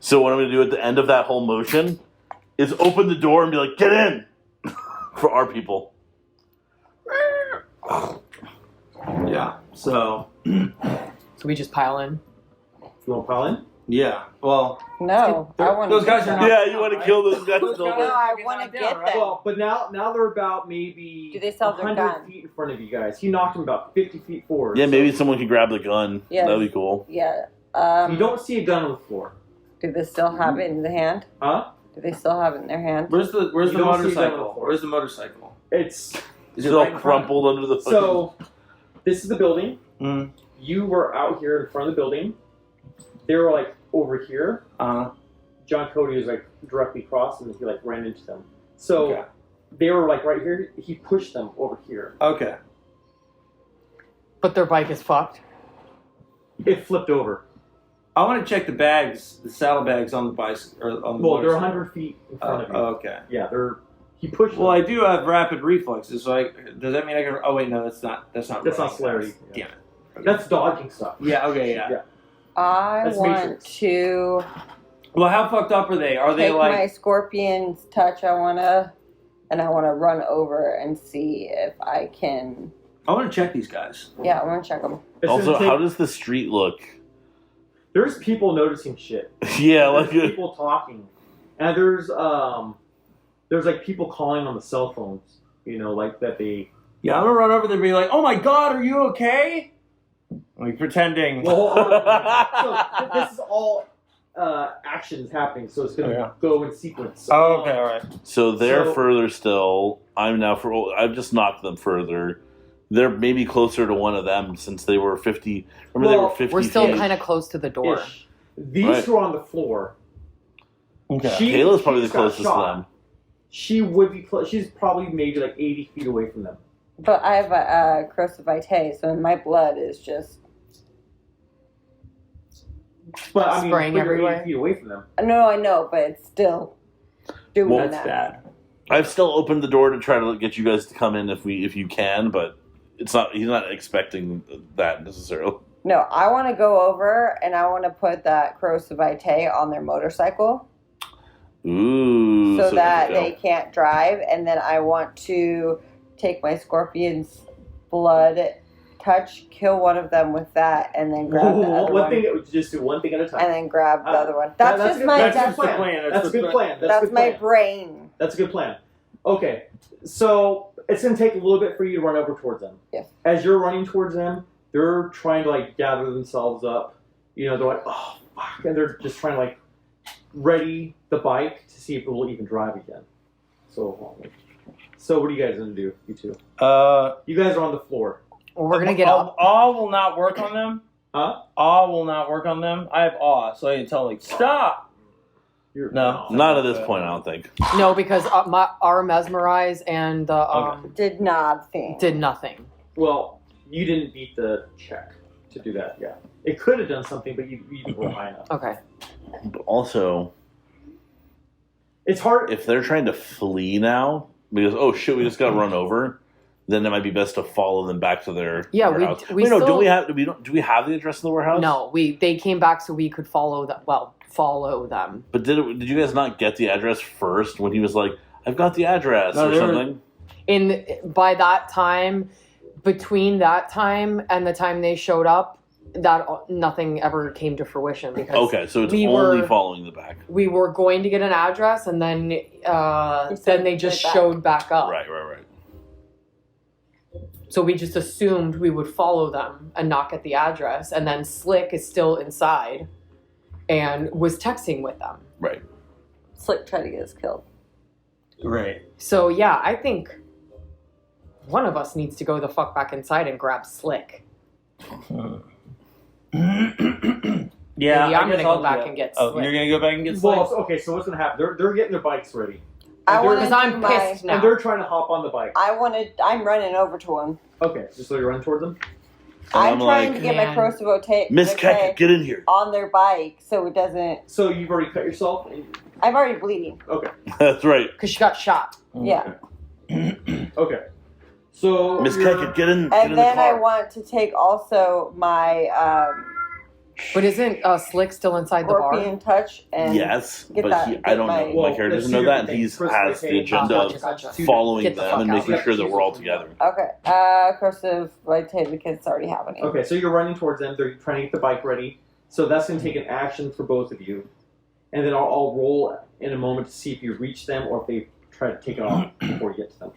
So what I'm going to do at the end of that whole motion is open the door and be like, get in! For our people. Yeah. So. So we just pile in. You want to pile in? Yeah. Well. No, I want those guys are not. Yeah, you want to kill those guys. Those No, guys over. I are want to knocked get down, them. right? Well, but now they're about maybe Do they still have their 100 gun? feet in front of you guys. He knocked him about 50 feet forward. Yeah, so maybe someone can grab the gun. Yeah. That'd be cool. Yeah. you don't see a gun on the floor. Do they still have it in the hand? Huh? Do they still have it in their hand? Where's the You don't see them on the motorcycle? floor. Where's the motorcycle? It's Is it It's all right in front? crumpled under the fucking... so. This is the building. Mm. You were out here in front of the building. They were like over here. John Cody was like directly across, and he like ran into them. So Okay. they were like right here. He pushed them over here. Okay. But their bike is fucked. It flipped over. I want to check the bags, the saddlebags on the bicycle or on the Well, they're motorcycle. 100 feet in front of you. Okay. Yeah, they're. He pushed. Well, them. I do have rapid reflexes, so does that mean I can? Oh wait, no, that's not. That's not. That's not running celerity. fast. Yeah. Damn it. That's dodging stuff. Yeah. Okay. Yeah. I That's want Matrix. to Well, how fucked up are they? Are they take like? my scorpion's touch. I want to run over and see if I can. I want to check these guys. Yeah, I want to check them. It's Also, gonna take- how does the street look? There's people noticing shit. Yeah, There's like... people talking, and there's like people calling on the cell phones. You know, like that they. Yeah, I'm gonna run over there and be like, "Oh my god, are you okay?" Like pretending. Well, hold on. So this is all actions happening, so it's gonna Yeah. go in sequence. Oh, okay, all right. So they're So- further still. I've just knocked them further. They're maybe closer to one of them since they were 50. Remember, they Well, were 50 We're still feet. kind of close to the door. Ish. These Right. two are on the floor. Okay. Kayla's probably the just got closest to shot. them. She would be. She's probably maybe like 80 feet away from them. But I have a cross of vitae, so my blood is just. But I mean, Spraying you're everywhere. 80 feet away from them. No, I know, but it's still doing Well, That's that. bad. I've still opened the door to try to get you guys to come in if you can, but it's not. He's not expecting that necessarily. No, I want to go over and I want to put that cross of vitae on their motorcycle Ooh. so that you know. they can't drive, and then I want to take my scorpion's blood touch, kill one of them with that, and then grab the other One one. thing. Just do one thing at a time. And then grab the other one. That's just good- my that's that's, good plan. plan. That's a good plan. that's good my plan. brain. That's a good plan. Okay, so it's gonna take a little bit for you to run over towards them. Yes. As you're running towards them, they're trying to like gather themselves up. You know, they're like, oh fuck, and they're just trying to like ready the bike to see if it will even drive again. So what are you guys gonna do? You two. You guys are on the floor. Well, we're gonna get up. Awe will not work on them. Huh? Awe will not work on them. I have awe, so I can tell like stop. No. Not at this point, I don't think. No, because our mesmerize and the Did nothing. did nothing. Well, you didn't beat the check to do that. Yeah, it could have done something, but you didn't roll high enough. Okay. But also, It's hard. if they're trying to flee now, because oh shit, we just got run over. then it might be best to follow them back to their Yeah, warehouse. we Wait, no, still- do we have the address in the warehouse? No, they came back so we could follow them. Well, follow them. But did you guys not get the address first when he was like, "I've got the address" No, or they were- something? By that time, between that time and the time they showed up, that nothing ever came to fruition because Okay, so it's we only were- following the back. we were going to get an address and then they just right back. showed back up. Right. So we just assumed we would follow them and not get the address, and then Slick is still inside and was texting with them. Right. Slick tried to get us killed. Right. So yeah, I think one of us needs to go the fuck back inside and grab Slick. Yeah, Maybe I I'm guess gonna I'll go do back that. and get Oh, Slick. you're gonna go back and get Slick? Well, okay, so what's gonna happen? They're getting their bikes ready. I And they're- want Because I'm pissed now. And they're trying to hop on the bike. I'm running over to him. Okay, just so you run towards them. I'm I'm trying like, to get my Man. Kosovo tape Miss Keck, get in here. on their bike so it doesn't. So you've already cut yourself. I'm already bleeding. Okay. That's right. Because she got shot. Yeah. Okay. So Miss you're- Keck, get in And the then I car. want to take also my But isn't Slick still inside the bar? Scorpion touch and Yes, get but that- I get don't my- know. My Well, character that's doesn't know two that, and different he's things. has the First, agenda gotcha, of gotcha. following Get the them fuck and out. making sure that we're all together. Okay. Cursive right tape because it's already happening. Okay, so you're running towards them. They're trying to get the bike ready. So that's going to take an action for both of you. And then I'll roll in a moment to see if you reach them or if they try to take it off before you get to them.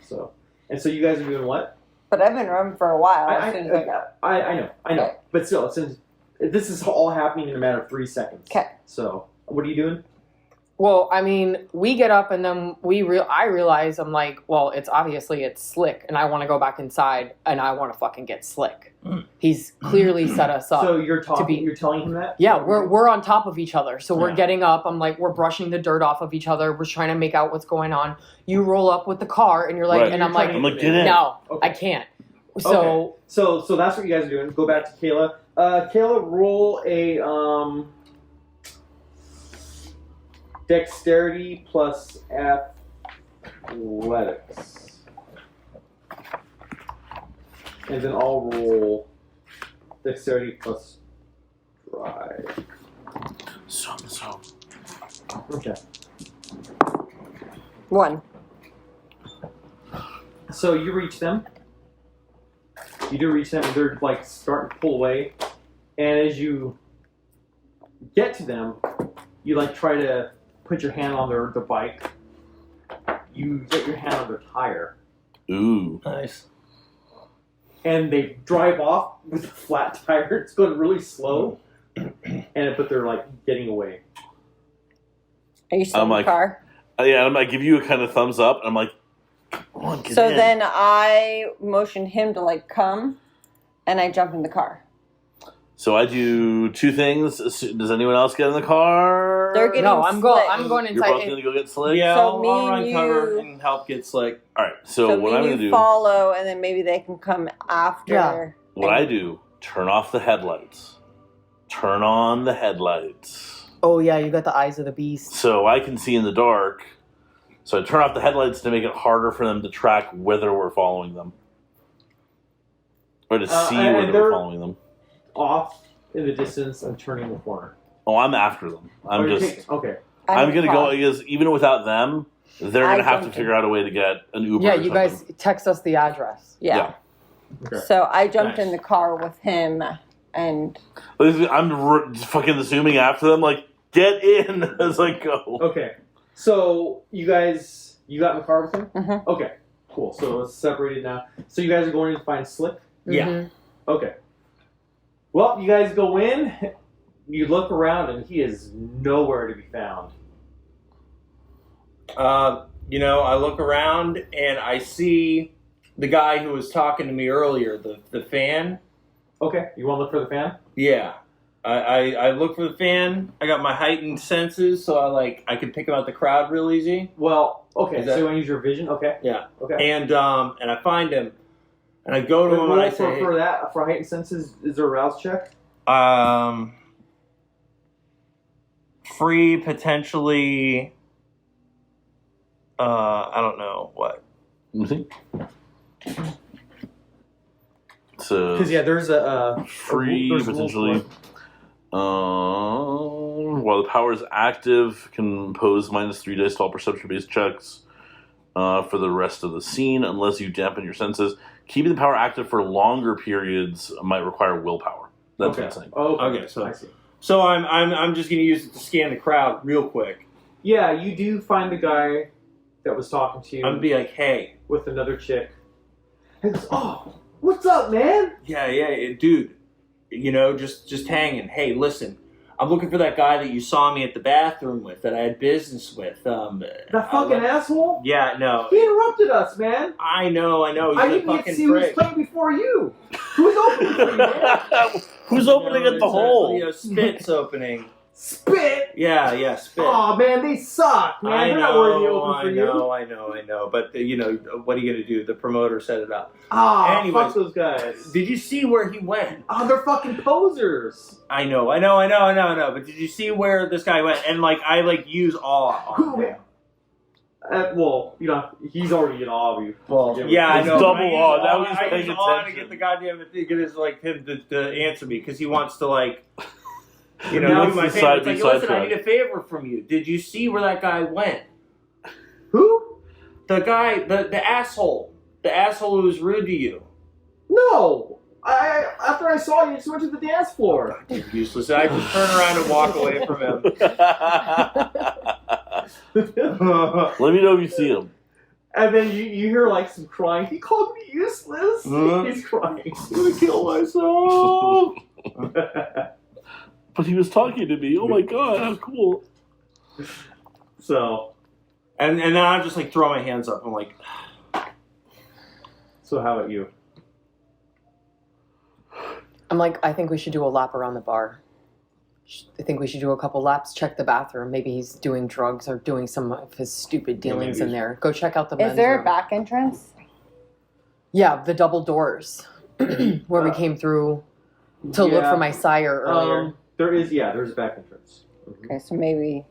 So you guys are doing what? But I've been running for a while. I as soon as I got. I know. Okay. But still, since this is all happening in a matter of 3 seconds. Okay. So what are you doing? Well, I mean, we get up and then I realize I'm like, well, it's Slick, and I want to go back inside and I want to fucking get Slick. He's clearly set us up. So you're talking. be- You're telling him that. Yeah, we're on top of each other. So we're Yeah. getting up. I'm like, we're brushing the dirt off of each other. We're trying to make out what's going on. You roll up with the car, and you're like, Right. and I'm You're like, trying I'm like, get in. no, Okay. I can't. So So that's what you guys are doing. Go back to Kayla. Kayla, roll a dexterity plus athletics, and then I'll roll dexterity plus drive. So. Okay. 1. So you reach them. You do reach them, and they're like starting to pull away. And as you get to them, you like try to put your hand on the bike. You get your hand on their tire, Ooh. Nice. and they drive off with a flat tire. It's going really slow, but they're like getting away. Are you still I'm in the like- car? Yeah, I'm like, give you a kind of thumbs up, and I'm like, come on, get So in. then I motioned him to like come, and I jumped in the car. So I do 2 things. Does anyone else get in the car? They're getting no, I'm going You're inside. both going to go get Slick? Yeah, So I'll me run and cover you- and help get Slick. All right, so So what me I'm and going to you do, follow, and then maybe they can come after. Yeah. what I do, turn off the headlights. Turn on the headlights. Oh yeah, you got the eyes of the beast. So I can see in the dark. So I turn off the headlights to make it harder for them to track whether we're following them. Or to see and whether they're- we're following them. Off in the distance and turning the corner. Oh, I'm after them. Oh, you're just... taking- okay. I'm in the going to car. go, because even without them, they're I going to have to jumped figure out a way to get an Uber Yeah, or you something. guys text us the address. Yeah. Okay. So I jumped Nice. in the car with him, and I'm fucking assuming after them, like, get in as I go. Okay. So you got in the car with him? Mhm. Okay. Cool. So it's separated now. So you guys are going to find Slick? Yeah. Mhm. Okay. Well, you guys go in. You look around, and he is nowhere to be found. I look around and I see the guy who was talking to me earlier, the fan. Okay. You want to look for the fan? Yeah. I look for the fan. I got my heightened senses, so I can pick him out the crowd real easy. Well, okay. Is that- So you want to use your vision? Okay. Yeah. Okay. And I find him, and I go to him and I Roll say, for that, for heightened senses, is there a rouse check? free potentially. I don't know what. Mhm. So Because there's a free there's rules potentially. for it. While the power is active, can impose -3 dice to all perception-based checks for the rest of the scene, unless you dampen your senses. Keeping the power active for longer periods might require willpower. That's what I'm saying. Oh, Okay, so I see. So I'm just gonna use it to scan the crowd real quick. Yeah, you do find the guy that was talking to you I'm gonna be like, hey, with another chick. He goes, "Oh, what's up, man?" yeah, dude, just hanging. Hey, listen, I'm looking for that guy that you saw me at the bathroom with, that I had business with. That fucking asshole. Yeah, no. He interrupted us, man. I know. He's I a didn't get to fucking see who was prick. playing before you. Who's opening for you, man? Who's opening at the hole? Spit's opening. Spit. Yeah, Spit. Oh man, they suck, man. They're not worthy to open for you. I know. But what are you gonna do? The promoter set it up. Ah, Anyways. fuck those guys. Did you see where he went? Oh, they're fucking posers. I know. But did you see where this guy went? And I use awe on him. Well, he's already in awe of you. Well, Yeah, I it's know. double I use awe. Now he's I paying use awe to attention. get the goddamn get his him to answer me because he wants to do Now my it's favor. It's side- listen, I sidetrack. need a favor from you. Did you see where that guy went? Who? The guy, the asshole who was rude to you. No. After I saw you, I just went to the dance floor. Useless. I just turn around and walk away from him. Let me know if you see him. And then you hear some crying. He called me useless. He's crying. I'm gonna kill myself. But he was talking to me. Oh my god, how cool. So And then I just throw my hands up. I'm like, how about you? I'm like, I think we should do a lap around the bar. I think we should do a couple laps, check the bathroom. Maybe he's doing drugs or doing some of his stupid dealings in there. Go check out the men's Is there room. a back entrance? Yeah, the double doors where we came through to look for my sire earlier. There's a back entrance. Okay, so maybe.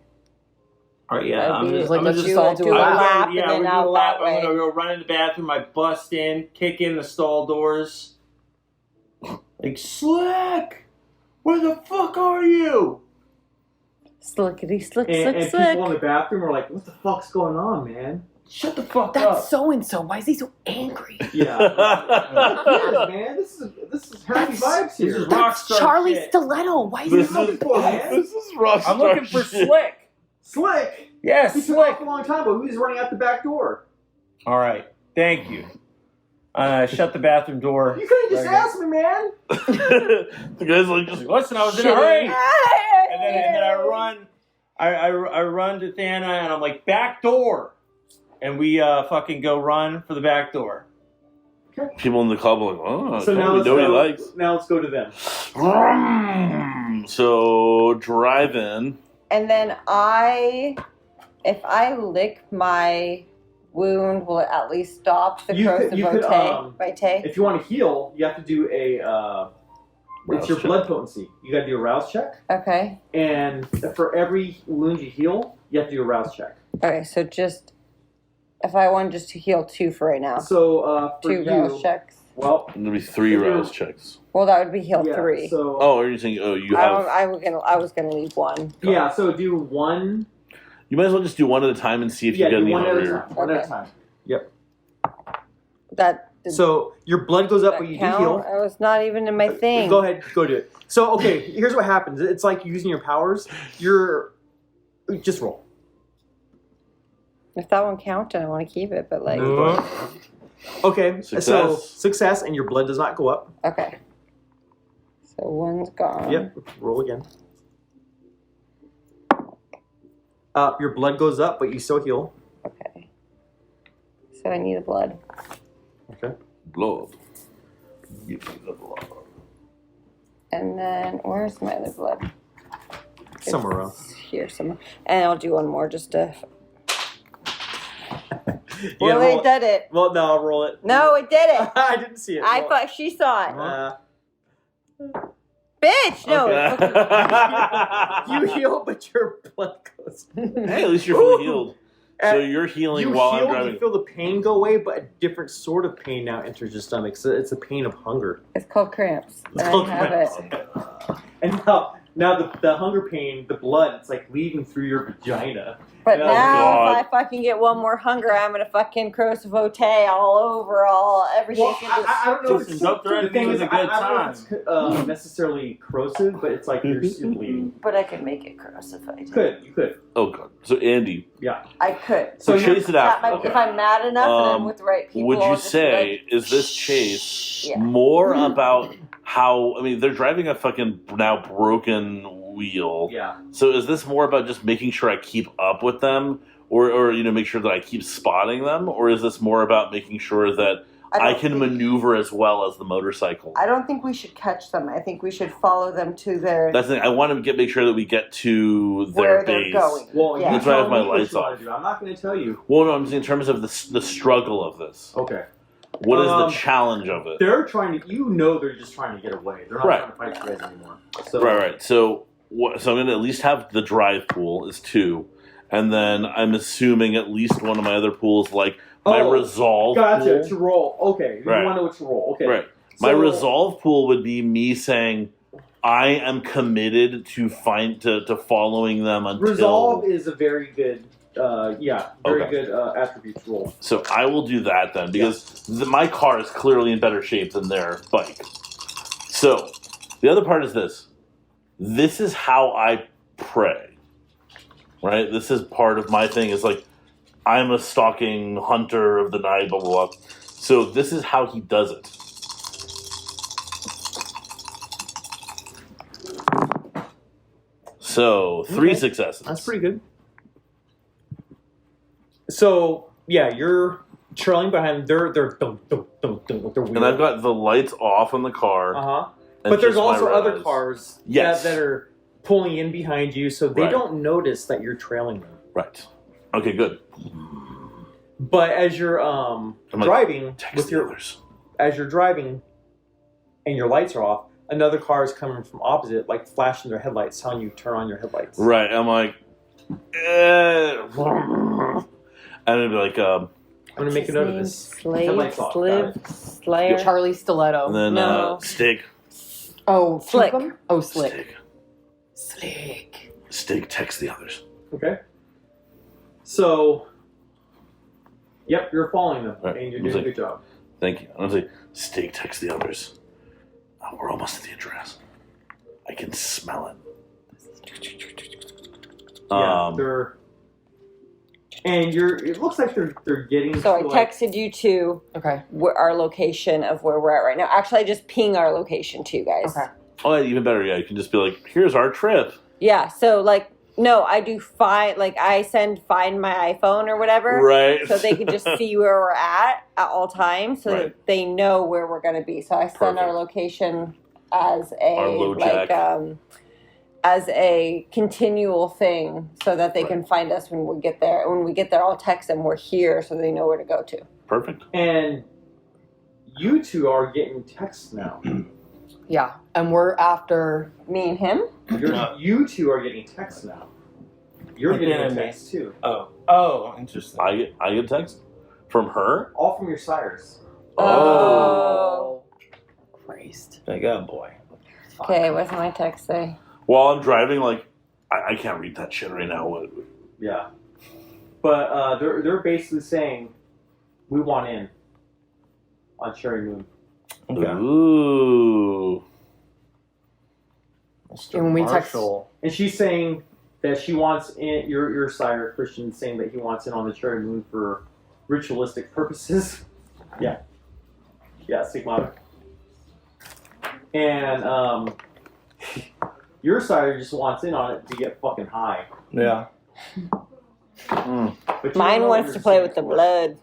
all right, yeah. That'd be- Just like, I'm let's just just all do a lap. lap and yeah, then we do out a lap. that I'm way. gonna go run in the bathroom. I bust in, kick in the stall doors. Slick, where the fuck are you? Slickety slick And slick people slick. in the bathroom are like, "What the fuck's going on, man?" Shut the fuck That's up. so and so. Why is he so angry? Yeah, Yes, man. This is happy vibes This is here. rock star Charlie shit. Stiletto. Why is he This so is, for, man? this is rock I'm star looking for shit. Slick. Slick. Yes, He took Slick. off a long time ago. Who's running out the back door? All right, thank you. Shut the bathroom door. You couldn't just Right. ask me, man. The guy's like, just Listen, I was in a Shitty. hurry. And then I run. I run to Thana and I'm like, back door. And we fucking go run for the back door. people in the club are like, oh, So okay, now we let's know what he go. likes. Now let's go to them. So drive in. And then if I lick my wound, will it at least stop the You could- corrosive you could, vitae? If you want to heal, you have to do a. Rouse It's your check. blood potency. You got to do a rouse check, Okay. and for every wound you heal, you have to do a rouse check. Okay, so just if I want just to heal 2 for right now. So for 2 you, rouse checks. well, There'll be 3 If you're- rouse checks. Well, that would be heal yeah, 3. So Oh, are you saying, you have... I was gonna leave 1. yeah, so do one. You might as well just do one at a time and see if you Yeah, get do any one at a earlier. time. One at a Okay. time. Yep. That So your blood goes up, that but you count? do heal. I was not even in my thing. Go ahead, go do it. So okay, here's what happens. It's like using your powers. Just roll. If that one counted, I want to keep it, but like, Okay, so Success. success, and your blood does not go up. okay. So 1's gone. Yep. Roll again. Your blood goes up, but you still heal. Okay. So I need a blood. Okay. Blood. Give me the blood. And then where's my other blood? Somewhere around. It's here somewhere. And I'll do one more just to. Yeah, Well, roll it did it. Well, no, I'll roll it. No, it did it. I didn't see it. I Roll thought she saw it. it. Bitch, no. You heal, but your blood goes. Hey, at least you're fully healed. So you're healing you while heal, I'm driving. You feel the pain go away, but a different sort of pain now enters your stomach. So it's a pain of hunger. It's called cramps. It's And called I have cramps. it. And now the hunger pain, the blood, it's like leading through your vagina. But Oh, now, God. if I fucking get one more hunger, I'm gonna fucking cross vote all over, everything. Well, I don't know. Just go through The it thing with is, a good I don't know time. if it's necessarily corrosive, but it's like you're bleeding. But I could make it corrosified. You could. Oh god. So Andy, I could. so So chase it out. If I'm mad enough and I'm with the right people, Would I'll you just be say like, is this chase Yeah. more about how? I mean, they're driving a fucking now broken wheel. Yeah. So is this more about just making sure I keep up with them, or make sure that I keep spotting them, or is this more about making sure that I don't can think- maneuver as well as the motorcycle? I don't think we should catch them. I think we should follow them to their That's the thing. I want to make sure that we get to their where base. they're going. Well, Yeah. you That's why I have tell my me what lights you wanna off. do. I'm not going to tell you. Well, no, I'm saying in terms of the struggle of this. Okay. What is the challenge of it? They're trying to. They're just trying to get away. They're not Right. trying to fight you guys anymore. So, Right. So I'm going to at least have the drive pool is 2, and then I'm assuming at least one of my other pools, like my resolve Gotcha. pool. To roll. Okay. You Right. want to know what to roll. Okay. Right. My So- resolve pool would be me saying, I am committed to following them until. Resolve is a very good. Very Okay. good attribute to roll. So I will do that then, because my car is clearly in better shape than their bike. So the other part is this. This is how I pray, right? This is part of my thing. Is like, I'm a stalking hunter of the night, blah, blah, blah. So this is how he does it. So 3 Okay. successes. That's pretty good. So yeah, you're trailing behind. They're dum, dum, dum, dum, with their wheel. And I've got the lights off on the car. Uh-huh. and But there's just my also red other eyes. cars Yes. that are pulling in behind you, so they Right. don't notice that you're trailing them. Right. Okay, good. But as you're like, driving Text with the your others. as you're driving and your lights are off, another car is coming from opposite, like flashing their headlights, telling you turn on your headlights. Right. I'm like, and it'd be like, I'm gonna make a note of this. Slave, Headlights off. Got Sliv, it. Slayer. Charlie Stiletto. and then No. Stig. Oh, Slick. two of them? Oh, Slick. Stig. Slick. Stig, text the others. Okay. So, yep, you're following them, Right. and you're I was doing a like- good job. Thank you. I was like, Stig, text the others. Oh, we're almost at the address. I can smell it. Yeah, they're and it looks like they're getting. So I to, like, texted you to Okay. our location of where we're at right now. Actually, I just ping our location to you guys. Okay. Oh, even better. Yeah, you can just be like, here's our trip. Yeah. So no, I do find I find my iPhone or whatever. Right. So they can just see where we're at all times, so Right. that they know where we're going to be. So I send our Perfect. location as Our a low jack. as a continual thing, so that they can find us when we get there. When we get there, I'll text them we're here, so they know where to go to. Perfect. And you two are getting texts now. Yeah. And we're after. Me and him. You two are getting texts now. You're Like getting a enemy. text too, Oh, interesting. I get a text from her. all from your sires. Oh. Christ. Like, oh boy. Okay, what's my text say? While I'm driving, like, I can't read that shit right now. Yeah, but they're basically saying we want in on Cherry Moon. Okay. Ooh. Mr. And when we text- Marshall. And she's saying that she wants in your sire Christian saying that he wants in on the Cherry Moon for ritualistic purposes. Yeah, Sigmata. And your sire just wants in on it to get fucking high. Yeah. But you don't Mine know wants what to you're play saying with the for. blood.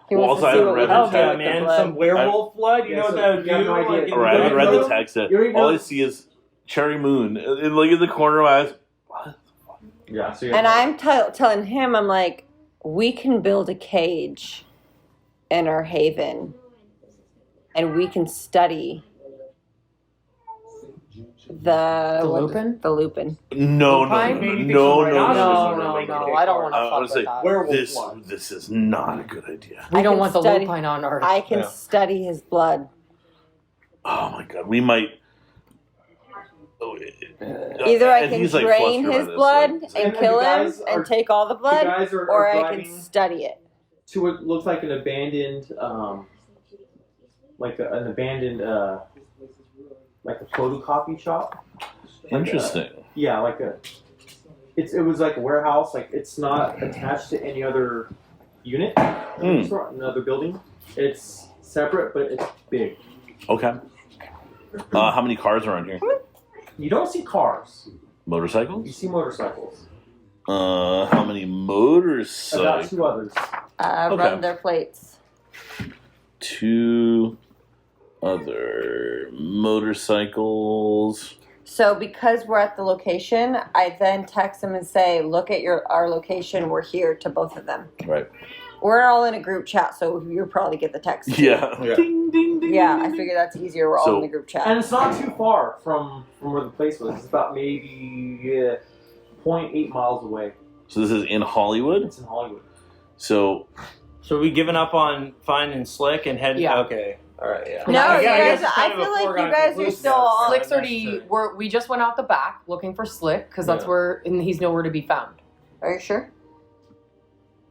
He Well, wants to also, see I what we haven't can read do the Oh, with the man, blood. some werewolf blood? You Yeah, know what so that would you have do? no idea. Like, You Or I haven't don't read even the know- text yet. you don't even All know- I see is Cherry Moon. And look at the corner of my eyes. What? Yeah, so And I'm telling him, I'm like, we can build a cage in our haven, and we can study The Lupin? The Lupin. No, Lupine? no. I don't want to I fuck would say with that. Werewolf this is not a good idea. We I don't can want the study- lupine on our. I can Yeah. study his blood. Oh my god, we might. Either I and can he's, like, drain flustered by his this, blood like, and the kill him guys and are- take all the The blood, guys or are I can driving study it. to what looks like an abandoned, like a photocopy shop. Interesting. Yeah, it was like a warehouse. Like it's not attached to any other unit, another building. It's separate, but it's big. Okay. How many cars are on here? You don't see cars. You Motorcycles? see motorcycles. How many About motorcycles? 2 others. Okay. Run their plates. 2 other motorcycles. So because we're at the location, I then text them and say, "Look at our location. We're here." To both of them. Right. We're all in a group chat, so you'll probably get the text. too. Yeah. Yeah. Ding, ding, ding. Yeah, ding, I ding. figure that's easier. We're all So- in the group chat. And it's not too far from where the place was. It's about maybe 0.8 miles away. So this is in Hollywood. It's in Hollywood. So So we giving up on finding Slick and heading? Yeah. Okay. All right. Yeah. No, I you guess guys. it's kind I of a feel like you foregone guys are conclusion still that it's on. not Slick's already. necessary. We just went out the back looking for Slick because that's Yeah. where, and he's nowhere to be found. Are you sure?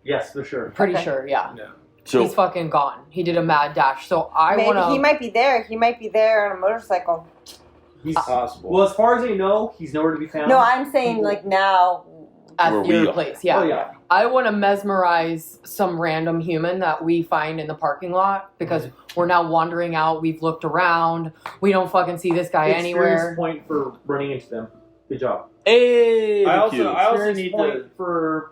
Yes, for sure. Pretty Okay. sure, yeah. so He's fucking gone. He did a mad dash. So I Maybe want he to. might be there. He might be there on a motorcycle. He's Possible. well, as far as they know, he's nowhere to be found. No, I'm saying like now. At Where we your are. place, yeah. Oh yeah. I want to mesmerize some random human that we find in the parking lot because we're now wandering out. We've looked around. We don't fucking see this guy Experience anywhere. point for running into them. Good job. hey, I the also- cute. I also Experience need point to- for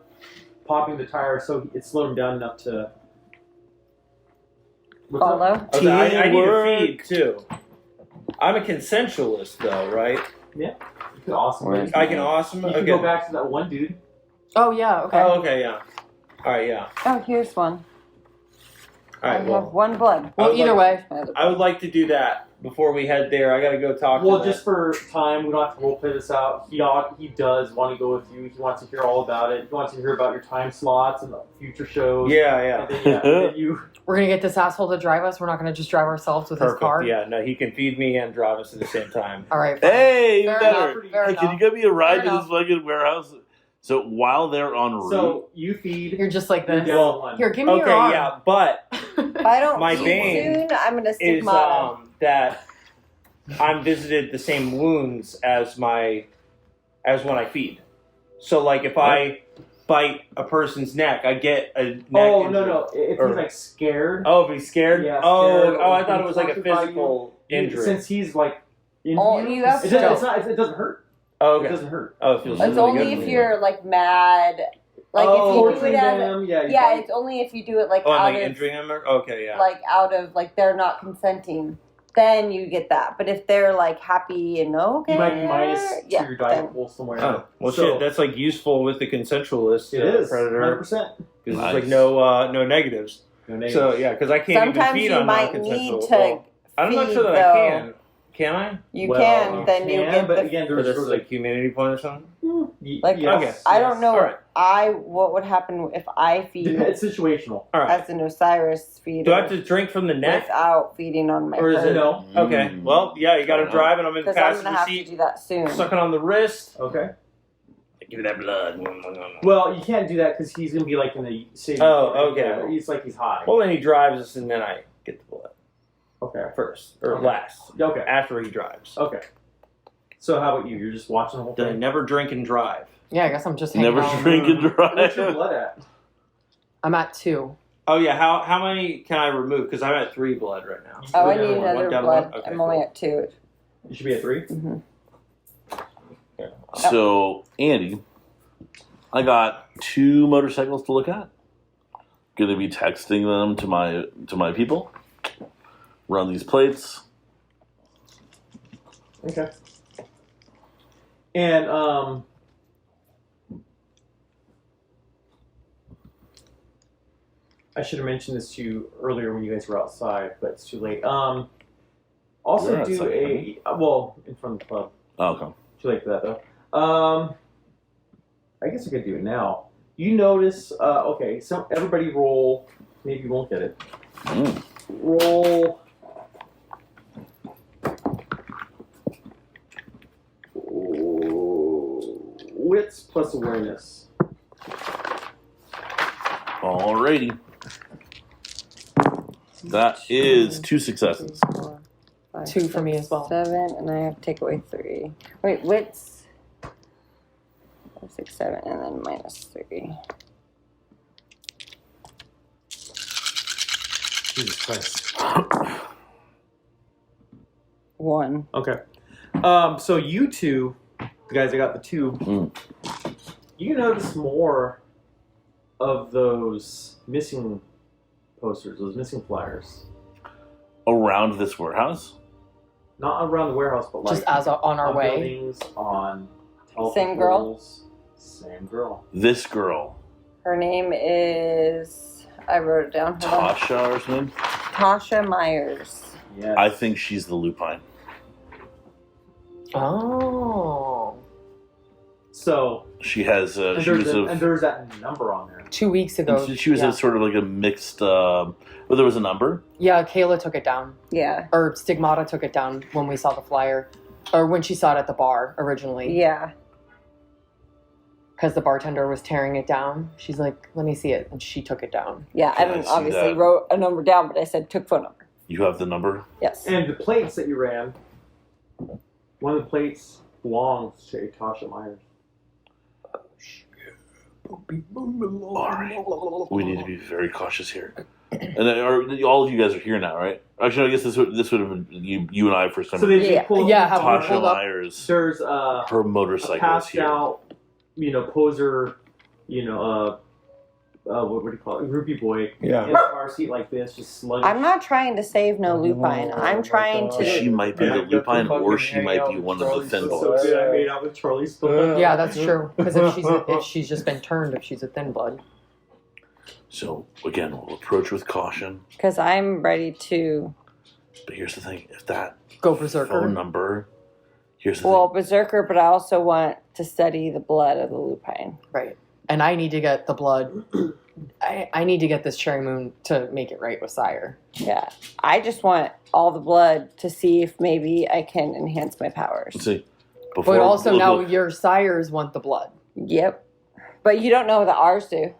popping the tire so it slowed him down enough to. What's up? Follow. Okay, I need to Teamwork. feed too. I'm a consensualist though, right? You could awesome. Where's- I can awesome. You Okay. could go back to that one dude. Oh yeah, okay. Oh, okay, yeah. All right, yeah. Oh, here's one. All I right, have well, one blood. Well, would either way, I would like to do that before we head there. I gotta go talk Well, to just for time, we don't have to roleplay this out. He does want to go with you. He wants to hear all about it. He wants to hear about your time slots and the future shows. Yeah, yeah. And then, and then you. we're gonna get this asshole to drive us. We're not gonna just drive ourselves with his Perfect. car. Yeah, no, he can feed me and drive us at the same time. All right. Fine. Hey, even Fair better. enough, fair Hey, can enough. you get me a ride Fair to this fucking warehouse? So while they're en route, So you feed. You're just like You're this. down one. Here, give me Okay, your arm. yeah, but If I don't My eat bane soon, I'm gonna is stigmata. that I'm visited the same wounds as when I feed. So like if I bite a person's neck, I get a neck Oh injury. no! If Or- he's like scared. Oh, if he's scared? Yeah, oh, scared, oh, I or thought it was like a confronted by you. physical injury. Since he's like. In Oh, you, you have it, to- doesn't, it's not, it doesn't hurt. Oh, It okay. doesn't hurt. Oh, it feels It's really only good. if you're like mad. Like if you do torturing it as them, yeah. yeah, it's only if you do it like Oh, out I'm like of injuring him? Okay, yeah. like out of like they're not consenting, then you get that. But if they're like happy and okay, You might be minus yeah, to your diet then- pool somewhere. Oh, well, So- shit, that's like useful with the consensualist It is predator. 100%. Because Nice. there's like no negatives. No negatives. So, yeah, because I can't even Sometimes feed you on might non-consensual. need to Well, I'm not feed, sure that though. I can. Can I? You Well, can, then you can, get but the again, Or there's this is like community point or something? like. yes, I yes. don't know. All right. What would happen if I feed It's situational. All right. as an Osiris feeder Do I have to drink from the neck? without feeding on my Or is herd? it No. Okay. Mm. Well, yeah, you got to Fair drive, and I'm in the Because I'm passenger gonna have to seat, do that soon. sucking on the wrist. Okay. Give me that blood. Well, you can't do that because he's gonna be like in the city. Oh, okay. It's like he's high. Well, then he drives us, and then I get the blood Okay. first or Okay. last Okay. after he drives. Okay. So how about you? You're just watching the whole Then I thing. never drink and drive. Yeah, I guess I'm just hanging never out. drink and What's your drive. blood at? I'm at 2. Oh yeah, how many can I remove? Because I'm at 3 blood right now. You should Oh, go I down need one. another down blood. one? Okay, I'm only cool. at 2. You should be at 3. Mm-hmm. So, Andy, I got 2 motorcycles to look at. Going to be texting them to my people. Run these plates. Okay. And I should have mentioned this to you earlier when you guys were outside, but it's too late. Also We're do outside, a well in front of the club. Okay. Too late for that though. I guess I could do it now. You notice? Okay, so everybody roll. Maybe you won't get it. Roll. Wits plus awareness. Alrighty. That is 2 successes. 4, 5, 2 for me as well. 7, and I have to take away 3. Wait, wits. 5, 6, 7, and then minus 3. Jesus Christ. 1. Okay. So you two, the guys that got the 2, you notice more of those missing posters, those missing flyers. Around this warehouse? Not around the warehouse, but like Just as on our on way. buildings, on telephone Same girl? poles. Same girl. This girl. Her name is, I wrote it down. Hold on. Tasha or something? Tasha Myers. Yes. I think she's the lupine. Oh. So. She has, And she was and there's that number on there. 2 weeks ago. she was yeah. a sort of like a mixed, well, there was a number. Yeah, Kayla took it down. Yeah. Or Stigmata took it down when we saw the flyer. Or when she saw it at the bar originally. Yeah. Because the bartender was tearing it down. She's like, let me see it. And she took it down. Yeah, I Can I didn't see obviously that? wrote a number down, but I said took phone number. You have the number? Yes. And the plates that you ran, one of the plates belongs to Tasha Myers. Alright. We need to be very cautious here. And all of you guys are here now, right? Actually, I guess this would have been you and I first time. So they Yeah. pulled Yeah, have we Tasha pulled up? Myers, There's her a motorcycle is passed here. out, poser, what do you call it? Groupie boy in a car seat like this, just slugging. I'm not trying to save no lupine. I'm trying She to. might be the Yeah, lupine, fucking or she hang might out be with one of the Charlie's thin so bloods. I made out with Charlie still. Yeah, that's true. Because if she's just been turned, if she's a thin blood. So again, we'll approach with caution. Because I'm ready to. But here's the thing: if that Go berserker. phone number, here's the Well, thing. berserker, but I also want to study the blood of the lupine. Right. And I need to get the blood. I need to get this cherry moon to make it right with Sire. Yeah. I just want all the blood to see if maybe I can enhance my powers. Let's see. Before, But also look, now look, your Sires want the blood. Yep. But you don't know that ours do.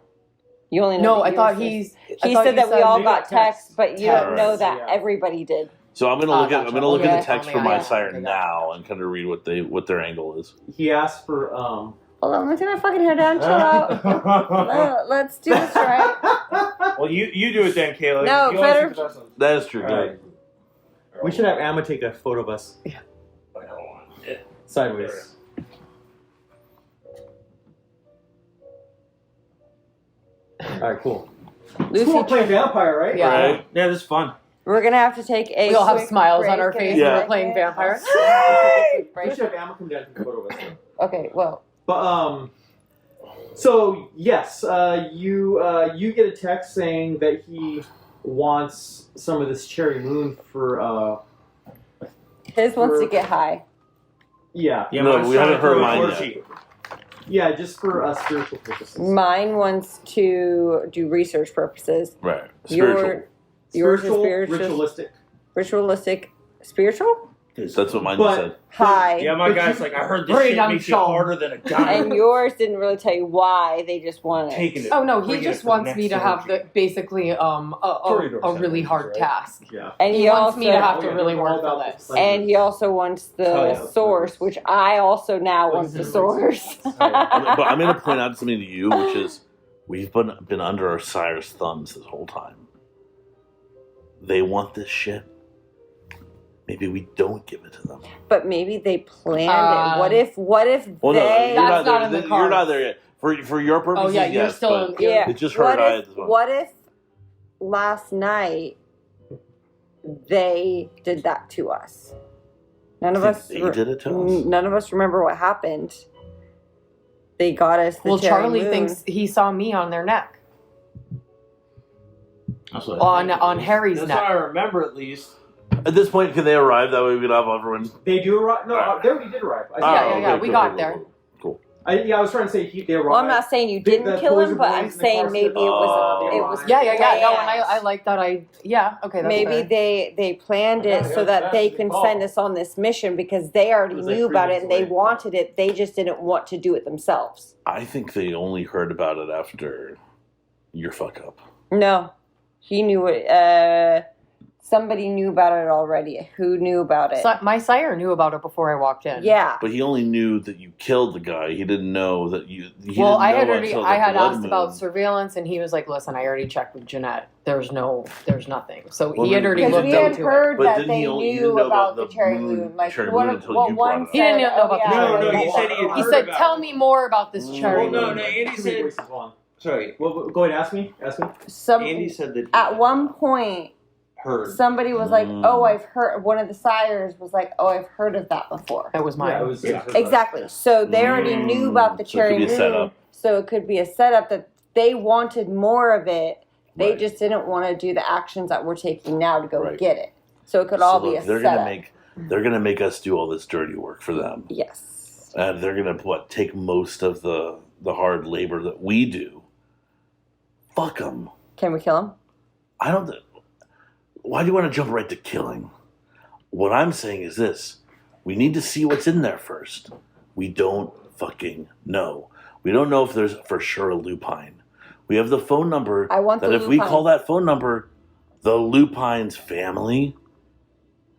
You only know No, that I thought yours do. I He thought said you that we all they got got texts, texts. but you don't know Texts, that yeah. everybody did. so I'm gonna look at gotcha. the Okay. text Oh for my my God. sire Okay, now and kind of read what their angle is. He asked for Hold on, let's get my fucking hair down. Chill out. Let's do this right. Well, you do it then, Kayla. No, You always better- do the best one. That is true. Alright. We should have Amma take a photo of us. Yeah. Sideways. Alright, cool. Lucy, Cool playing vampire, right? Yeah. Right? Yeah, this is fun. we're gonna have to take a. We all have quick smiles on break our in a face Yeah. when we're second. playing vampire. Let's take a quick break. We should have Amma come down and take a photo of us. Okay, well, But so yes, you get a text saying that he wants some of this cherry moon for his wants to get high. yeah Yeah, No, mine's we trying haven't to throw heard an mine orgy. yeah just for spiritual purposes. Mine wants to do research purposes. Right. Spiritual. Yours is Spiritual, spiritual, ritualistic. ritualistic, spiritual, That's what mine But- said. high. Yeah, my But guy's you- like, I heard this Very shit makes you young harder than a And diamond. yours didn't really tell you why. They just wanted. Taking it. Oh no, he bringing it just to the wants next me to have orgy. basically a really hard task. Yeah. And He wants me to have to Oh, yeah, really we're all work for about this. the And he also wants the Oh, yeah. source, which I also now want the source. But I'm going to point out something to you, which is we've been under our sire's thumbs this whole time. They want this shit. Maybe we don't give it to them. But maybe they planned it. What if Well, no, they? you're That's not not in there. the You're not cards. there yet. For your purposes, Oh yeah, you're yes, still but in. Yeah. it's just her What and I if? at this one. What if last night they did that to us? None of I think us. they did it to us. None of us remember what happened. They got us. The Well, cherry Charlie moon. thinks he saw me on their neck. That's what I think it On is. Harry's That's neck. what I remember, at least. At this point, can they arrive? That way we can have everyone. They do arrive. No, Alright. they already did arrive. We got there. Cool. I was trying to say they arrived. Well, I'm not saying you didn't The kill boys him, were but I'm boys in the saying car maybe said, it was they it was arrived. Yeah. No, and planned. I like that. Okay, that's Maybe fair. they planned it so that they can send us on this mission because they already It was like knew 3 about it minutes and they away. wanted it. They just didn't want to do it themselves. I think they only heard about it after your fuck up. No, he knew it. Somebody knew about it already. Who knew about it? My sire knew about it before I walked in. Yeah. But he only knew that you killed the guy. He didn't know that you. I had asked about surveillance, and he was like, "Listen, I already checked with Jeanette. There's nothing." So Well, he had already Because looked we had into it. heard But that didn't they he only- he knew didn't know about about the the cherry moon- moon. Like cherry one, moon until well, you one brought it up. He didn't know about the cherry No, moon. he said he had He heard said, about "Tell it. me more about this cherry Well, no, moon." Andy Too many said. voices, hold on. Sorry, Well, go ahead. Ask me. Andy said that. At one point, heard. somebody was like, "Oh, I've heard." One of the sires was like, "Oh, I've heard of that before." That was mine. Yeah, it was Exactly. So they already knew about the So it could cherry be a moon. setup. So it could be a setup that they wanted more of it. They Right. just didn't want to do the actions that we're taking now to go Right. get it. So it could all So be look, a they're setup. gonna make us do all this dirty work for them, Yes. and they're gonna take most of the hard labor that we do. Fuck them. Can we kill him? I don't. Why do you want to jump right to killing? What I'm saying is this: we need to see what's in there first. We don't fucking know. We don't know if there's for sure a lupine. We have the phone number. I want that the if we lupine. call that phone number, the lupine's family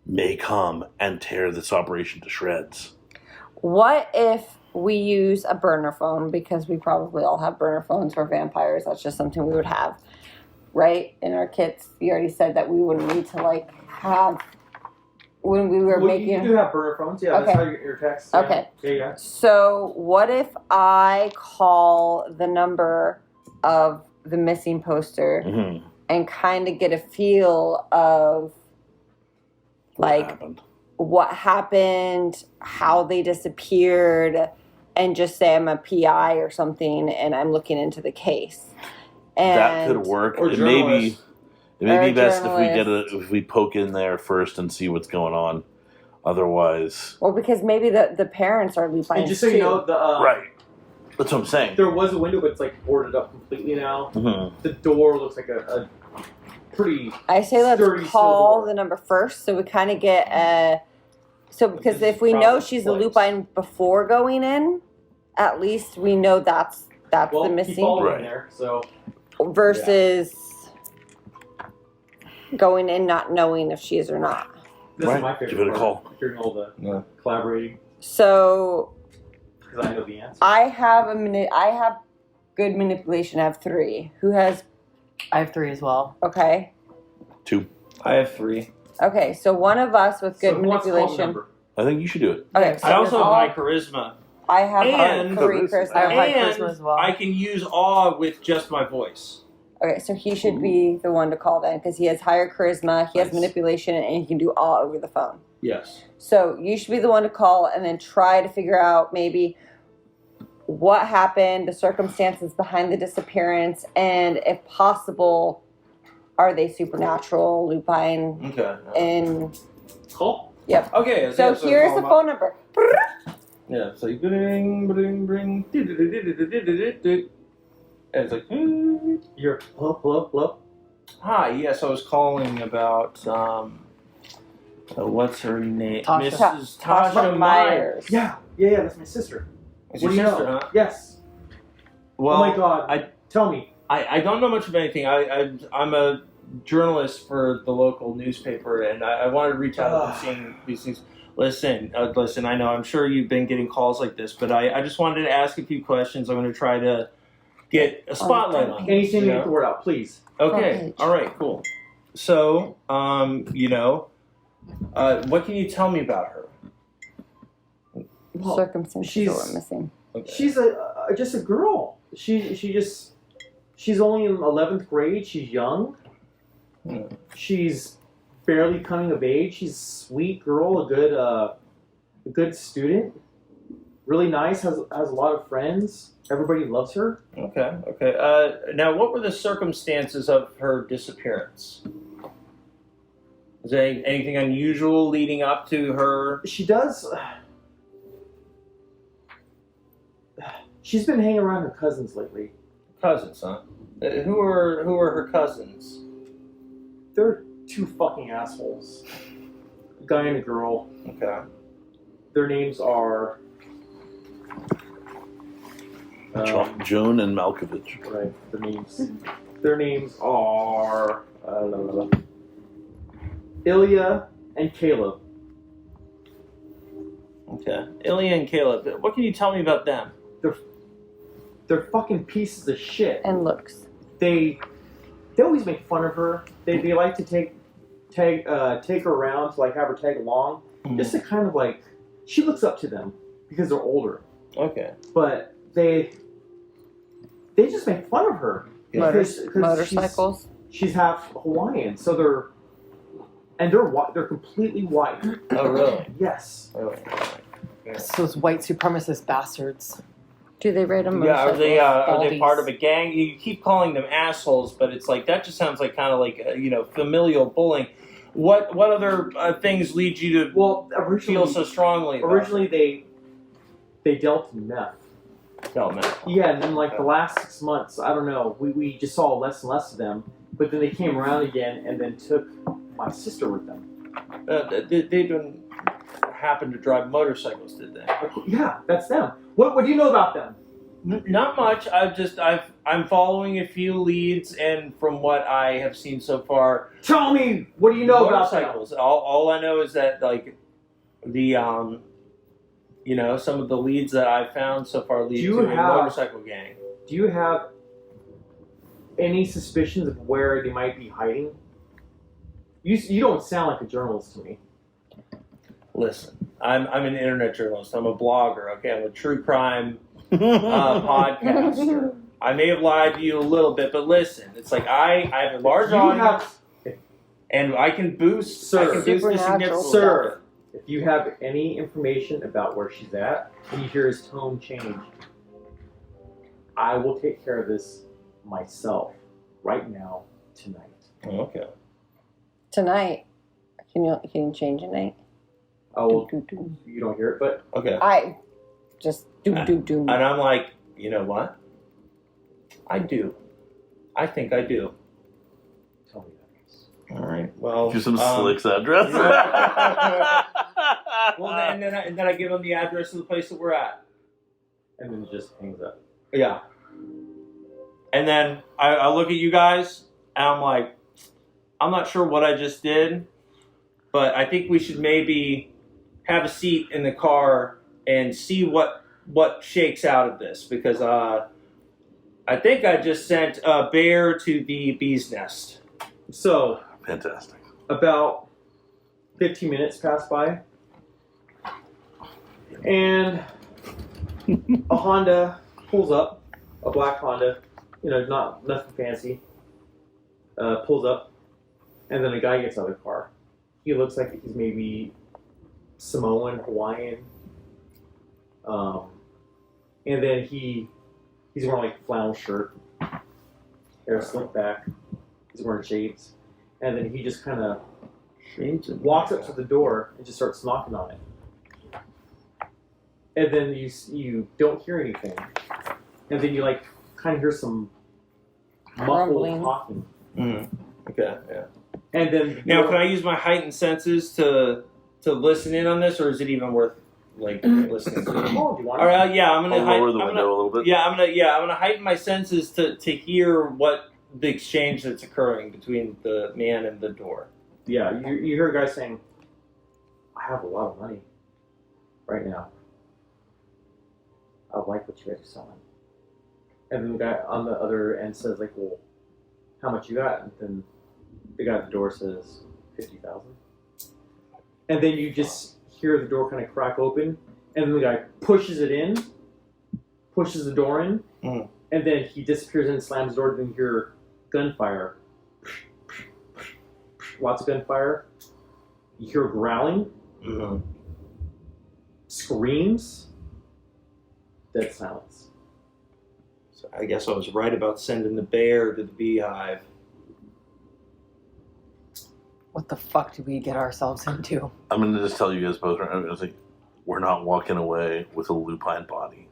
may come and tear this operation to shreds. What if we use a burner phone? Because we probably all have burner phones for vampires. That's just something we would have, right? In our kits, you already said that we wouldn't need to have when we were making. You do have burner phones. Yeah, Okay. that's how your text. Okay. Yeah. So what if I call the number of the missing poster Mm-hmm. and kind of get a feel of like what happened, how they disappeared, and just say I'm a PI or something and I'm looking into the case. And That could work. Or It may be. journalists. It may Or be best if we journalist. if we poke in there first and see what's going on. Otherwise, Well, because maybe the parents are lupines And just so you too. know, the right. That's what I'm saying. there was a window, but it's like boarded up completely now. Mhm. The door looks like a pretty. I say let's sturdy call steel door. the number first, so we kind of get a. So because This if we know problem she's a place. lupine before going in, at least we know that's Well, the keep missing following Right. there. So versus going in not knowing if she is or not. this Right. is my favorite. Give it a part, call. Hearing all the Yeah. collaborating So because I know the answer. I have I have good manipulation. I have 3. Who has? I have 3 as well. Okay. 2. I have 3. Okay. So one of us with good So who wants to call the manipulation. number? I think you should do it. Okay. So I also have all- high charisma. I have and- 3 I have charisma. high And charisma as well. I can use awe with just my voice. Okay, so he should be the one to call then because he has higher charisma, he has Nice. manipulation, and he can do all over the phone. Yes. So you should be the one to call and then try to figure out maybe what happened, the circumstances behind the disappearance, and if possible, are they supernatural, lupine, Okay. and Call. Okay. so here's the phone number. Yeah. So you bring, bring. And it's like, You're hello. hi. Yes, I was calling about what's her name? Tasha. Mrs. Tasha Myers. Yeah. That's my sister. Is What your do you sister, know? huh? Yes. Well, oh my God. Tell me. I don't know much of anything. I'm a journalist for the local newspaper, and I wanted to reach out and seeing these things. Listen. I know. I'm sure you've been getting calls like this, but I just wanted to ask a few questions. I'm going to try to get a spotlight on it, Anything you to know? get the word out, please. Okay. All right. Cool. So, what can you tell me about her? Well, Circumstances she's- that we're missing. Okay. She's just a girl. She's only in 11th grade. She's young. Hmm. She's barely coming of age. She's a sweet girl, a good student. Really nice. Has a lot of friends. Everybody loves her. Okay. Now, what were the circumstances of her disappearance? Is there anything unusual leading up to her? She does. She's been hanging around her cousins lately. Cousins, huh? Who are her cousins? They're two fucking assholes. A guy and a girl. Okay. Their names are. Joan and Malkovich. Right. Their names are Ilya and Caleb. Okay. Ilya and Caleb. What can you tell me about them? They're fucking pieces of shit. And looks. They always make fun of her. They like to take her around to like have her tag along, just to kind of like she looks up to them because they're older. Okay. But they just make fun of her. Because Motorcycles. She's half Hawaiian, so they're completely white. Oh, really? Yes. Really? It's those white supremacist bastards. Do they ride a Yeah, motorcycle? are they part of a gang? You keep calling them assholes, but it's like that just sounds like kind of like familial bullying. What other things lead you to feel so strongly? Originally, they dealt in meth. No, man. Yeah, and then like the last 6 months, I don't know, we just saw less and less of them. But then they came around again, and then took my sister with them. They didn't happen to drive motorcycles, did they? Yeah, that's them. What do you know about them? Not much. I'm following a few leads, and from what I have seen so far, Tell me, what do you know about them? motorcycles. All I know is that like the some of the leads that I've found so far lead to a motorcycle gang. Do you have any suspicions of where they might be hiding? You don't sound like a journalist to me. Listen, I'm an internet journalist. I'm a blogger. Okay, I'm a true crime podcaster. I may have lied to you a little bit, but listen, it's like I have a large audience, and I can boost. Sir, I can boost the significance. Sir, if you have any information about where she's at, and you hear his tone change, I will take care of this myself right now, tonight. Oh, okay. Tonight. Can you change a night? Oh, you don't hear it, but Okay. I just do. And I'm like, you know what? I do. I think I do. tell me that. All right. Well, Give some Slick's address. Well, and then I give them the address of the place that we're at. And then it just hangs up. Yeah. And then I look at you guys, and I'm like, I'm not sure what I just did, but I think we should maybe have a seat in the car and see what shakes out of this, because I think I just sent a bear to the bee's nest. So, Fantastic. about 15 minutes pass by, and a Honda pulls up, a black Honda, nothing fancy, pulls up, and then a guy gets out of the car. He looks like he's maybe Samoan, Hawaiian, and then he's wearing like a flannel shirt, hair slicked back, he's wearing shades, and then he just kind of walks up to the door and just starts knocking on it. And then you don't hear anything, and then you like kind of hear some muffled Rumbling. talking. Mm. Okay, yeah. And then Now, can I use my heightened senses to listen in on this, or is it even worth like listening to? Oh, do you want All right, yeah, I'm gonna I'll lower the window a little bit. Yeah, I'm gonna heighten my senses to hear what the exchange that's occurring between the man and the door. Yeah, you hear a guy saying, "I have a lot of money right now. I like what you guys are selling." And then the guy on the other end says, like, "Well, how much you got?" And then the guy at the door says, 50,000. And then you just hear the door kind of crack open, and then the guy pushes the door in, Mm. and then he disappears and slams the door, and then you hear gunfire. Lots of gunfire. You hear growling, Mm-hmm. screams, dead silence. So I guess I was right about sending the bear to the beehive. What the fuck did we get ourselves into? I'm going to just tell you guys both. I was like, we're not walking away with a lupine body.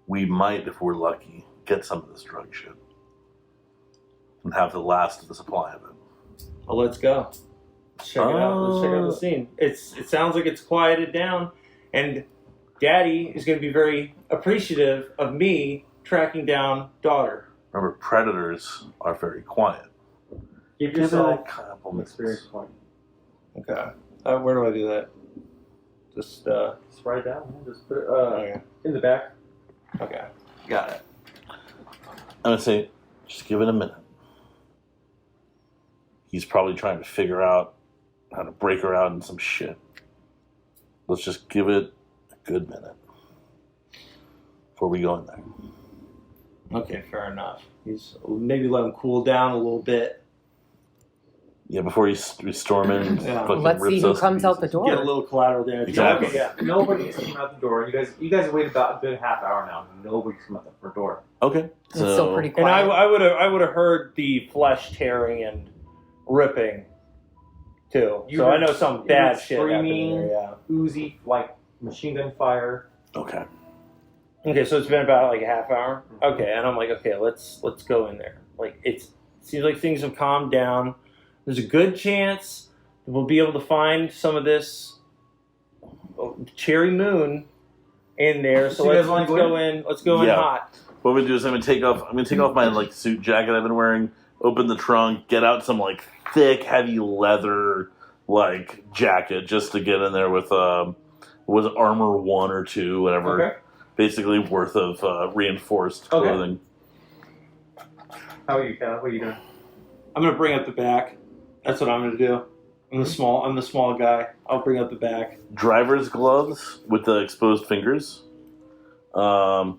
We might, if we're lucky, get some of this drug shit and have the last of the supply of it. Well, let's go. Let's check it out. Let's check out the scene. It sounds like it's quieted down, and Daddy is going to be very appreciative of me tracking down daughter. Remember, predators are very quiet. Give Give it a yourself couple an minutes. experience point. Okay. Where do I do that? Just Just write it down. Man. Just put it okay. in the back. Okay. Got it. I'm going to say, just give it a minute. He's probably trying to figure out how to break her out in some shit. Let's just give it a good minute before we go in there. Okay, fair enough. He's maybe let him cool down a little bit. Yeah, before we storm in, and Yeah. fucking Let's rips see who us to comes out the pieces. door. Get a little collateral damage. Exactly. Okay, yeah. Nobody's come out the door. You guys have waited about a good half hour now. Nobody's come out the front door. Okay, It's still pretty And quiet. I would have heard the flesh tearing and ripping too. You So I heard- know some you bad heard shit happened screaming. there. Uzi, like machine gun fire. Okay. Yeah. Okay, so it's been about like a half hour. Okay, and I'm like, okay, let's go in there. Like it seems like things have calmed down. There's a good chance that we'll be able to find some of this cherry moon in there. So So you let's, guys wanna let's go go in. Let's go in Yeah. hot. What we do is I'm gonna take off my like suit jacket I've been wearing, open the trunk, get out some like thick, heavy leather like jacket just to get in there with was it armor 1 or 2, whatever. Okay. Basically worth of reinforced Okay. clothing. How are you, Cal? What are you doing? I'm gonna bring up the back. That's what I'm gonna do. I'm the small guy. I'll bring up the back. Driver's gloves with the exposed fingers. Gun.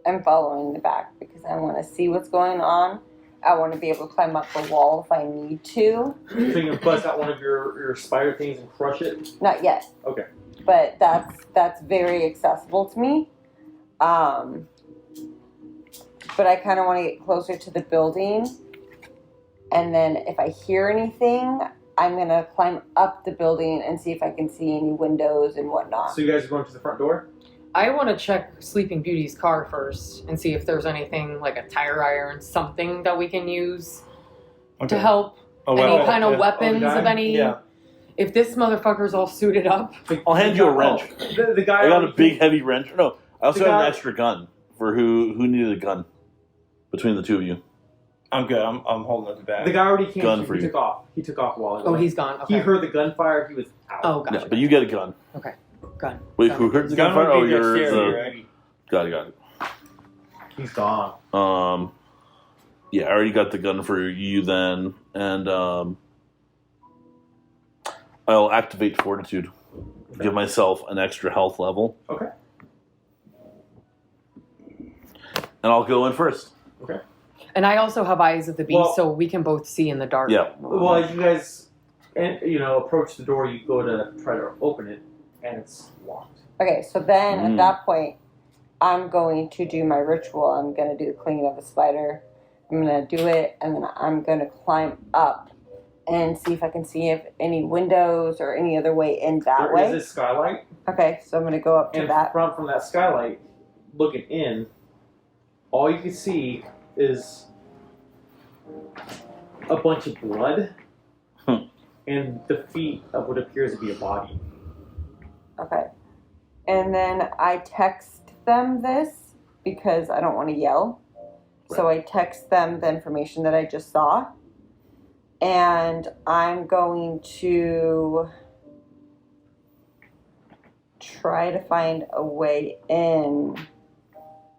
I'm following the back because I want to see what's going on. I want to be able to climb up the wall if I need to. So you're gonna bust out one of your spider things and crush it? Not yet. Okay. But that's very accessible to me. But I kind of want to get closer to the building. And then if I hear anything, I'm going to climb up the building and see if I can see any windows and whatnot. So you guys are going to the front door? I want to check Sleeping Beauty's car first and see if there's anything like a tire iron, something that we can use to help. Oh, Any well, kind of yeah. weapons Oh, the of guy? any. Yeah. If this motherfucker's all suited up, I'll hand you a wrench. The guy I got a already- big heavy wrench. No, I also The got guy- an extra gun for who needed a gun between the two of you. I'm good. I'm holding up the back. The guy already came. Gun He for you. took off. He took off a while ago. oh, he's gone. Okay. He heard the gunfire. He was out. Oh, gotcha. Yeah, but you get a gun. Gun. Wait, Gun. who heard the Gun gunfire? would Oh, be you're dexterity, the. right? Got it. He's gone. Yeah, I already got the gun for you then, and I'll activate Fortitude. Give myself an extra health level. Okay. And I'll go in first. And I also have eyes of the beast, Well- so we can both see in the dark. Yeah. Well, as you guys, approach the door, you go to try to open it, and it's locked. Okay, so then Mm. at that point, I'm going to do my ritual. I'm going to do the clinging of a spider. I'm going to do it, and then I'm going to climb up and see if I can see if any windows or any other way in that There way. is a skylight, Okay, so I'm going to go up to and that. from that skylight, looking in, all you can see is a bunch of blood and the feet of what appears to be a body. Okay. And then I text them this because I don't want to yell. So I text them the information that I just saw. And I'm going to try to find a way in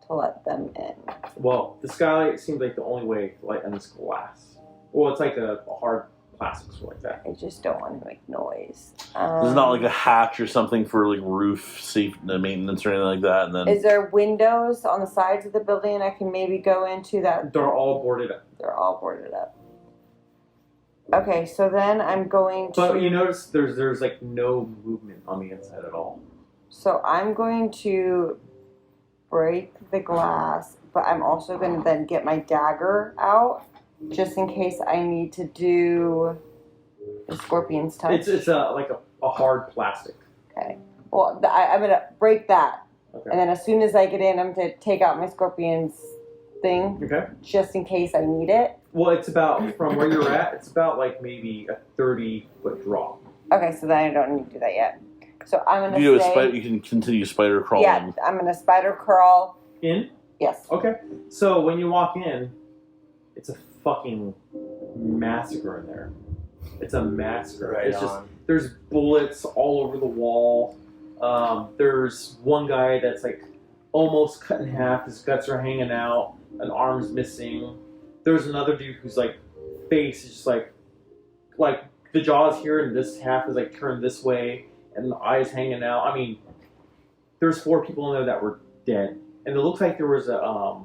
to let them in. Well, the skylight seems like the only way to light on this glass. Well, it's like a hard plastic sort like that. I just don't want to make noise. There's not like a hatch or something for like roof safety maintenance or anything like that. And then Is there windows on the sides of the building I can maybe go into that? They're all boarded up. They're all boarded up. Okay, so then I'm going to. But you notice there's like no movement on the inside at all. So I'm going to break the glass, but I'm also going to then get my dagger out just in case I need to do the scorpion's touch. It's like a hard plastic. Okay. Well, I'm gonna break that, Okay. and then as soon as I get in, I'm gonna take out my scorpion's thing, Okay. just in case I need it. Well, it's about from where you're at. It's about like maybe a 30-foot drop. Okay, so then I don't need to do that yet. So I'm gonna You, say, you can continue spider crawling. yeah, I'm gonna spider crawl. In. Yes. Okay. So when you walk in, it's a fucking massacre in there. It's a massacre. Right it's on. There's bullets all over the wall. There's one guy that's like almost cut in half. His guts are hanging out. An arm's missing. There's another dude who's like face is just like the jaw's here and this half is like turned this way and the eyes hanging out. I mean, there's 4 people in there that were dead, and it looks like there was a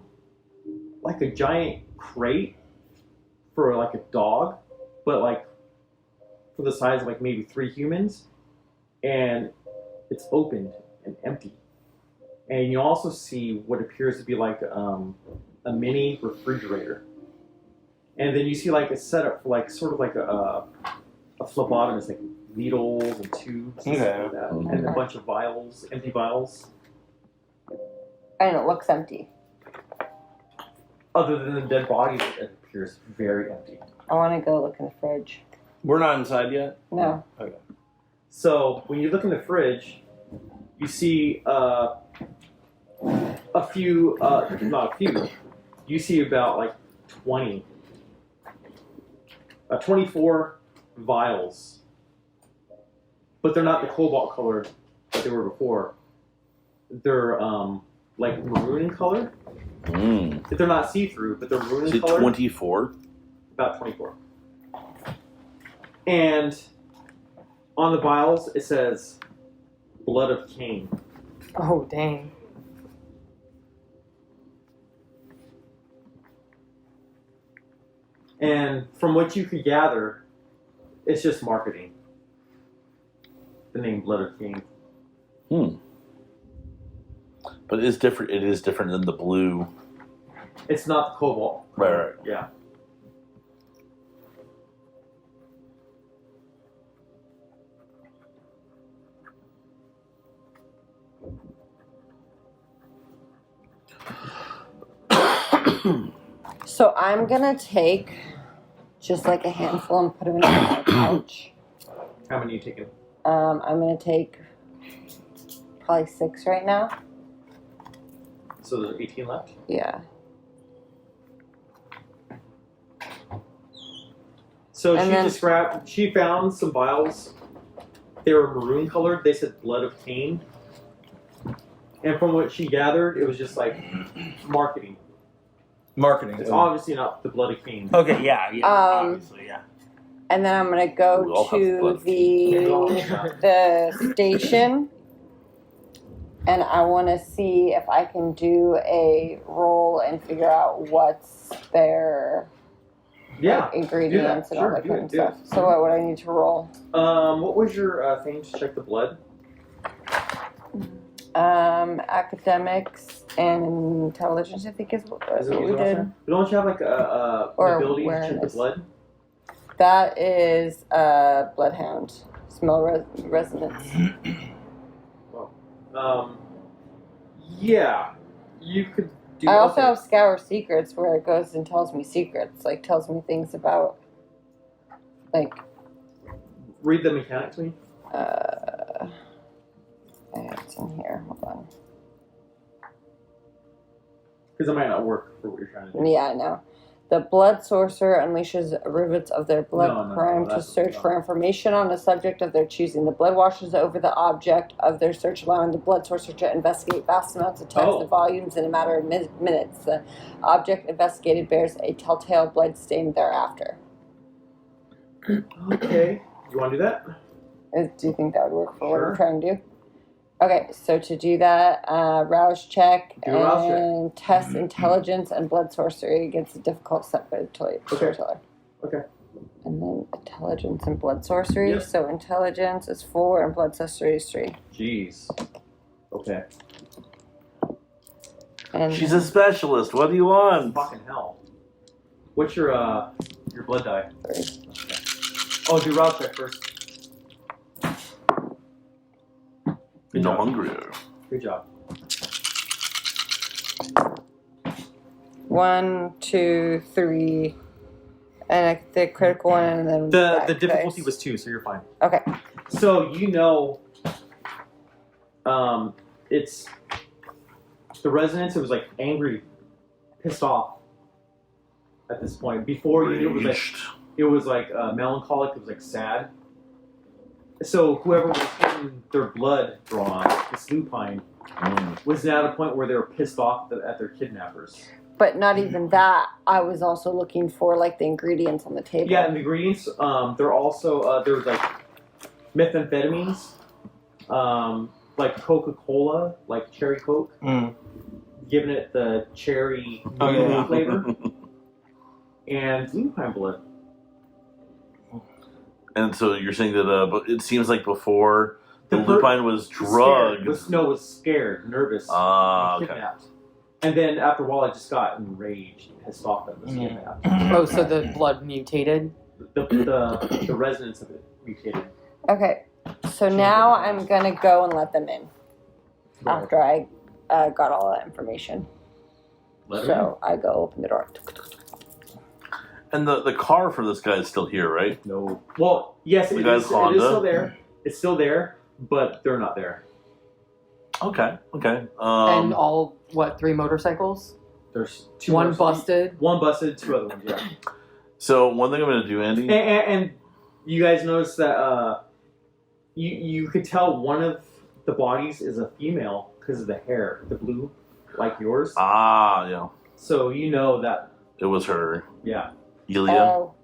like a giant crate for like a dog, but like for the size of like maybe 3 humans, and it's opened and empty. And you also see what appears to be like a mini refrigerator. And then you see like a setup for like sort of like a phlebotomist, like needles and tubes and stuff like that, and a bunch of vials, empty vials. And it looks empty. Other than the dead bodies, it appears very empty. I want to go look in the fridge. We're not inside yet? No. Okay. So when you look in the fridge, you see a few, not a few, you see about like 24 vials. But they're not the cobalt color that they were before. They're like maroon in color. They're not see-through, but they're maroon Is in it color. 24? About 24. And on the vials, it says blood of Cain. Oh, dang. And from what you could gather, it's just marketing. The name Blood of Cain. But it is different. It is different than the blue. It's not the cobalt. Right. Yeah. So I'm gonna take just like a handful and put them in my pouch. How many are you taking? I'm gonna take probably 6 right now. So there's 18 left? Yeah. So And she then- described, she found some vials. They were maroon colored. They said blood of Cain. And from what she gathered, it was just like marketing. Marketing. It's obviously not the blood of Cain. Okay, yeah, obviously, yeah. And then I'm gonna We go all have to blood. the station, and I want to see if I can do a roll and figure out what's their Yeah. like, ingredients and all Sure, that do kind it, of do stuff. it. So what would I need to roll? What was your thing to check the blood? Academics and intelligence, I think is what Is it we what did. But don't you have like an Or ability to check the awareness. blood? That is bloodhound. Smell resonance. Yeah, you could do. I also okay. have Scour Secrets where it goes and tells me secrets, like tells me things about, like, Read the mechanic to me. it's in here. Hold on. Because it might not work for what you're trying to do. Yeah, I know. The blood sorcerer unleashes rivets of their blood No, crime to that's- search for information on a subject of their choosing. The blood washes over the object of their search, allowing the blood sorcerer to investigate vast amounts of text and volumes in a matter of minutes. The object investigated bears a telltale blood stain thereafter. Okay. You want to do that? Do you think that would work for what Sure. I'm trying to do? Okay, so to do that, rouse check Do a rouse check. and test intelligence and blood sorcery against a difficult set by the storyteller. Okay. And then intelligence and blood sorcery. Yep. So intelligence is 4 and blood sorcery is 3. Jeez. Okay. And She's a specialist. What do you want? Fucking hell. What's your blood die? 3. Oh, do route check first. Good No job. hungrier. Good job. 1, 2, 3, and the critical one, and then The back difficulty dice. was 2, so you're fine. Okay. So it's the resonance. It was like angry, pissed off. At this point, before it was like melancholic. It was like sad. So whoever was getting their blood drawn, this lupine, was now at a point where they were pissed off at their kidnappers. But not even that. I was also looking for like the ingredients on the table. Yeah, and the ingredients. They're also there's like methamphetamines, like Coca-Cola, like cherry Coke, giving it the cherry flavor, and lupine blood. And so you're saying that but it seems like before the The lupine was drugged. Was scared, nervous, Okay. kidnapped. And then after a while, I just got enraged and pissed off at this kidnapped. Oh, so the blood mutated? The resonance of it mutated. Okay. So now I'm gonna go and let them in after I got all that information. So I go open the door. And the car for this guy is still here, right? No. Well, yes, The it guy's is Honda? still there. It's still there, but they're not there. Okay. And all, 3 motorcycles? There's 2 One others. busted? One busted, 2 other ones, yeah. So one thing I'm going to do, Andy. And you guys notice that you could tell one of the bodies is a female because of the hair, the blue, like yours. Yeah. So you know that, It was her. yeah, Ilya. Oh,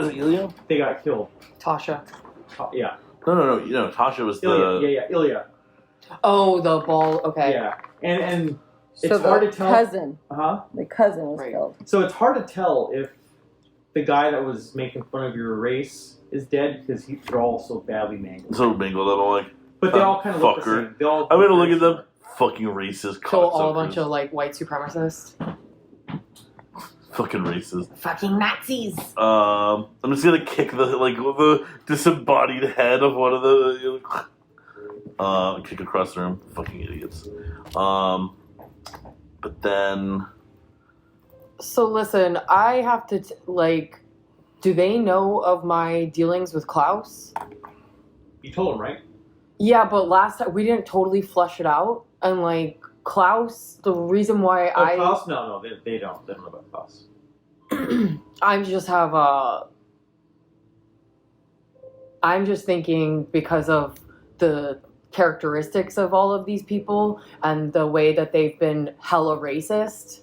Is it Ilya? they got killed. Tasha. Yeah. No. You know, Tasha was Ilya. Ilya. Oh, the ball. Okay. Yeah. And so it's hard the to tell. cousin. Uh-huh. The cousin was Right. killed. So it's hard to tell if the guy that was making fun of your race is dead because they're all so badly mangled. So mingled. I don't like. But they all kind of look the Fucker. same. They all I'm going to look at them. Fucking racist. So all a cocksuckers. bunch of white supremacists. Fucking racist. Fucking Nazis. I'm just gonna kick the disembodied head of one of the kick across the room. Fucking idiots. But then So listen, I have to do they know of my dealings with Klaus? You told him, right? Yeah, but last time we didn't totally flush it out, and Klaus, the reason why Oh, Klaus? No, they don't. They don't know about Klaus. I'm just thinking because of the characteristics of all of these people and the way that they've been hella racist.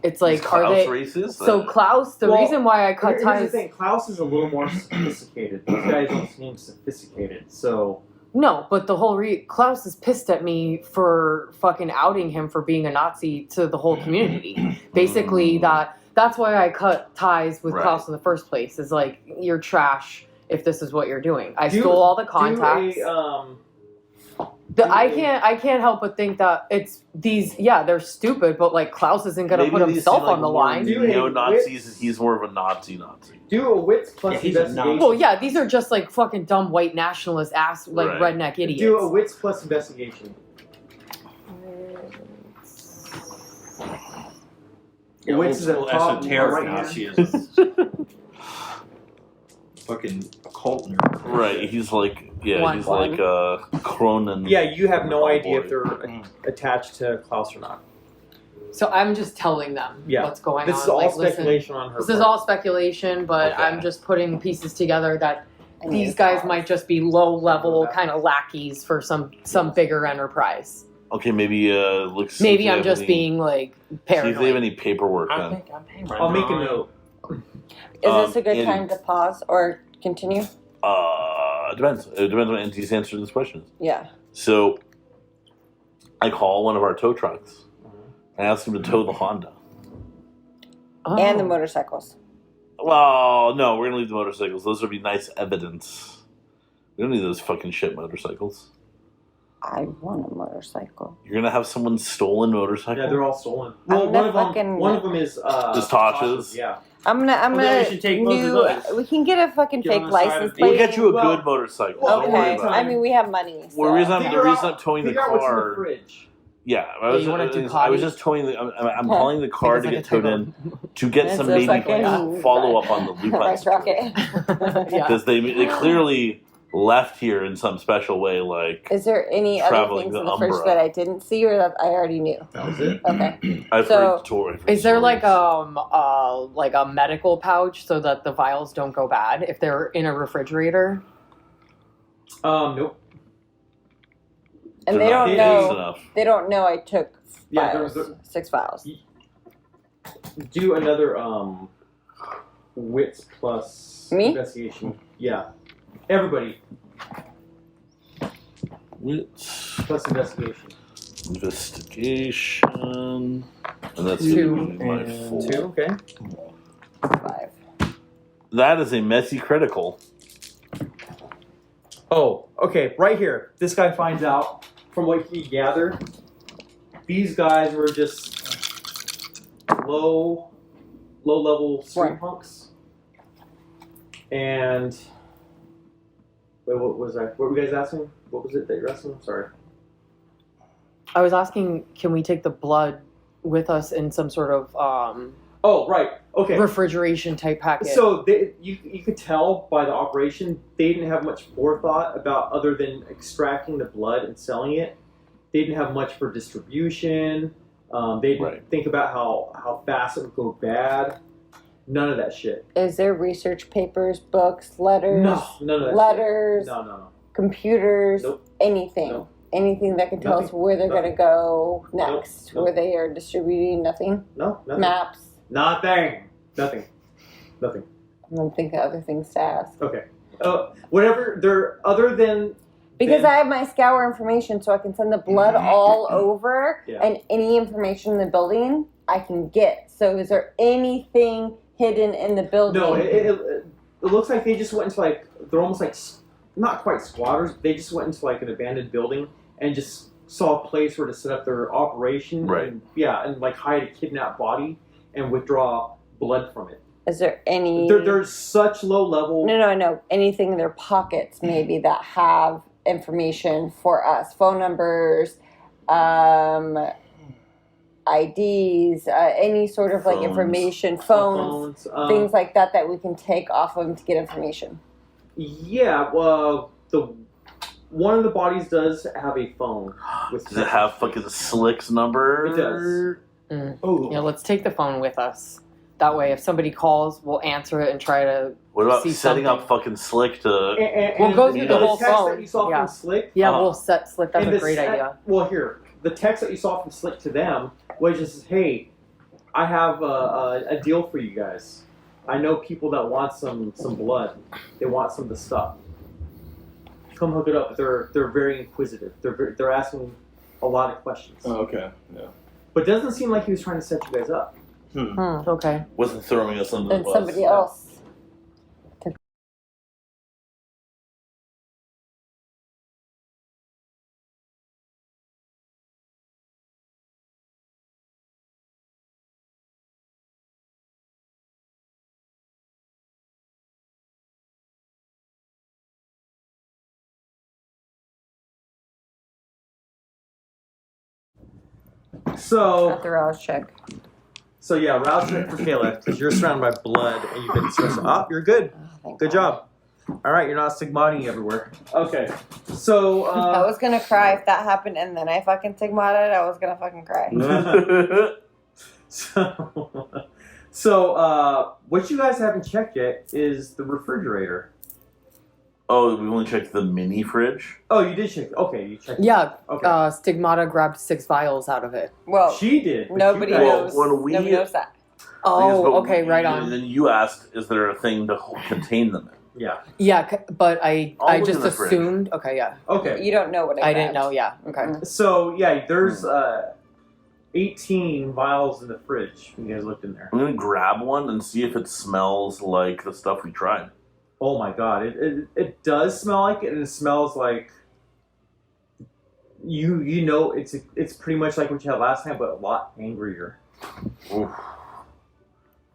It's like, is are Klaus they racist? So Klaus, the Well, reason why I cut Here's ties. the thing. Klaus is a little more sophisticated. These guys don't seem sophisticated. So No, but the whole Klaus is pissed at me for fucking outing him for being a Nazi to the whole community. Basically, that's why I cut ties with Right. Klaus in the first place. Is like, you're trash if this is what you're doing. I stole all the contacts. I can't help but think that it's these. Yeah, they're stupid, but Klaus isn't gonna Maybe put these himself seem like on the more line. Neo-Nazis, and he's more of a Nazi. do a wits plus Yeah, he's a investigation. Well, yeah, these are just fucking dumb white nationalist ass Right. redneck idiots. Do a wits plus investigation. Yeah, Wits is at old the top esoteric right hand. Nazism. Fucking occult nerd. Right? He's like One. Cronin. Yeah, you have no Oh, idea boy. if they're attached to Klaus or not. So I'm just telling them Yeah. what's going This on. is all Listen, speculation on her this is part. all speculation, but Okay. I'm just putting pieces together that And these it's guys Klaus. might just be low level kind of lackeys for some bigger enterprise. Okay, maybe looks. Maybe I'm just being See if paranoid. they have any paperwork I then. think I'm paying I'll make a note. Is this a good Andy. time to pause or continue? Depends. It depends on Andy's answer to this question. Yeah. So, I call one of our tow trucks. I ask him to tow the Honda. Oh. And the motorcycles. Well, no, we're gonna leave the motorcycles. Those would be nice evidence. We don't need those fucking shit motorcycles. I want a motorcycle. You're gonna have someone's stolen motorcycle. Yeah, they're all stolen. I'm Well, gonna one of them is Tasha's. Yeah. I'm Well, gonna then we should take both of those. we can get a fucking Get on fake the side license of We'll plate. get you a Well, good motorcycle. well, Don't worry Okay. about I it. mean, we have money. So. Well, the reason Figure I'm out- towing the figure out what's in the car. fridge. Yeah, you want a Ducati? I was just towing the. I'm calling the car to Because get I towed can in to get It's some a maybe fucking- follow up on the loop Rice rocket. Yeah. because they clearly left here in some special way. Like Is there any other Traveling things to in the fridge Umbra. that I didn't see or that I already knew? That was it. Okay. I've So- heard stories. Is there like a medical pouch so that the vials don't go bad if they're in a refrigerator? Nope. And they don't It know. enough. They don't know I took Yeah, files, 6 files. Do another wits plus Me? investigation. Yeah. Everybody Wits, plus investigation. investigation, and that's Two. gonna be my And 4. 2, okay. 5. That is a messy critical. Oh, okay, right here. This guy finds out from what he gathered, these guys were just low level street Right. punks. And wait, what was that? What were you guys asking? What was it that you're asking? Sorry. I was asking, can we take the blood with us in some sort of Oh, right. Okay. refrigeration type packet? So you could tell by the operation they didn't have much forethought about other than extracting the blood and selling it. They didn't have much for distribution. They didn't Right. think about how fast it would go bad. None of that shit. Is there research papers, books, letters, No, none of that letters, shit. No. computers, Nope. anything? Nope. Anything that can tell us Nothing. where they're going to go Nope. next, Nope. where they are distributing? Nothing? No, nothing. Maps? Nothing. I'm going to think of other things to ask. Okay. Whatever they're other than Because Then- I have my scour information, so I can send the blood all over, Yeah. and any information in the building I can get. So, is there anything hidden in the building? no, it looks like they just went into they're almost like not quite squatters. They just went into an abandoned building and just saw a place where to set up their operation. Right. And, yeah, and hide a kidnapped body and withdraw blood from it. Is there any? They're such low level. No. Anything in their pockets, maybe that have information for us, phone numbers, IDs, any sort of Phones. information, phones, things like that we can take off of them to get information. Yeah, well, one of the bodies does have a phone. Does it have fucking Slick's number? It does. Oh, Yeah, let's take the phone with us. That way, if somebody calls, we'll answer it and try to. What about See setting something. up fucking Slick to? We'll go through the whole text phone. that you saw Yeah. from Slick. Yeah, Uh-huh. we'll set Slick. That's and a great idea. Well, here, the text that you saw from Slick to them was just, "Hey, I have a deal for you guys. I know people that want some blood. They want some of the stuff. Come hook it up." They're very inquisitive. They're asking a lot of questions. Oh, okay. Yeah. But it doesn't seem like he was trying to set you guys up. Okay. Wasn't throwing us under the And bus. somebody else. So At the rouse check. So yeah, rouse check for Kayla because you're surrounded by blood and you've been stressed. Oh, you're good. Thank Good God. job. All right, you're not stigmating everywhere. Okay, so I was gonna cry if that happened, and then I fucking stigmatized. I was gonna fucking cry. so what you guys haven't checked yet is the refrigerator. Oh, we only checked the mini fridge. Oh, you did check. Okay, you checked. Yeah. Okay. Stigmata grabbed 6 vials out of it. Well, She did. but nobody you guys- knows. Well, when we- Nobody knows that. Oh, But okay, right And on. then you asked, "Is there a thing to contain them in?" Yeah. Yeah, but I I'll look just in the fridge. assumed. Okay, yeah. Okay. You don't know what I didn't know. Yeah. Okay. So yeah, there's 18 vials in the fridge. You guys looked in there. I'm gonna grab one and see if it smells like the stuff we tried. Oh my god, it does smell like it, and it smells like you know it's pretty much like what you had last time, but a lot angrier. Oof.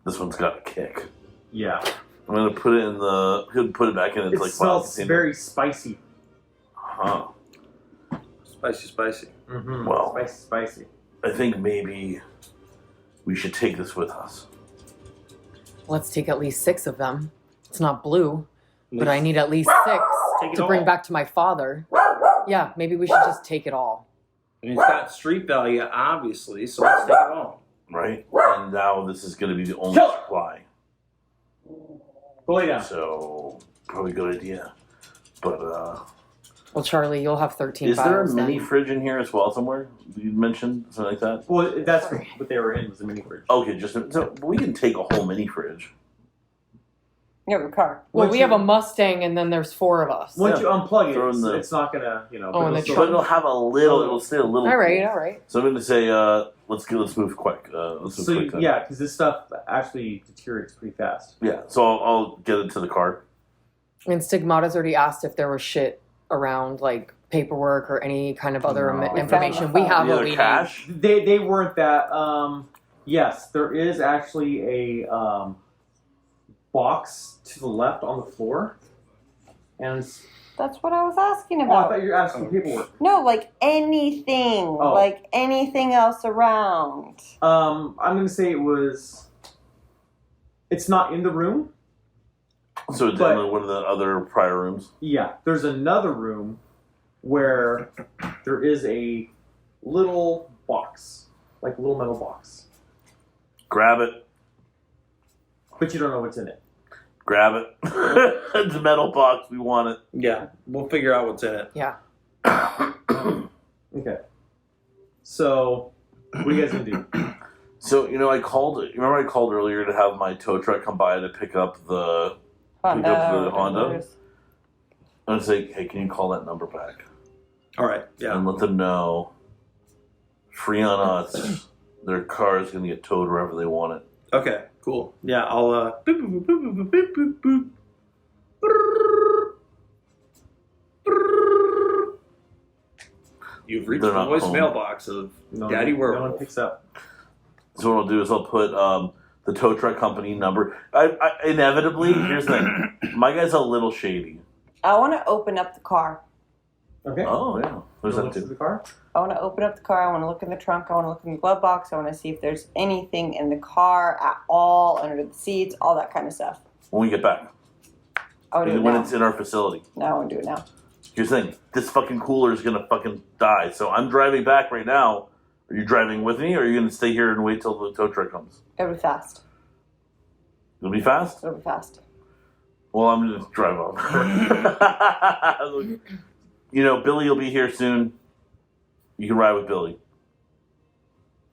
This one's got a kick. Yeah. I'm gonna put it in the. He'll put it back in. It's It like smells very spicy. Huh. Spicy. Mm-hmm. Well, spicy. I think maybe we should take this with us. Let's take at least 6 of them. It's not blue, but I need at least 6 Take it to bring all. back to my father. Yeah, maybe we should just take it all. I mean, it's got street value, obviously, so let's take it all. Right? And now this is gonna be the only Kill it! supply. Go lay down. So probably a good idea. But Well, Charlie, you'll have 13 is there a vials mini then. fridge in here as well somewhere? You mentioned something like that. Well, that's what they were in, was the mini fridge. Okay, so we can take a whole mini fridge. You have a car. Well, Once we you- have a Mustang, and then there's 4 of us. Once you unplug Throw it, in the- it's not gonna, Oh, but in the it'll still- But it'll have a little. It'll stay a little. All right. So I'm going to say, let's move quick. Let's move So quick. Then. yeah, because this stuff actually deteriorates pretty fast. Yeah. So I'll get it to the car. And Stigmata's already asked if there was shit around, like paperwork or any kind of other No. information. We have The what other we need. cash. They weren't that. Yes, there is actually a box to the left on the floor, and That's what I was asking I about. thought you were asking for paperwork. No, like anything. Oh. Like anything else around. I'm gonna say it was. It's not in the room. So it's But- in one of the other prior rooms. Yeah, there's another room where there is a little box, like a little metal box, Grab it. but you don't know what's in it. Grab it. It's a metal box. We want it. Yeah, we'll figure out what's in it. Yeah. Okay. So, what are you guys gonna do? So I called. Remember, I called earlier to have my tow truck come by to pick up the. Pick up the Honda. I'm gonna say, hey, can you call that number back All right, yeah. and let them know, free on us. Their car is gonna get towed wherever they want it. Okay, cool. Yeah, I'll, boop, boop, boop, boop, boop, boop, boop. You've reached They're the not voicemail home. box of No, Daddy No World. one picks up. So what I'll do is I'll put the tow truck company number. I inevitably, here's the thing. My guy's a little shady. I want to open up the car. Okay. Oh yeah, there's Go that look through too. the car. I want to open up the car. I want to look in the trunk. I want to look in the glove box. I want to see if there's anything in the car at all, under the seats, all that kind of stuff. When we get back, I want to do it when now. it's in our facility. No, I want to do it now. Here's the thing. This fucking cooler is gonna fucking die. So I'm driving back right now. Are you driving with me, or are you gonna stay here and wait till the tow truck comes? It'll be fast. It'll be fast. It'll be fast. Well, I'm gonna drive on. Billy will be here soon. You can ride with Billy.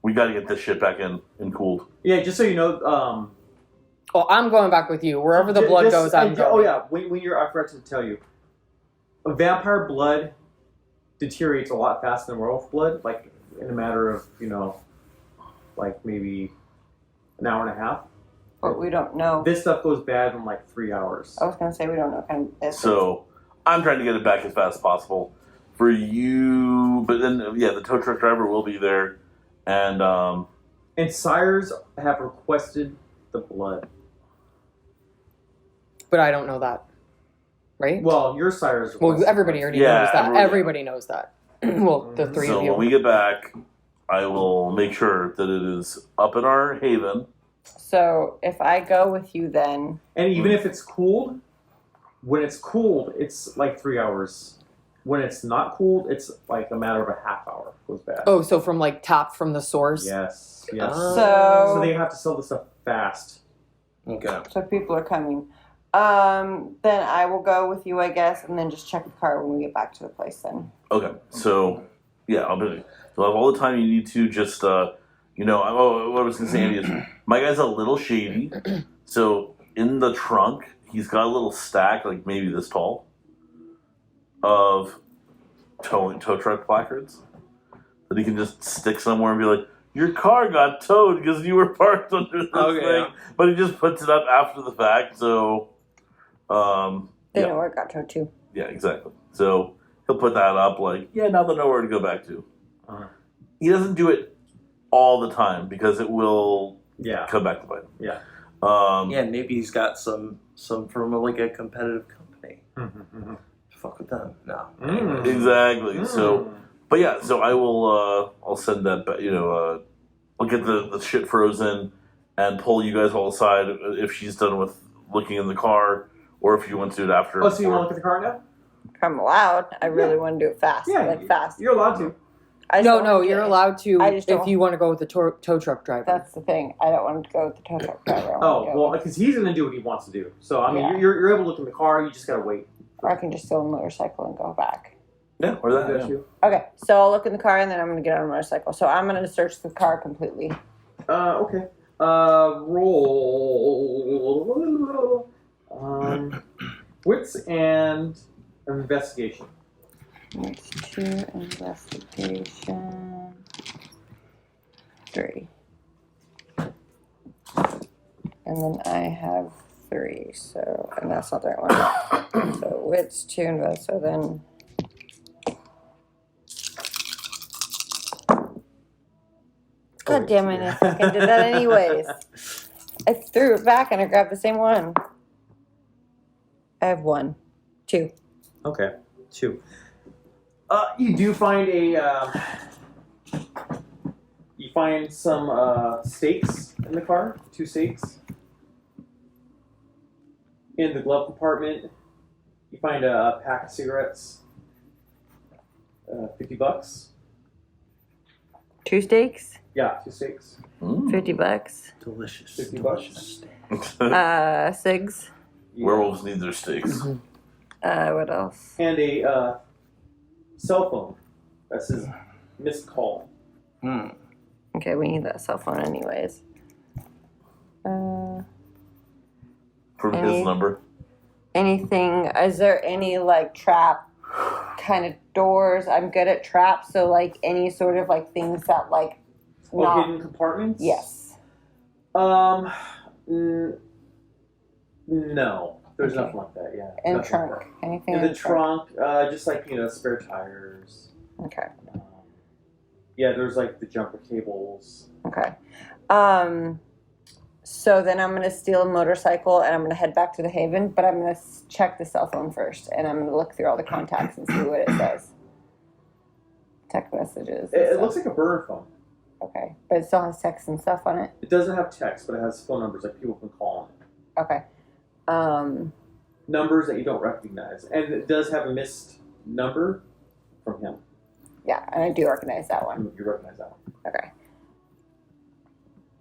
We got to get this shit back in and cooled. Yeah, just so you know. Well, I'm going back with you. Wherever the blood goes, I'm going. Oh yeah, when you're, I forgot to tell you, a vampire blood deteriorates a lot faster than werewolf blood, like in a matter of like maybe an hour and a half. But we don't know. This stuff goes bad in like 3 hours. I was going to say we don't know kind of. So I'm trying to get it back as fast as possible for you. But then, yeah, the tow truck driver will be there, and And sires have requested the blood. But I don't know that. Right? Well, your sires. Well, requested everybody blood. already Yeah, knows that. everybody- Everybody knows that. Well, the three so of you. when we get back, I will make sure that it is up in our haven. So if I go with you then. And even if it's cooled, when it's cooled, it's like 3 hours. When it's not cooled, it's like a matter of a half hour. It goes bad. Oh, so from like tap from the source? Yes. Yes. Oh. So So, they have to sell the stuff fast. Okay. so people are coming. Then I will go with you, I guess, and then just check the car when we get back to the place then. Okay, so yeah, you'll have all the time you need to. Just what I was gonna say, Andy, is my guy's a little shady. So in the trunk, he's got a little stack, like maybe this tall, of tow truck placards that he can just stick somewhere and be like, "Your car got towed because you were parked under this Okay, thing." yeah. But he just puts it up after the fact. So, They yeah. know where it got towed to. Yeah, exactly. So he'll put that up like, yeah, now they know where to go back to. Uh-huh. He doesn't do it all the time because it will come back to bite him. Yeah. Yeah, maybe he's got some from like a competitive company. Mm-hmm. Fuck with them. No. Mm. Exactly. So, but yeah, so I will. I'll send that. I'll get the shit frozen and pull you guys all aside if she's done with looking in the car, or if you want to do it after. Oh, so you want to look at the car now? If I'm allowed, I really want to do it fast. Yeah, like fast. You're allowed to. I just don't No, wanna do you're it. allowed to I just if don't- you want to go with the tow truck driver. That's the thing. I don't want to go with the tow truck driver. I wanna Oh, go well, with- because he's going to do what he wants to do. So, I mean, Yeah. you're able to look in the car. You just got to wait. or I can just steal a motorcycle and go back. Yeah, or that. That's Yeah. you. Okay, so I'll look in the car and then I'm going to get on a motorcycle. So I'm going to search the car completely. Okay. Roll. Wits and investigation. That's 2 investigation. 3. And then I have 3, so, and that's not the right one. So wits 2 invest, so then. God damn it, I fucking did that anyways. I threw it back and I grabbed the same one. I have 1. 2. Okay. 2. You do find you find some steaks in the car. 2 steaks. In the glove compartment, you find a pack of cigarettes. $50. 2 steaks, Yeah, 2 steaks. $50. Delicious. $50. Cigs. Yeah. Werewolves need their steaks. What else? And a cell phone. That says missed call. Okay, we need that cell phone anyways. From Any- his number. Anything? Is there any like trap kind of doors? I'm good at traps, so like any sort of like things that like Hidden compartments? Yes. No. There's Okay. nothing like that, yeah. In Nothing trunk. like that. Anything In the trunk, just like, spare tires. Okay. Yeah, there's like the jumper cables. Okay. So then I'm gonna steal a motorcycle and I'm gonna head back to the Haven, but I'm gonna check the cell phone first, and I'm gonna look through all the contacts and see what it says. Text messages. and It stuff. looks like a burner phone. Okay, but it still has text and stuff on it. It doesn't have text, but it has phone numbers like people can call on it. Okay. Numbers that you don't recognize. And it does have a missed number from him. Yeah, and I do recognize that one. You recognize that one. Okay.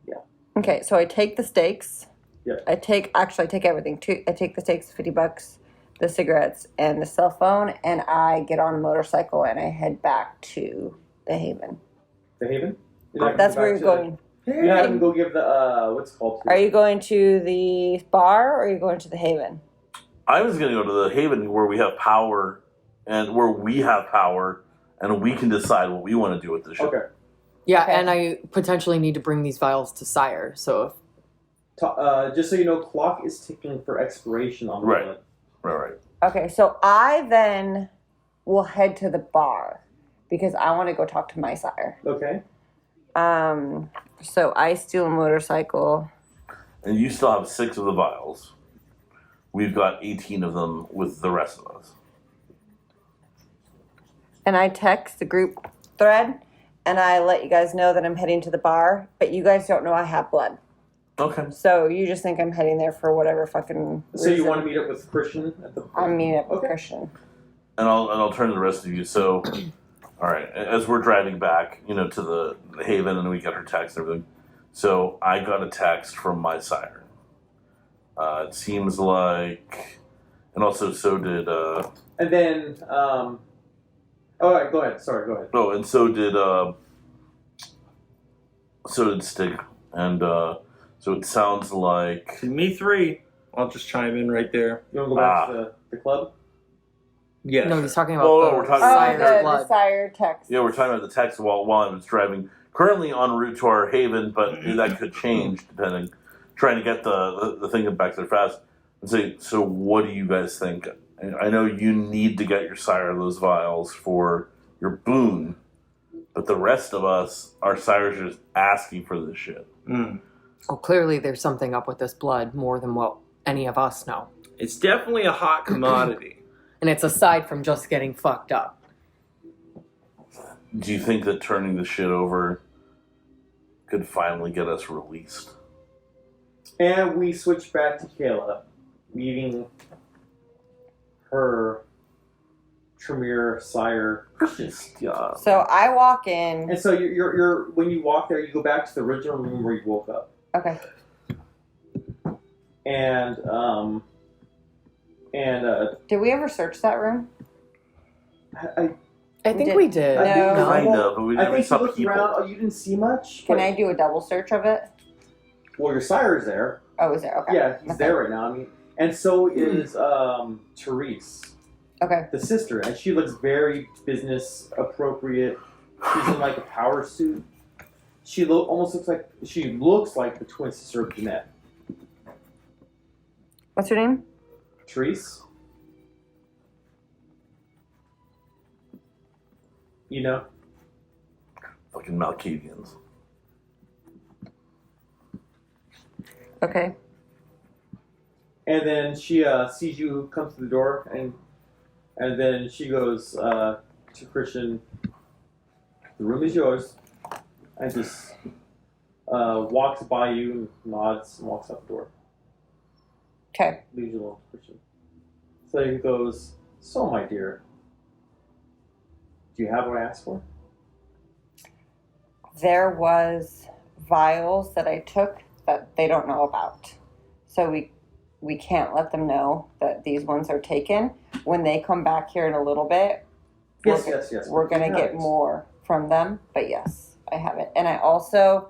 Yeah. Okay, so I take the steaks. Yep. I take everything. I take the steaks, $50, the cigarettes, and the cell phone, and I get on a motorcycle and I head back to the Haven. The Haven? You're not gonna That's go where back you're to going. You have to go give the, what's it called? Are you going to the bar or are you going to the Haven? I was going to go to the Haven where we have power, and we can decide what we want to do with the ship. Okay. Yeah, Okay. and I potentially need to bring these vials to Sire. So Just so you know, clock is ticking for expiration on the Right. Right. Okay, so I then will head to the bar because I want to go talk to my sire. Okay. So I steal a motorcycle. And you still have 6 of the vials. We've got 18 of them with the rest of us. And I text the group thread and I let you guys know that I'm heading to the bar, but you guys don't know I have blood. Okay. So you just think I'm heading there for whatever fucking So you reason. want to meet up with Christian at the I'm meeting up with Okay. Christian. And I'll turn to the rest of you. So, all right, as we're driving back, to the Haven, and we get her text and everything. So I got a text from my sire. It seems like, and also so did. And then, all right, go ahead. Sorry, go ahead. Oh, and so did Stig, and so it sounds like. Me 3. I'll just chime in right there. You want to go back to the club? Yes. no, he's talking about Oh, the we're talking Oh, about Sire's the blood. sire text. Yeah, we're talking about the text while I was driving. Currently en route to our Haven, but that could change depending. Trying to get the thing back there fast. And say, so what do you guys think I know you need to get your sire those vials for your boon, but the rest of us, our sires are just asking for this shit. Oh, clearly there's something up with this blood more than what any of us know. It's definitely a hot commodity. And it's aside from just getting fucked up. Do you think that turning the shit over could finally get us released? And we switch back to Kayla, meeting her Tremere sire Christian. Yeah. So I walk in. And so you're when you walk there, you go back to the original room where you woke up. Okay. And Did we ever search that room? I I think we did. No. Kind of, but we I never think saw you looked people. around. Oh, you didn't see much. Can but- I do a double search of it? Well, your sire's there. Oh, is there? Okay. Yeah, he's Okay. there right now. I mean, and so is Therese, Okay. the sister, and she looks very business appropriate. She's in like a power suit. She almost looks like the twin sister of Jeanette. What's her name? Therese. You know? Fucking Malkavians. Okay. And then she sees you come through the door, and then she goes to Christian, the room is yours, and just walks by you and nods and walks out the door. Okay. Leaves you alone, Christian. So he goes, so my dear, do you have what I asked for? There was vials that I took that they don't know about. So we can't let them know that these ones are taken. When they come back here in a little bit, Yes. we're going to You get have it. more from them. But yes, I have it. And I also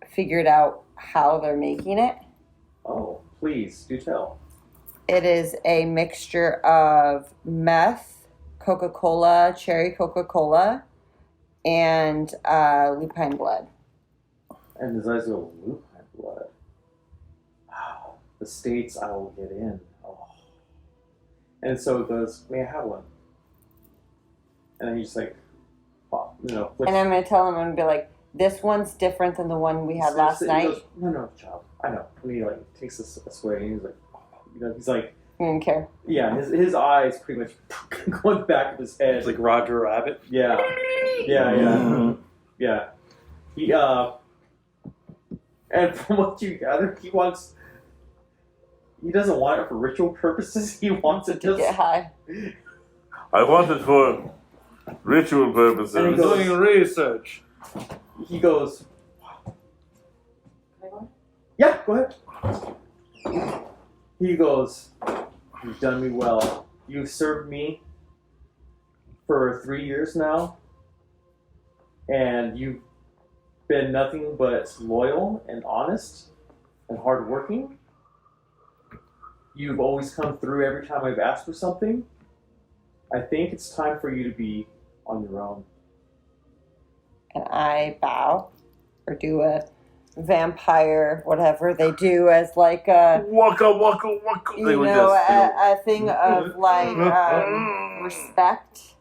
figured out how they're making it. Oh, please, do tell. It is a mixture of meth, Coca-Cola, cherry Coca-Cola, and lupine blood. And his eyes go, lupine blood. Wow, the states I will get in. Oh. And so it goes, may I have one? And then he's like, pop, flicks. And I'm going to tell him, I'm going to be like, this one's different than the one we had last He night. goes, no, child, I know. And he takes this away, and he's like, he's like, I don't care. yeah, his eyes pretty much going back of his head. It's like Roger Rabbit. Yeah. He and from what you gather, he doesn't want it for ritual purposes. He wants it To get just. high. I want it for ritual purposes. And he goes- Doing research. He goes. Yeah, go ahead. He goes, you've done me well. You've served me for 3 years now, and you've been nothing but loyal and honest and hardworking. You've always come through every time I've asked for something. I think it's time for you to be on your own. And I bow or do a vampire, whatever they do as like a, Waka waka waka. They you would know, just do. a thing of like respect.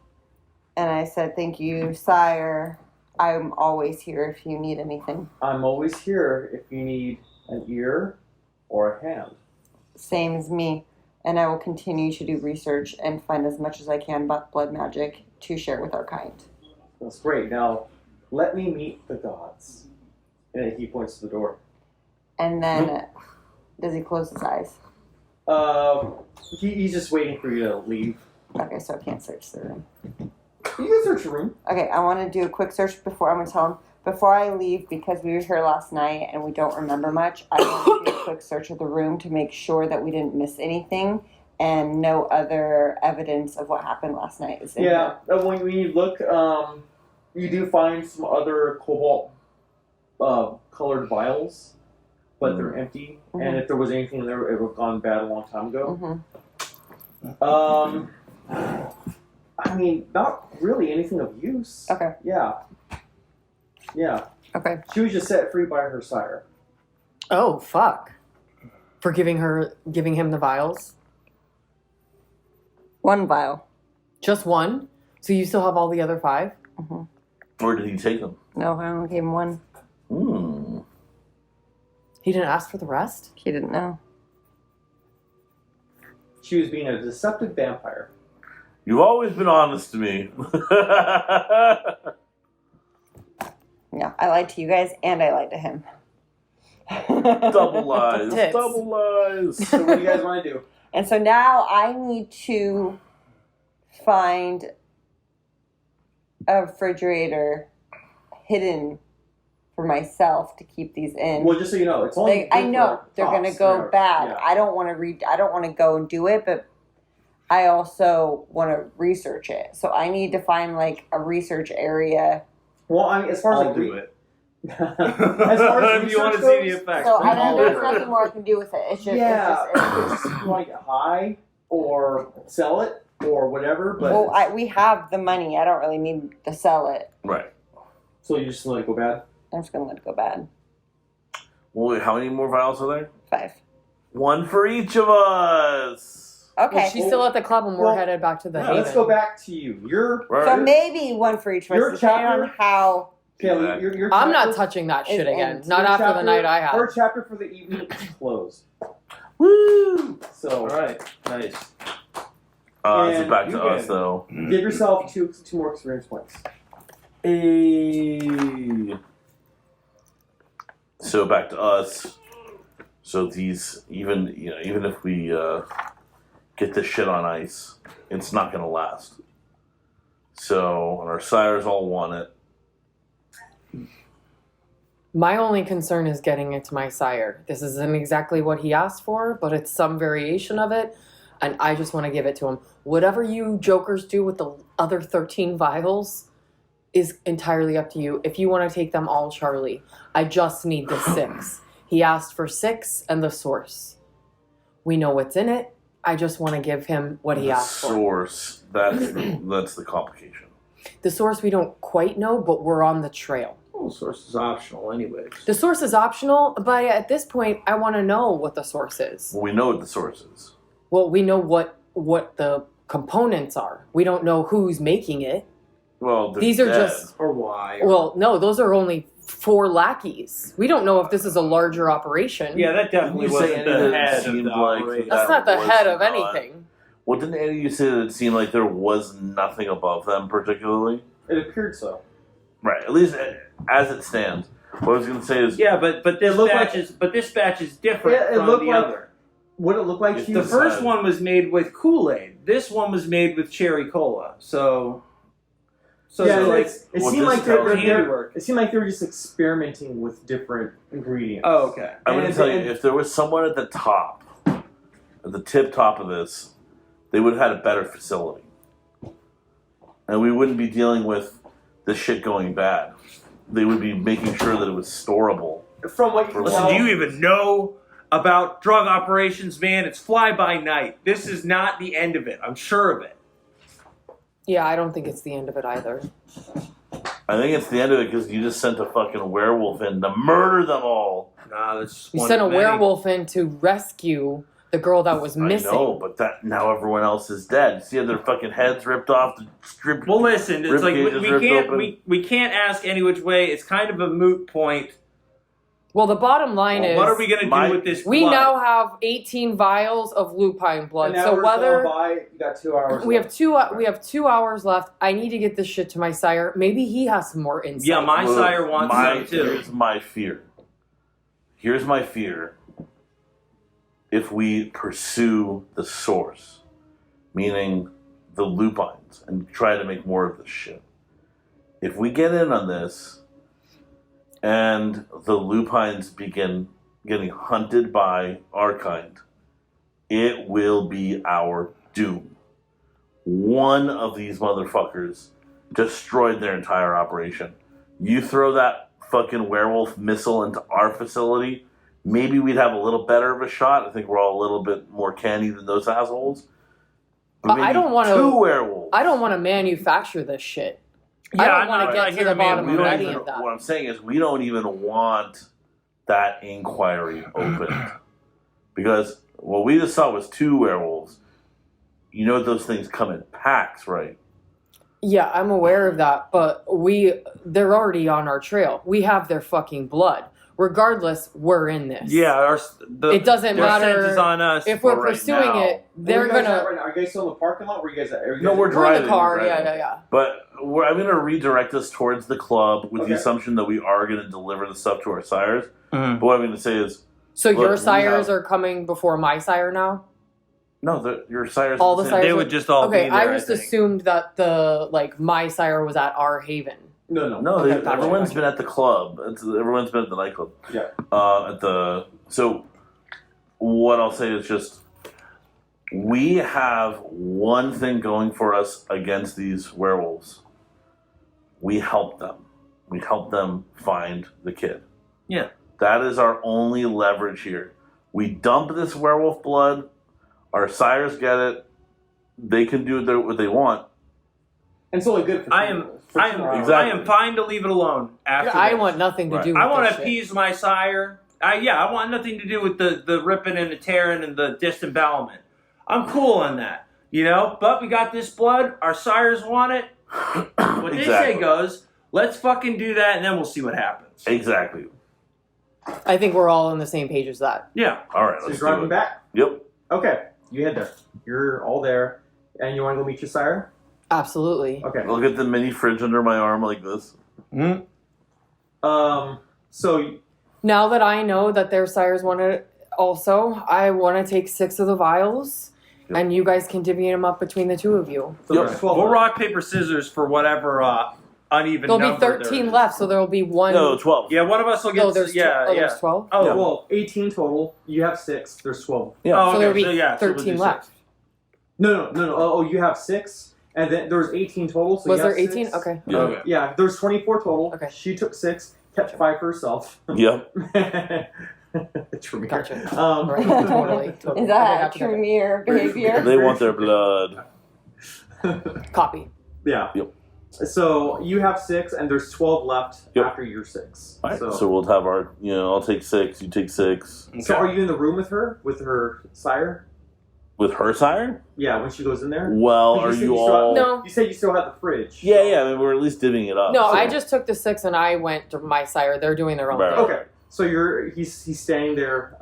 And I said, thank you, sire. I'm always here if you need anything. I'm always here if you need an ear or a hand. Same as me. And I will continue to do research and find as much as I can about blood magic to share with our kind. That's great. Now, let me meet the gods. And he points to the door. And then, does he close his eyes? He's just waiting for you to leave. Okay, so I can't search the room. You can search the room. Okay, I want to do a quick search before I'm going to tell him. Before I leave, because we were here last night and we don't remember much, I want to do a quick search of the room to make sure that we didn't miss anything and no other evidence of what happened last night is in Yeah, here. when you look, you do find some other cobalt colored vials, but they're empty. Mhm. And if there was anything there, it would have gone bad a long time ago. Mhm. I mean, not really anything of use. Okay. Yeah. Okay. She was just set free by her sire. Oh, fuck. For giving him the vials? 1 vial. Just one? So you still have all the other 5? Mm-hmm. Or did he take them? No, I only gave him 1. He didn't ask for the rest? He didn't know. She was being a deceptive vampire. You've always been honest to me. Yeah, I lied to you guys and I lied to him. Double lies. Tits. Double lies. So what do you guys want to do? And so now I need to find a refrigerator hidden for myself to keep these in. Well, just so you know, it's only. Like, I know they're tops, gonna go 3 hours. bad. Yeah. I don't want to I don't want to go and do it, but I also want to research it. So I need to find like a research area. Well, I mean, as far as I'll like, do it. as far as If you want to research see the goes, effects. So I don't. all There's over. nothing more I can do with it. It's just. yeah, It's just, if you want to get high or sell it or whatever, but well, we have the money. I don't really need to sell it. Right. so you just let it go bad. I'm just gonna let it go bad. Well, how many more vials are there? 5. 1 for each of us. Okay. Well, she's still at the club and we're Well, headed back to the Yeah, Haven. let's go back to you. You're Right. so maybe 1 for each of Your us, depending chapter- on how. Kelly. Your I'm not chapter- touching that shit And- again. and Not your after the chapter- night I had. Her chapter for the evening is closed. Woo! So All right, nice. This And is back to you us, can- though. give yourself two more experience points. Hey. So back to us. So these, even if we get this shit on ice, it's not gonna last. So, and our sires all want it. My only concern is getting it to my sire. This isn't exactly what he asked for, but it's some variation of it, and I just want to give it to him. Whatever you jokers do with the other 13 vials is entirely up to you. If you want to take them all, Charlie, I just need the 6. He asked for 6 and the source. We know what's in it. I just want to give him what he The asked for. source, that's the complication. The source we don't quite know, but we're on the trail. Well, source is optional, anyways. The source is optional, but at this point, I want to know what the source is. Well, we know what the source is. Well, we know what the components are. We don't know who's making it. Well, they're These are dead. just... Or why? Well, no, those are only 4 lackeys. We don't know if this is a larger operation. Yeah, that definitely Didn't you say wasn't any the of it head of seemed the like operation. That's not the That head was of not- anything. Well, didn't any of you say that it seemed like there was nothing above them particularly? It appeared so. Right, at least as it stands. What I was going to say is... Yeah, but this It looked batch is different It from looked the like- other. What it looked like It's to The you? first one was made with Kool-Aid. This one was made with cherry cola. So yeah, it's like it Well, seemed this like they're handiwork. it seemed like they were just experimenting with different ingredients. Oh, okay. I'm going And- to tell you, and- if there was someone at the top, at the tip top of this, they would have had a better facility. And we wouldn't be dealing with this shit going bad. They would be making sure that it was storable. From what you can Listen, tell, do you even know about drug operations, man? It's fly by night. This is not the end of it. I'm sure of it. Yeah, I don't think it's the end of it either. I think it's the end of it because you just sent a fucking werewolf in to murder them all. Nah, that's You one sent a of many. werewolf in to rescue the girl that was missing. I know, but that now everyone else is dead. See how their fucking heads ripped off, the strip. Well, listen, it's rib like cages we ripped can't open. we can't ask any which way. It's kind of a moot point. Well, the bottom line is, What are we gonna My- do with this? we blood? now have 18 vials of lupine blood. an So hour whether by, you got 2 hours. we left. have 2 hours left, I need to get this shit to my sire. Maybe he has some more insight. Yeah, my Look, sire wants some too. Here's my fear. Here's my fear. If we pursue the source, meaning the lupines, and try to make more of this shit. If we get in on this, and the lupines begin getting hunted by our kind, it will be our doom. One of these motherfuckers destroyed their entire operation. You throw that fucking werewolf missile into our facility, maybe we'd have a little better of a shot. I think we're all a little bit more canny than those assholes. But I maybe don't wanna- 2 werewolves. I don't want to manufacture this shit. Yeah, I don't I'm want not- to I get to hear the me, bottom We of don't any even, of that. what I'm saying is we don't even want that inquiry opened. Because what we just saw was 2 werewolves. you know those things come in packs, right? Yeah, I'm aware of that, but they're already on our trail. We have their fucking blood. Regardless, we're in this. Yeah, it doesn't their matter scent is on us. if we're right pursuing now. it. They're Where are you guys gonna. at right now? Are you guys still in the parking lot? Where you guys at? No, we're We're in driving. the car. we're driving. Yeah. But I'm going to redirect us towards the club with the Okay. assumption that we are going to deliver the stuff to our sires. Mhm. But what I'm going to say is, So Look, your we sires have- are coming before my sire now? no, your sires. All are the same. sires They would just all be Okay, there. I just think. assumed that my sire was at our haven. No. No, Okay, gotcha, everyone's gotcha. been at the club. Everyone's been at the nightclub. Yeah. So what I'll say is just we have one thing going for us against these werewolves. We help them. We help them find the kid. Yeah. That is our only leverage here. We dump this werewolf blood. Our sires get it. They can do what they want. And it's only good for I am fine to leave it alone after I this. want nothing to Right. do with I want this to shit. appease my sire. I want nothing to do with the ripping and the tearing and the disembowelment. I'm cool on that, But we got this blood. Our sires want it. What they say goes. Let's fucking do that, and then we'll see what happens. Exactly. I think we're all on the same page as that. Yeah. All right. So Let's you're do driving it. back? Yep. Okay. You head there. You're all there. And you want to go meet your sire? Absolutely. Okay. Look at the mini fridge under my arm like this. Mm-hmm. So Now that I know that their sires want it also, I want to take 6 of the vials, Yep. and you guys can divvy them up between the 2 of you. there's 12 We'll left. rock, paper, scissors for whatever uneven There'll be number there 13 is. left, so there'll be one. No, 12. Yeah, one of us will get. Oh, there's there's 12. Oh, Yeah. Well, 18 total. You have 6. There's 12. Yeah. Oh, So okay. there'll be so we'll do 13 six. left. No. Oh, you have 6. And then there's 18 total. So Was you have there 18? 6. Okay. Yeah. Okay. Yeah, there's 24 total. Okay. She took 6, kept 5 for herself. Yep. Tremere. Gotcha. Um, Totally. Is Okay, that gotcha. Tremere behavior? They want their blood. Copy. Yeah. Yep. So you have 6, and there's 12 left Yep. after your 6. All right. So we'll have our, I'll take 6, you take 6. So are you in the room with her sire? With her sire? Yeah, when she goes in there? Well, You are said you you still all... No. You said you still had the fridge. Yeah, I mean, we're at least divvying it up. No, so- I just took the 6 and I went to my sire. They're doing their own Right. thing. Okay. So he's standing there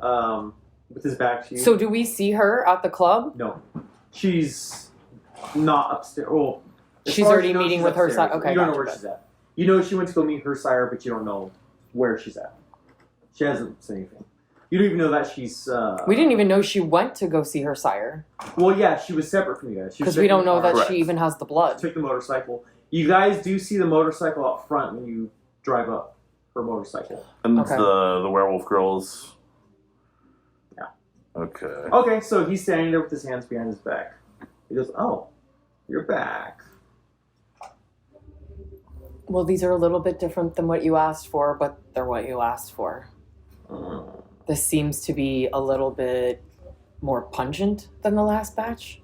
with his back to you. So do we see her at the club? No. She's not upstairs. Well, as She's far as already you know, meeting she's with her upstairs. sire. Okay, You don't know gotcha, where she's at. You know she went to go meet her sire, but you don't know where she's at. She hasn't said anything. You don't even know that she's... We didn't even know she went to go see her sire. Well, yeah, she was separate from you guys. She was Because we don't know that Correct. she even has the blood. took the motorcycle. You guys do see the motorcycle out front when you drive up her motorcycle. And it's Okay. the werewolf girls. Yeah. Okay. Okay, so he's standing there with his hands behind his back. He goes, "Oh, you're back." Well, these are a little bit different than what you asked for, but they're what you asked for. Mm. This seems to be a little bit more pungent than the last batch.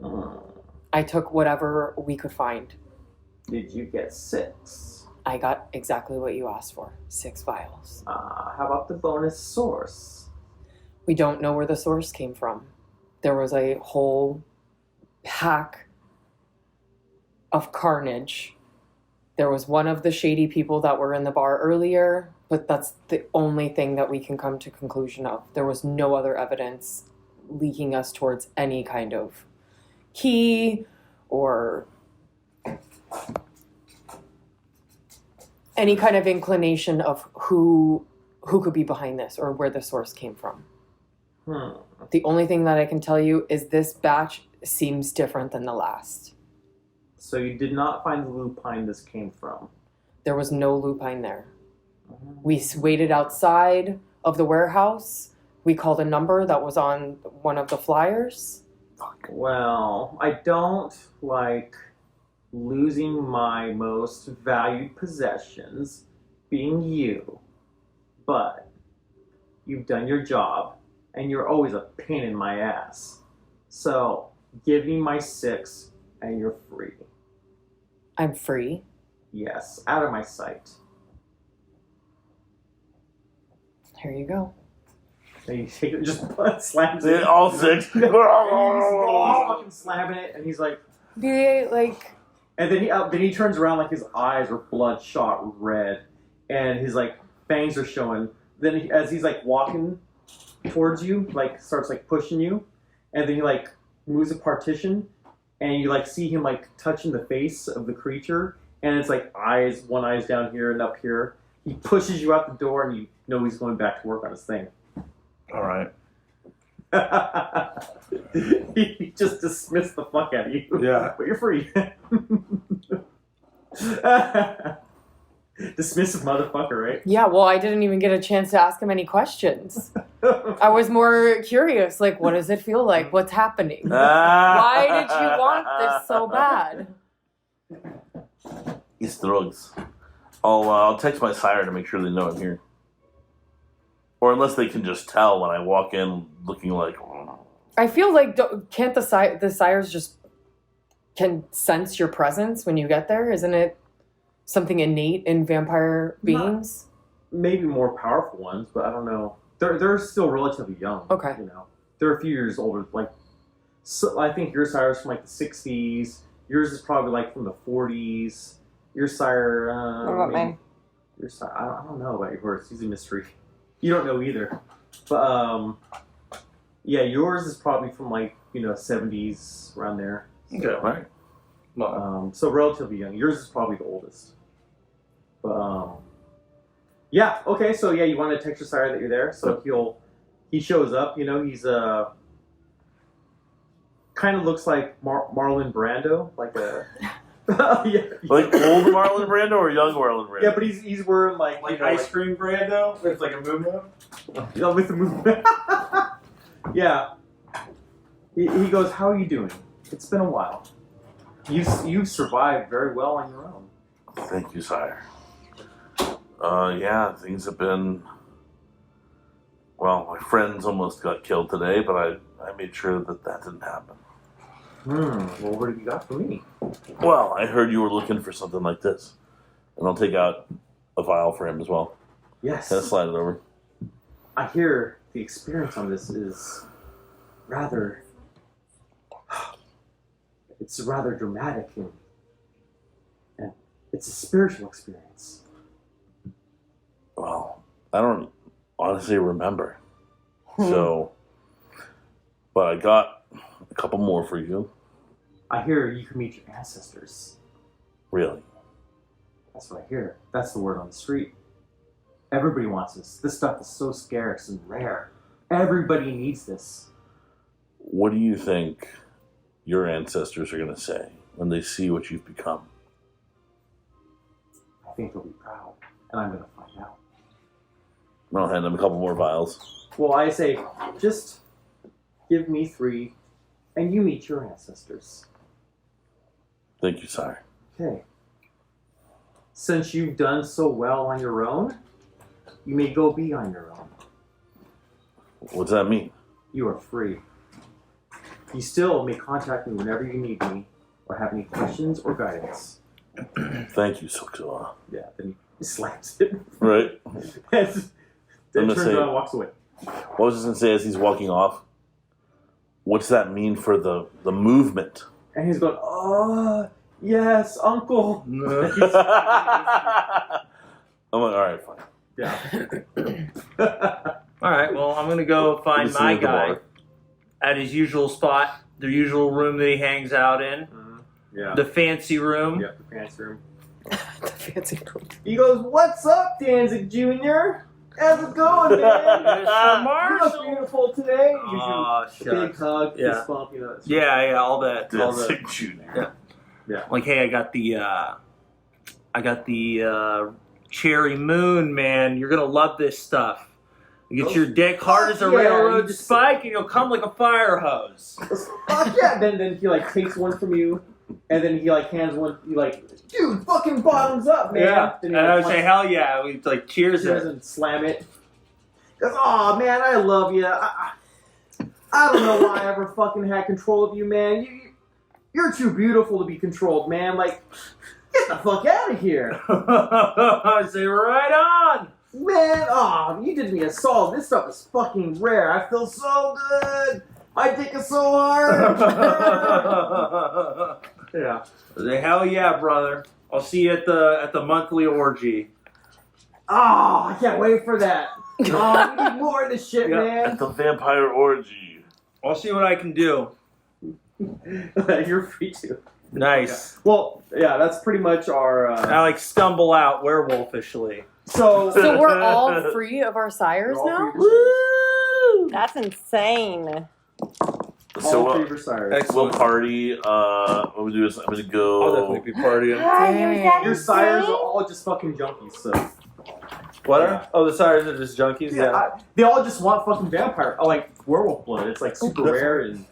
Mm. I took whatever we could find. Did you get 6? I got exactly what you asked for. 6 vials. How about the bonus source? We don't know where the source came from. There was a whole pack of carnage. There was one of the shady people that were in the bar earlier, but that's the only thing that we can come to conclusion of. There was no other evidence leading us towards any kind of key or any kind of inclination of who could be behind this or where the source came from. The only thing that I can tell you is this batch seems different than the last. So you did not find the lupine this came from. There was no lupine there. We waited outside of the warehouse. We called a number that was on one of the flyers. Well, I don't like losing my most valued possessions, being you. But you've done your job, and you're always a pain in my ass. So give me my 6, and you're free. I'm free. Yes, out of my sight. Here you go. And he just slams They it. all six. He's fucking slamming it, and he's like, Do they like? and then he turns around like his eyes are bloodshot red, and his like fangs are showing. Then as he's like walking towards you, like starts like pushing you, and then he like moves a partition, and you like see him like touching the face of the creature, and it's like eyes, one eye's down here and up here. He pushes you out the door, and you know he's going back to work on his thing. All right. He just dismissed the fuck out of you. Yeah. But you're free. Dismissive motherfucker, right? Yeah. Well, I didn't even get a chance to ask him any questions. I was more curious. Like, what does it feel like? What's happening? Why did you want this so bad? It's drugs. I'll text my sire to make sure they know I'm here. Or unless they can just tell when I walk in looking like... I feel like can't the sires just can sense your presence when you get there? Isn't it something innate in vampire beings? Maybe more powerful ones, but I don't know. They're still relatively young. Okay. You know, they're a few years older. Like, so I think your sire's from like the 60s. Yours is probably like from the 40s. Your sire. What about maybe- mine? Your sire. I don't know about your horse. He's a mystery. You don't know either. But yeah, yours is probably from like 70s around there. Okay. Right. So relatively young. Yours is probably the oldest. But yeah. Okay. So yeah, you want to text your sire that you're there. So he shows up. You know, he's kind of looks like Marlon Brando, like a yeah. Like old Marlon Brando or young Marlon Brando? Yeah, but he's wearing like ice cream Brando with like a movement. with the movement. Yeah. He goes, "How are you doing? It's been a while. You've survived very well on your own." Thank you, sire. Yeah, things have been... Well, my friends almost got killed today, but I made sure that didn't happen. Well, what have you got for me? Well, I heard you were looking for something like this. And I'll take out a vial for him as well. Yes. And slide it over. I hear the experience on this is rather... It's rather dramatic and it's a spiritual experience. Well, I don't honestly remember. So, but I got a couple more for you. I hear you can meet your ancestors. Really? That's what I hear. That's the word on the street. Everybody wants this. This stuff is so scarce and rare. Everybody needs this. What do you think your ancestors are going to say when they see what you've become? I think they'll be proud, and I'm going to find out. I'll hand them a couple more vials. Well, I say, just give me 3, and you meet your ancestors. Thank you, sire. Okay. Since you've done so well on your own, you may go be on your own. What does that mean? You are free. You still may contact me whenever you need me, or have any questions or guidance. Thank you, Silksua. Yeah, then he slams it. Right? Then I'm gonna turns say- around and walks away. What was I just going to say as he's walking off? What's that mean for the movement? And he's going, "Oh, yes, uncle." I'm like, all right, fine. Yeah. All right. Well, I'm gonna go find Listen my to the guy bar. at his usual spot, the usual room that he hangs out in, Yeah. the fancy room. Yeah, the pants room. The fancy room. He goes, "What's up, Danzig Jr.? How's it going, man? Mr. You look Marshall. beautiful today." Oh, Big shucks. hug, Yeah. fist bump, you know. That's Yeah, all that. All That's the, Junior. like, hey, I got the cherry moon, man. You're gonna love this stuff. You get your dick hard as a Yeah, railroad you just- spike, and you'll come like a fire hose. Fuck yeah! Then he like takes one from you, and then he like hands one. You like, dude, fucking bottoms up, man. Yeah, Then and he, I like, would say, hell yeah. We like cheers it. doesn't slam it. He goes, "Oh man, I love you. I don't know why I ever fucking had control of you, man. You're too beautiful to be controlled, man. Like, get the fuck out of here." I say, right on. Man, you did me a solid. This stuff is fucking rare. I feel so good. My dick is so hard. Yeah. Hell yeah, brother. I'll see you at the monthly orgy. I can't wait for that. We need more of this shit, man. At the vampire orgy. I'll see what I can do. You're free to. Nice. Okay. Well, yeah, that's pretty much our. I stumble out werewolfishly. So we're all free of our sires now? Woo! That's insane. So all favor sires. we'll party. What we'll do is I'm gonna go. I'll definitely be partying. Dang. Your sires are all just fucking junkies, so. What? Yeah. Oh, the sires are just junkies? Yeah. They all just want fucking vampire, like werewolf blood. It's like super rare and.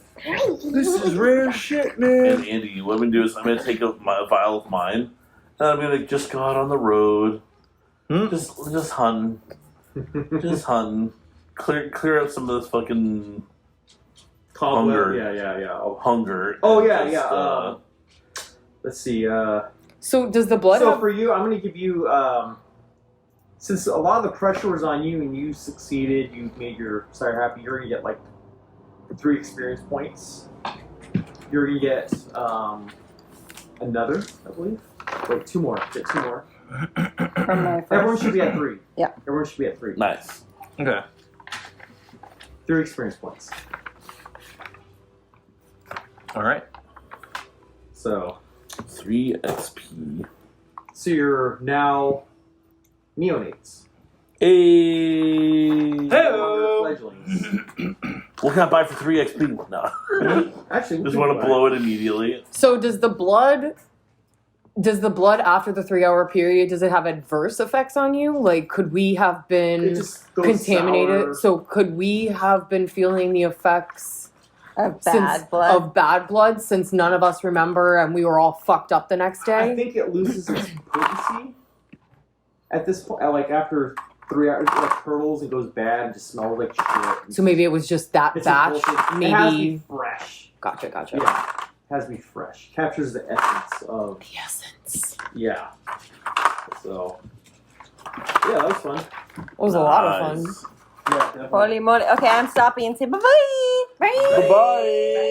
This is rare shit, man. And Andy, what I'm gonna do is I'm gonna take a vial of mine, and I'm gonna just go out on the road, just hunting, clear out some of this fucking hunger. Yeah. Hunger. Oh yeah, and yeah. Let's see. So does the blood So have... for you, I'm going to give you, since a lot of the pressure was on you and you succeeded, you made your sire happy, you're going to get like 3 experience points. You're going to get another, I believe. Wait, 2 more. Get 2 more. From my first. Everyone should be at 3. Yeah. Everyone should be at 3. Nice. Okay. 3 experience points. All right. So 3 XP. So you're now neonates. Hey. Hey-o. Fledglings. What can I buy for 3 XP? No. Actually, Just want to blow it immediately. So does the blood after the 3-hour period, does it have adverse effects on you? Like, could we have It been just goes contaminated? sour. So could we have been feeling the effects Of bad blood. of bad blood since none of us remember and we were all fucked up the next day? I think it loses its potency at this point. Like after 3 hours, it like curdles and goes bad and just smells like shit. So maybe it was just that It's batch. impulsive. It has to be Maybe. fresh. Gotcha. Yeah, it has to be fresh. Captures the essence of The essence. yeah. So yeah, that was fun. It was a lot of fun. Nice. Yeah, definitely. Holy moly. Okay, I'm stopping and say bye-bye. Bye. Goodbye.